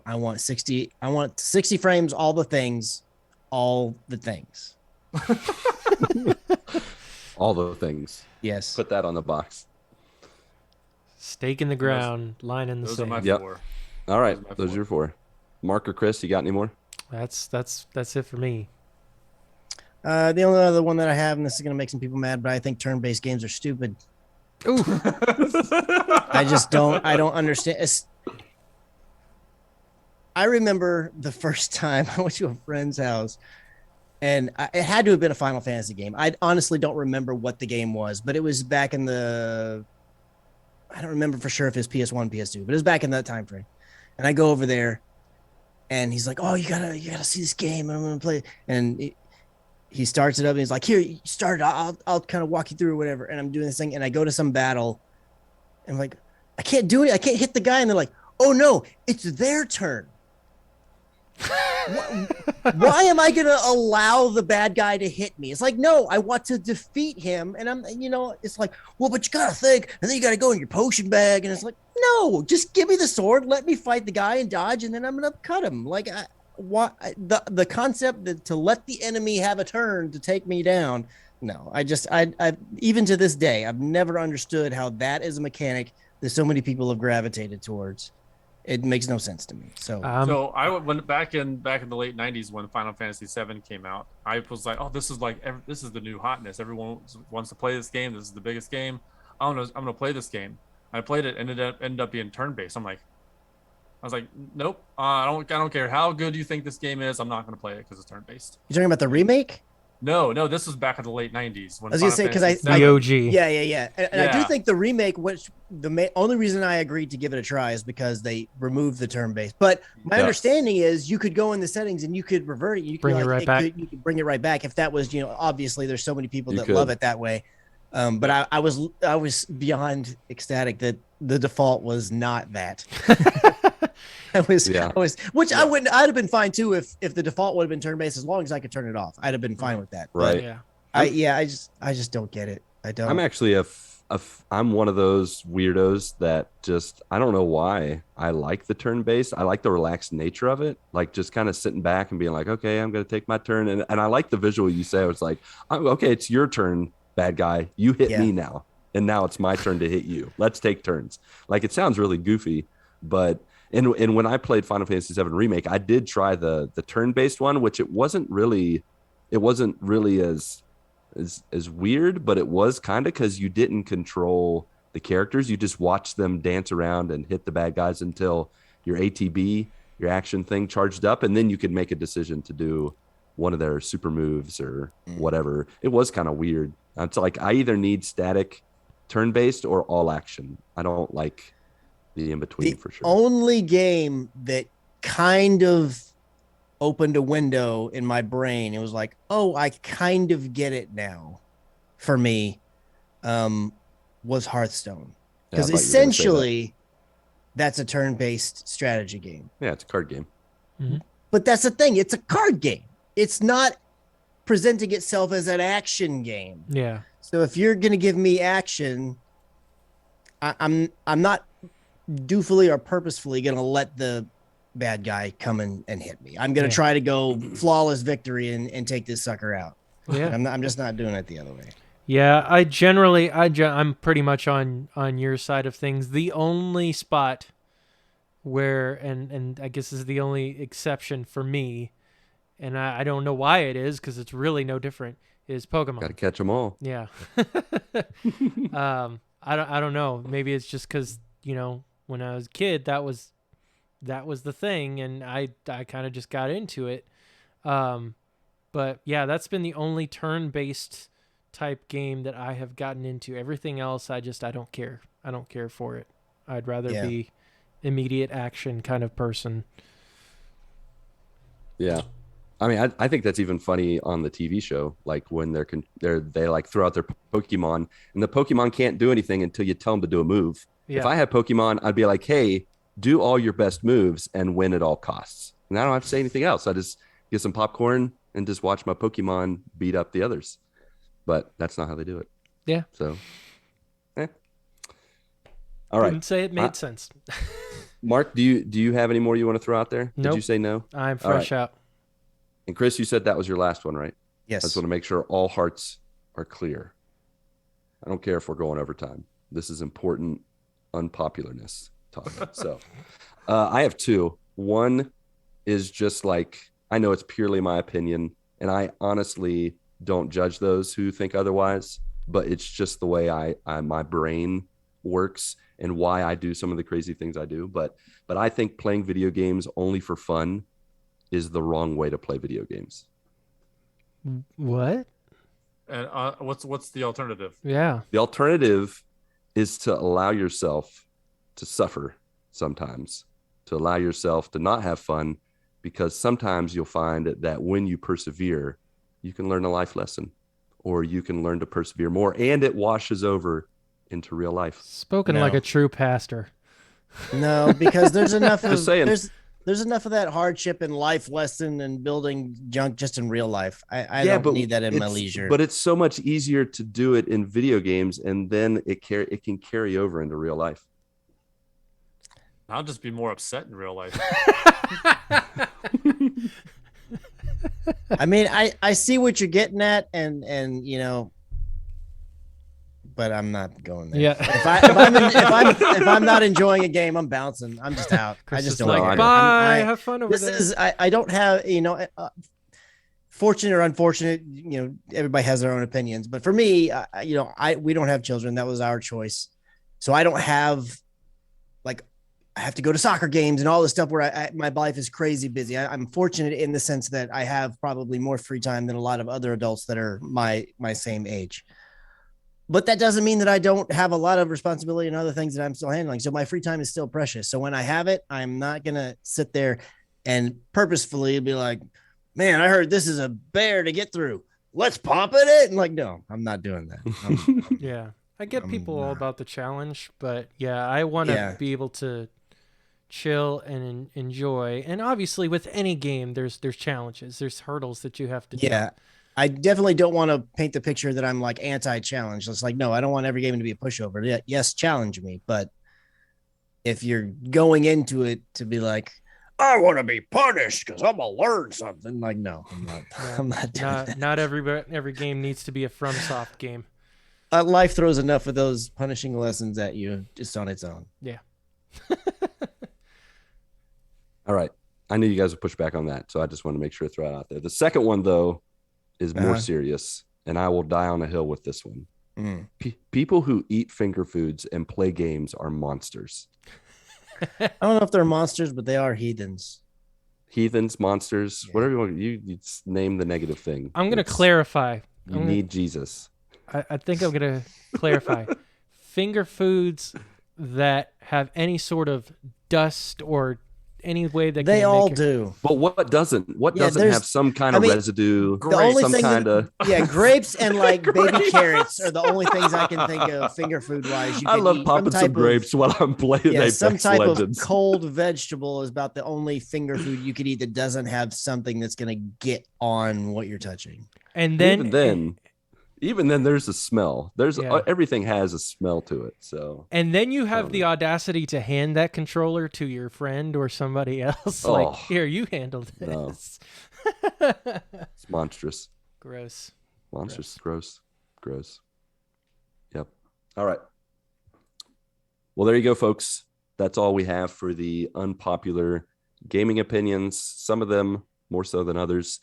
Speaker 3: want 60 frames, all the things.
Speaker 1: All the things.
Speaker 3: Yes.
Speaker 1: Put that on the box.
Speaker 4: Stake in the ground, line in the
Speaker 2: Those are my
Speaker 4: sand.
Speaker 1: Yep.
Speaker 2: 4.
Speaker 1: All right.
Speaker 2: Those are my
Speaker 1: Those are
Speaker 2: 4.
Speaker 1: your 4. Mark or Chris, you got any more?
Speaker 4: That's it for me.
Speaker 3: The only other one that I have, and this is going to make some people mad, but I think turn-based games are stupid.
Speaker 4: Ooh.
Speaker 3: I don't understand. I remember the first time I went to a friend's house, and it had to have been a Final Fantasy game. I honestly don't remember what the game was, but it was back in I don't remember for sure if it was PS1, PS2, but it was back in that time frame. And I go over there, and he's like, "Oh, you gotta see this game, and I'm gonna play it." And he starts it up, and he's like, "Here, you start it. I'll kind of walk you through or whatever." And I'm doing this thing, and I go to some battle, and I'm like, "I can't do it. I can't hit the guy." And they're like, "Oh no, it's their turn." Why am I going to allow the bad guy to hit me? It's like, no, I want to defeat him. And it's like, well, but you got to think, and then you got to go in your potion bag. And it's like, no, just give me the sword. Let me fight the guy and dodge. And then I'm going to cut him. Like, the concept that to let the enemy have a turn to take me down. No, I even to this day, I've never understood how that is a mechanic that so many people have gravitated towards. It makes no sense to me. So
Speaker 2: I went back in the late '90s when Final Fantasy VII came out. I was like, "Oh, this is the new hotness. Everyone wants to play this game. This is the biggest game. I'm gonna play this game." I played it, and it ended up being turn-based. I was like, "Nope. I don't care how good you think this game is. I'm not gonna play it because it's turn-based."
Speaker 3: you're talking about the remake?
Speaker 2: No, this was back in the late '90s when
Speaker 3: I was gonna say because
Speaker 4: the OG.
Speaker 3: Yeah, and I do think the remake, which only reason I agreed to give it a try is because they removed the turn-based. But my understanding is you could go in the settings and you could revert it. You could
Speaker 4: Bring it right back.
Speaker 3: You could bring it right back if that was, obviously there's so many people that love it that way. But I was beyond ecstatic that the default was not that. I'd have been fine too if the default would have been turn-based, as long as I could turn it off. I'd have been fine with that.
Speaker 1: Right.
Speaker 3: But I just don't get it. I don't.
Speaker 1: I'm actually I'm one of those weirdos that just, I don't know why I like the turn-based. I like the relaxed nature of it. Like just kind of sitting back and being like, okay, I'm going to take my turn. And I like the visual you say. It's like, okay, it's your turn, bad guy. You hit me now. And now it's my turn to hit you. Let's take turns. Like, it sounds really goofy, but and when I played Final Fantasy VII Remake, I did try the turn-based one, which it wasn't really as weird, but it was kind of, because you didn't control the characters. You just watched them dance around and hit the bad guys until your ATB, your action thing, charged up, and then you could make a decision to do one of their super moves or whatever. It was kind of weird. It's like I either need static turn-based or all action. I don't like the in-between for sure.
Speaker 3: Only game that kind of opened a window in my brain, it was like, oh, I kind of get it now, for me, was Hearthstone. Because essentially that's a turn-based strategy game.
Speaker 1: Yeah, it's a card game.
Speaker 4: Mm-hmm.
Speaker 3: But that's the thing, it's a card game. It's not presenting itself as an action game.
Speaker 4: Yeah.
Speaker 3: So if you're gonna give me action, I'm not doofully or purposefully gonna let the bad guy come in and hit me. I'm gonna try to go flawless victory and take this sucker out.
Speaker 4: Yeah.
Speaker 3: I'm just not doing it the other way.
Speaker 4: Yeah, I'm pretty much on your side of things. The only spot where, and I guess this is the only exception for me, and I don't know why it is, because it's really no different, is Pokemon.
Speaker 1: Got to catch them all.
Speaker 4: Yeah. I don't know. Maybe it's just because, when I was a kid, that was the thing, and I kind of just got into it. But yeah, that's been the only turn-based type game that I have gotten into. Everything else, I don't care. I don't care for it. I'd rather be immediate action kind of person.
Speaker 1: Yeah. I mean, I think that's even funny on the TV show, like when they like throw out their Pokemon, and the Pokemon can't do anything until you tell them to do a move.
Speaker 4: Yeah.
Speaker 1: If I had Pokemon, I'd be like, hey, do all your best moves and win at all costs. And I don't have to say anything else. I just get some popcorn and just watch my Pokemon beat up the others. But that's not how they do it.
Speaker 4: Yeah.
Speaker 1: So, All right.
Speaker 4: Didn't say it made sense.
Speaker 1: Mark, do you have any more you want to throw out there?
Speaker 4: Nope.
Speaker 1: Did you say no?
Speaker 4: I'm fresh out.
Speaker 1: And Chris, you said that was your last one, right?
Speaker 3: Yes.
Speaker 1: I just want to make sure all hearts are clear. I don't care if we're going overtime. This is important unpopularness talk. So I have two. One is just like, I know it's purely my opinion, and I honestly don't judge those who think otherwise, but it's just the way my brain works and why I do some of the crazy things I do. But I think playing video games only for fun is the wrong way to play video games.
Speaker 4: What?
Speaker 2: And what's the alternative?
Speaker 4: Yeah.
Speaker 1: The alternative is to allow yourself to suffer sometimes, to allow yourself to not have fun, because sometimes you'll find that when you persevere, you can learn a life lesson, or you can learn to persevere more, and it washes over into real life.
Speaker 4: Spoken like a true pastor.
Speaker 3: No, because there's enough of
Speaker 1: Just saying.
Speaker 3: There's enough of that hardship and life lesson and building junk just in real life. I don't need that in my leisure.
Speaker 1: But it's so much easier to do it in video games, and then it can carry over into real life.
Speaker 2: I'll just be more upset in real life.
Speaker 3: I mean, I see what you're getting at, and you know, but I'm not going there.
Speaker 4: Yeah.
Speaker 3: If I'm not enjoying a game, I'm bouncing. I'm just out.
Speaker 4: Chris
Speaker 3: I just
Speaker 4: is
Speaker 3: don't
Speaker 4: like,
Speaker 3: care.
Speaker 4: bye. Have fun over
Speaker 3: This
Speaker 4: there.
Speaker 3: is I don't have, you know, fortunate or unfortunate, you know, everybody has their own opinions. But for me, you know, we don't have children. That was our choice. So I don't have, like, I have to go to soccer games and all this stuff where my life is crazy busy. I'm fortunate in the sense that I have probably more free time than a lot of other adults that are my same age. But that doesn't mean that I don't have a lot of responsibility and other things that I'm still handling. So my free time is still precious. So when I have it, I'm not going to sit there and purposefully be like, man, I heard this is a bear to get through. Let's pop it. And like, no, I'm not doing that.
Speaker 4: Yeah. I get people all about the challenge, but yeah, I want to be able to chill and enjoy. And obviously with any game, there's challenges, there's hurdles that you have to do.
Speaker 3: Yeah. I definitely don't want to paint the picture that I'm like anti-challenge. It's like, no, I don't want every game to be a pushover. Yes, challenge me. But if you're going into it to be like, I want to be punished because I'm going to learn something. Like, no, I'm not. I'm not doing that.
Speaker 4: Not every game needs to be a FromSoft game.
Speaker 3: Life throws enough of those punishing lessons at you just on its own.
Speaker 4: Yeah.
Speaker 1: All right. I knew you guys would push back on that, so I just want to make sure to throw it out there. The second one, though, is more serious, and I will die on a hill with this one. People who eat finger foods and play games are monsters.
Speaker 3: I don't know if they're monsters, but they are heathens.
Speaker 1: Heathens, monsters, whatever you want. You name the negative thing.
Speaker 4: I'm going to clarify.
Speaker 1: You need Jesus.
Speaker 4: I think I'm going to clarify. Finger foods that have any sort of dust or any way that
Speaker 3: they all do.
Speaker 1: But what doesn't? What doesn't have some kind of residue?
Speaker 3: The only
Speaker 1: some
Speaker 3: thing
Speaker 1: kind of
Speaker 3: grapes and like baby carrots are the only things I can think of finger food wise.
Speaker 1: I love popping some grapes while I'm playing.
Speaker 3: Yeah, some type
Speaker 1: Legends.
Speaker 3: of cold vegetable is about the only finger food you could eat that doesn't have something that's going to get on what you're touching.
Speaker 4: And then
Speaker 1: even then there's a smell. Everything has a smell to it. So
Speaker 4: and then you have the audacity to hand that controller to your friend or somebody else. Like, here, you handle this.
Speaker 1: No. It's monstrous.
Speaker 4: Gross.
Speaker 1: Monstrous. Gross. Yep. All right. Well, there you go, folks. That's all we have for the unpopular gaming opinions. Some of them more so than others.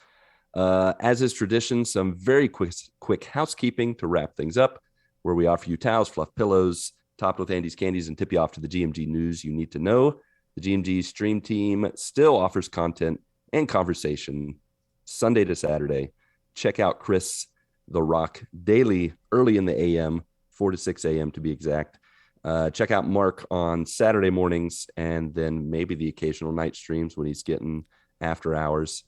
Speaker 1: As is tradition, some very quick housekeeping to wrap things up, where we offer you towels, fluff pillows, topped with Andy's candies, and tip you off to the GMG news you need to know. The GMG stream team still offers content and conversation Sunday to Saturday. Check out Chris The Rock daily, early in the AM, 4 to 6 a.m. to be exact. Check out Marc on Saturday mornings, and then maybe the occasional night streams when he's getting after hours.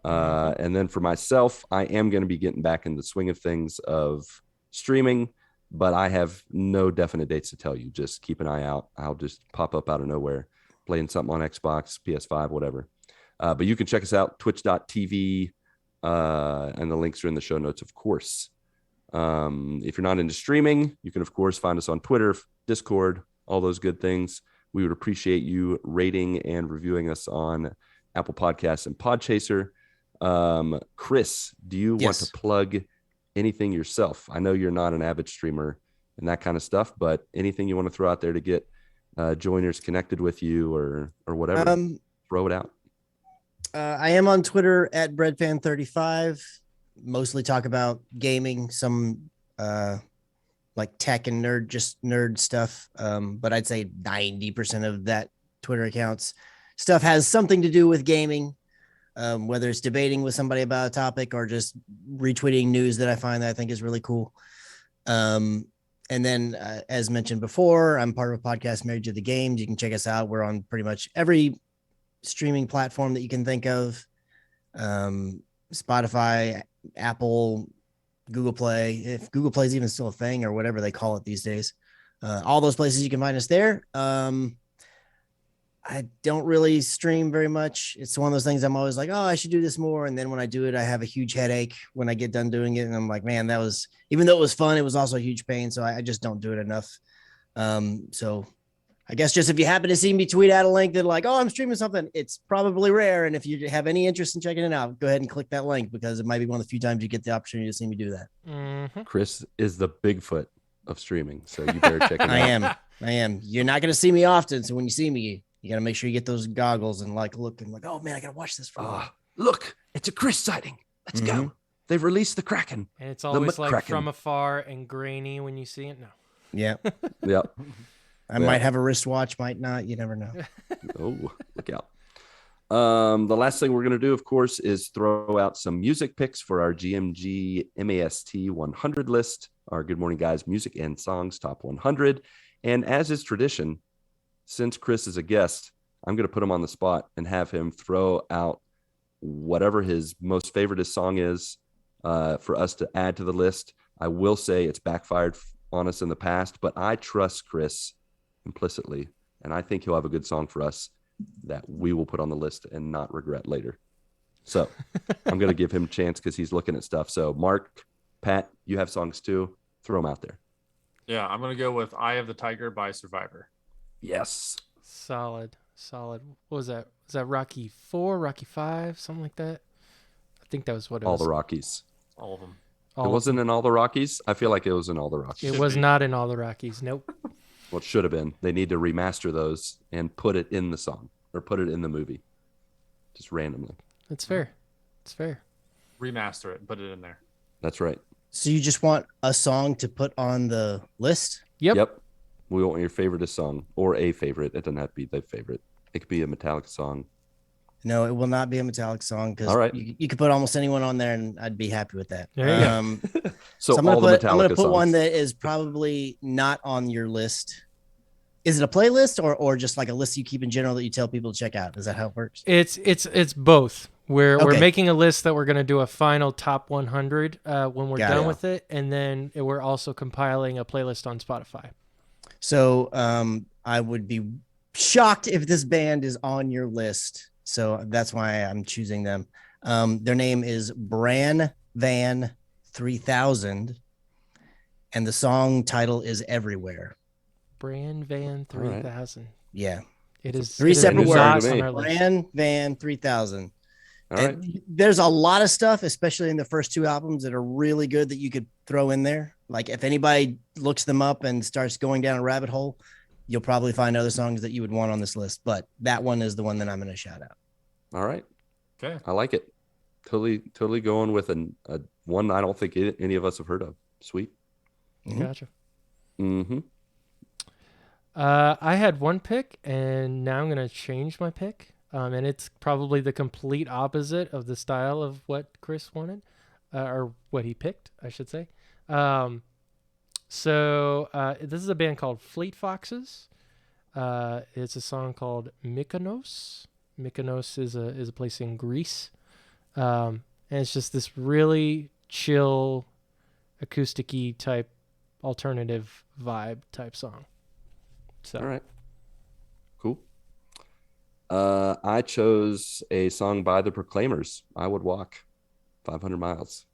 Speaker 1: And then for myself, I am going to be getting back in the swing of things of streaming, but I have no definite dates to tell you. Just keep an eye out. I'll just pop up out of nowhere, playing something on Xbox, PS5, whatever. But you can check us out, twitch.tv, and the links are in the show notes, of course. If you're not into streaming, you can, of course, find us on Twitter, Discord, all those good things. We would appreciate you rating and reviewing us on Apple Podcasts and Podchaser. Chris, do you want to plug anything yourself? I know you're not an avid streamer and that kind of stuff, but anything you want to throw out there to get joiners connected with you or whatever, throw it out.
Speaker 3: I am on Twitter at breadfan35. Mostly talk about gaming, some like tech and nerd stuff. But I'd say 90% of that Twitter account's stuff has something to do with gaming, whether it's debating with somebody about a topic or just retweeting news that I find that I think is really cool. And then, as mentioned before, I'm part of a podcast, Married to the Games. You can check us out. We're on pretty much every streaming platform that you can think of. Spotify, Apple, Google Play, if Google Play is even still a thing or whatever they call it these days. All those places you can find us there. I don't really stream very much. It's one of those things I'm always like, oh, I should do this more. And then when I do it, I have a huge headache when I get done doing it. And I'm like, man, that was, even though it was fun, it was also a huge pain. So I just don't do it enough. So I guess just if you happen to see me tweet out a link that like, oh, I'm streaming something, it's probably rare. And if you have any interest in checking it out, go ahead and click that link because it might be one of the few times you get the opportunity to see me do that.
Speaker 4: Mm-hmm.
Speaker 1: Chris is the Bigfoot of streaming. So you better check it out.
Speaker 3: I am. You're not going to see me often. So when you see me, you got to make sure you get those goggles and like look and like, oh man, I got to watch this for
Speaker 1: look, it's a Chris sighting. Let's go. They've released the Kraken.
Speaker 4: And it's always like from afar and grainy when you see it. No.
Speaker 3: Yeah.
Speaker 1: Yep.
Speaker 3: I might have a wristwatch, might not. You never know.
Speaker 1: Oh, look out. The last thing we're going to do, of course, is throw out some music picks for our GMG MAST 100 list, our Good Morning Guys Music and Songs Top 100. And as is tradition, since Chris is a guest, I'm going to put him on the spot and have him throw out whatever his most favorite song is for us to add to the list. I will say it's backfired on us in the past, but I trust Chris implicitly, and I think he'll have a good song for us that we will put on the list and not regret later. So I'm going to give him a chance because he's looking at stuff. So Mark, Pat, you have songs too. Throw them out there.
Speaker 2: Yeah, I'm going to go with Eye of the Tiger by Survivor.
Speaker 1: Yes.
Speaker 4: Solid. What was that? Was that Rocky 4, Rocky 5, something like that? I think that was what it was.
Speaker 1: All the Rockies.
Speaker 2: All of them.
Speaker 1: It wasn't in all the Rockies? I feel like it was in all the Rockies.
Speaker 4: It was not in all the Rockies. Nope.
Speaker 1: Well, it should have been. They need to remaster those and put it in the song or put it in the movie. Just randomly.
Speaker 4: That's fair. It's fair.
Speaker 2: Remaster it and put it in there.
Speaker 1: That's right.
Speaker 3: So you just want a song to put on the list?
Speaker 4: Yep.
Speaker 1: We want your favorite song or a favorite. It doesn't have to be the favorite. It could be a Metallica song.
Speaker 3: No, it will not be a Metallica song because you could put almost anyone on there and I'd be happy with that.
Speaker 4: There you
Speaker 1: go. So
Speaker 3: I'm going to put one that is probably not on your list. Is it a playlist or just like a list you keep in general that you tell people to check out? Is that how it works?
Speaker 4: It's both. We're making a list that we're going to do a final top 100 when we're done with it, and then we're also compiling a playlist on Spotify.
Speaker 3: So I would be shocked if this band is on your list. So that's why I'm choosing them. Their name is Bran Van 3000, and the song title is Everywhere.
Speaker 4: Bran Van 3000.
Speaker 3: Right. Yeah.
Speaker 4: It is
Speaker 3: 3 separate words.
Speaker 4: Bran
Speaker 3: Van 3000.
Speaker 1: All
Speaker 3: and
Speaker 1: right.
Speaker 3: There's a lot of stuff, especially in the first 2 albums, that are really good that you could throw in there. Like if anybody looks them up and starts going down a rabbit hole, you'll probably find other songs that you would want on this list. But that one is the one that I'm going to shout out.
Speaker 1: All right.
Speaker 2: Okay.
Speaker 1: I like it. Totally going with a one I don't think any of us have heard of. Sweet.
Speaker 3: Mm-hmm.
Speaker 4: Gotcha.
Speaker 1: Mm-hmm.
Speaker 4: I had one pick, and now I'm going to change my pick. And it's probably the complete opposite of the style of what Chris wanted, or what he picked, I should say. So this is a band called Fleet Foxes. It's a song called Mykonos. Mykonos is a place in Greece. And it's just this really chill, acoustic-y type, alternative vibe type song. So.
Speaker 1: All right. Cool. I chose a song by the Proclaimers. I Would Walk 500 miles.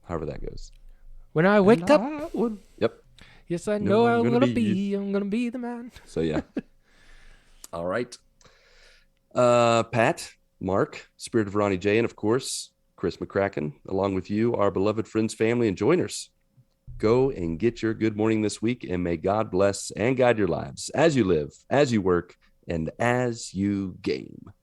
Speaker 1: However that goes.
Speaker 4: When I waked up.
Speaker 1: Yep.
Speaker 4: Yes, I know I'm gonna be. I'm gonna be the man.
Speaker 1: So yeah. All right. Pat, Marc, Spirit of Ronnie J, and of course, Chris McCrackin, along with you, our beloved friends, family, and joiners. Go and get your good morning this week, and may God bless and guide your lives as you live, as you work, and as you game.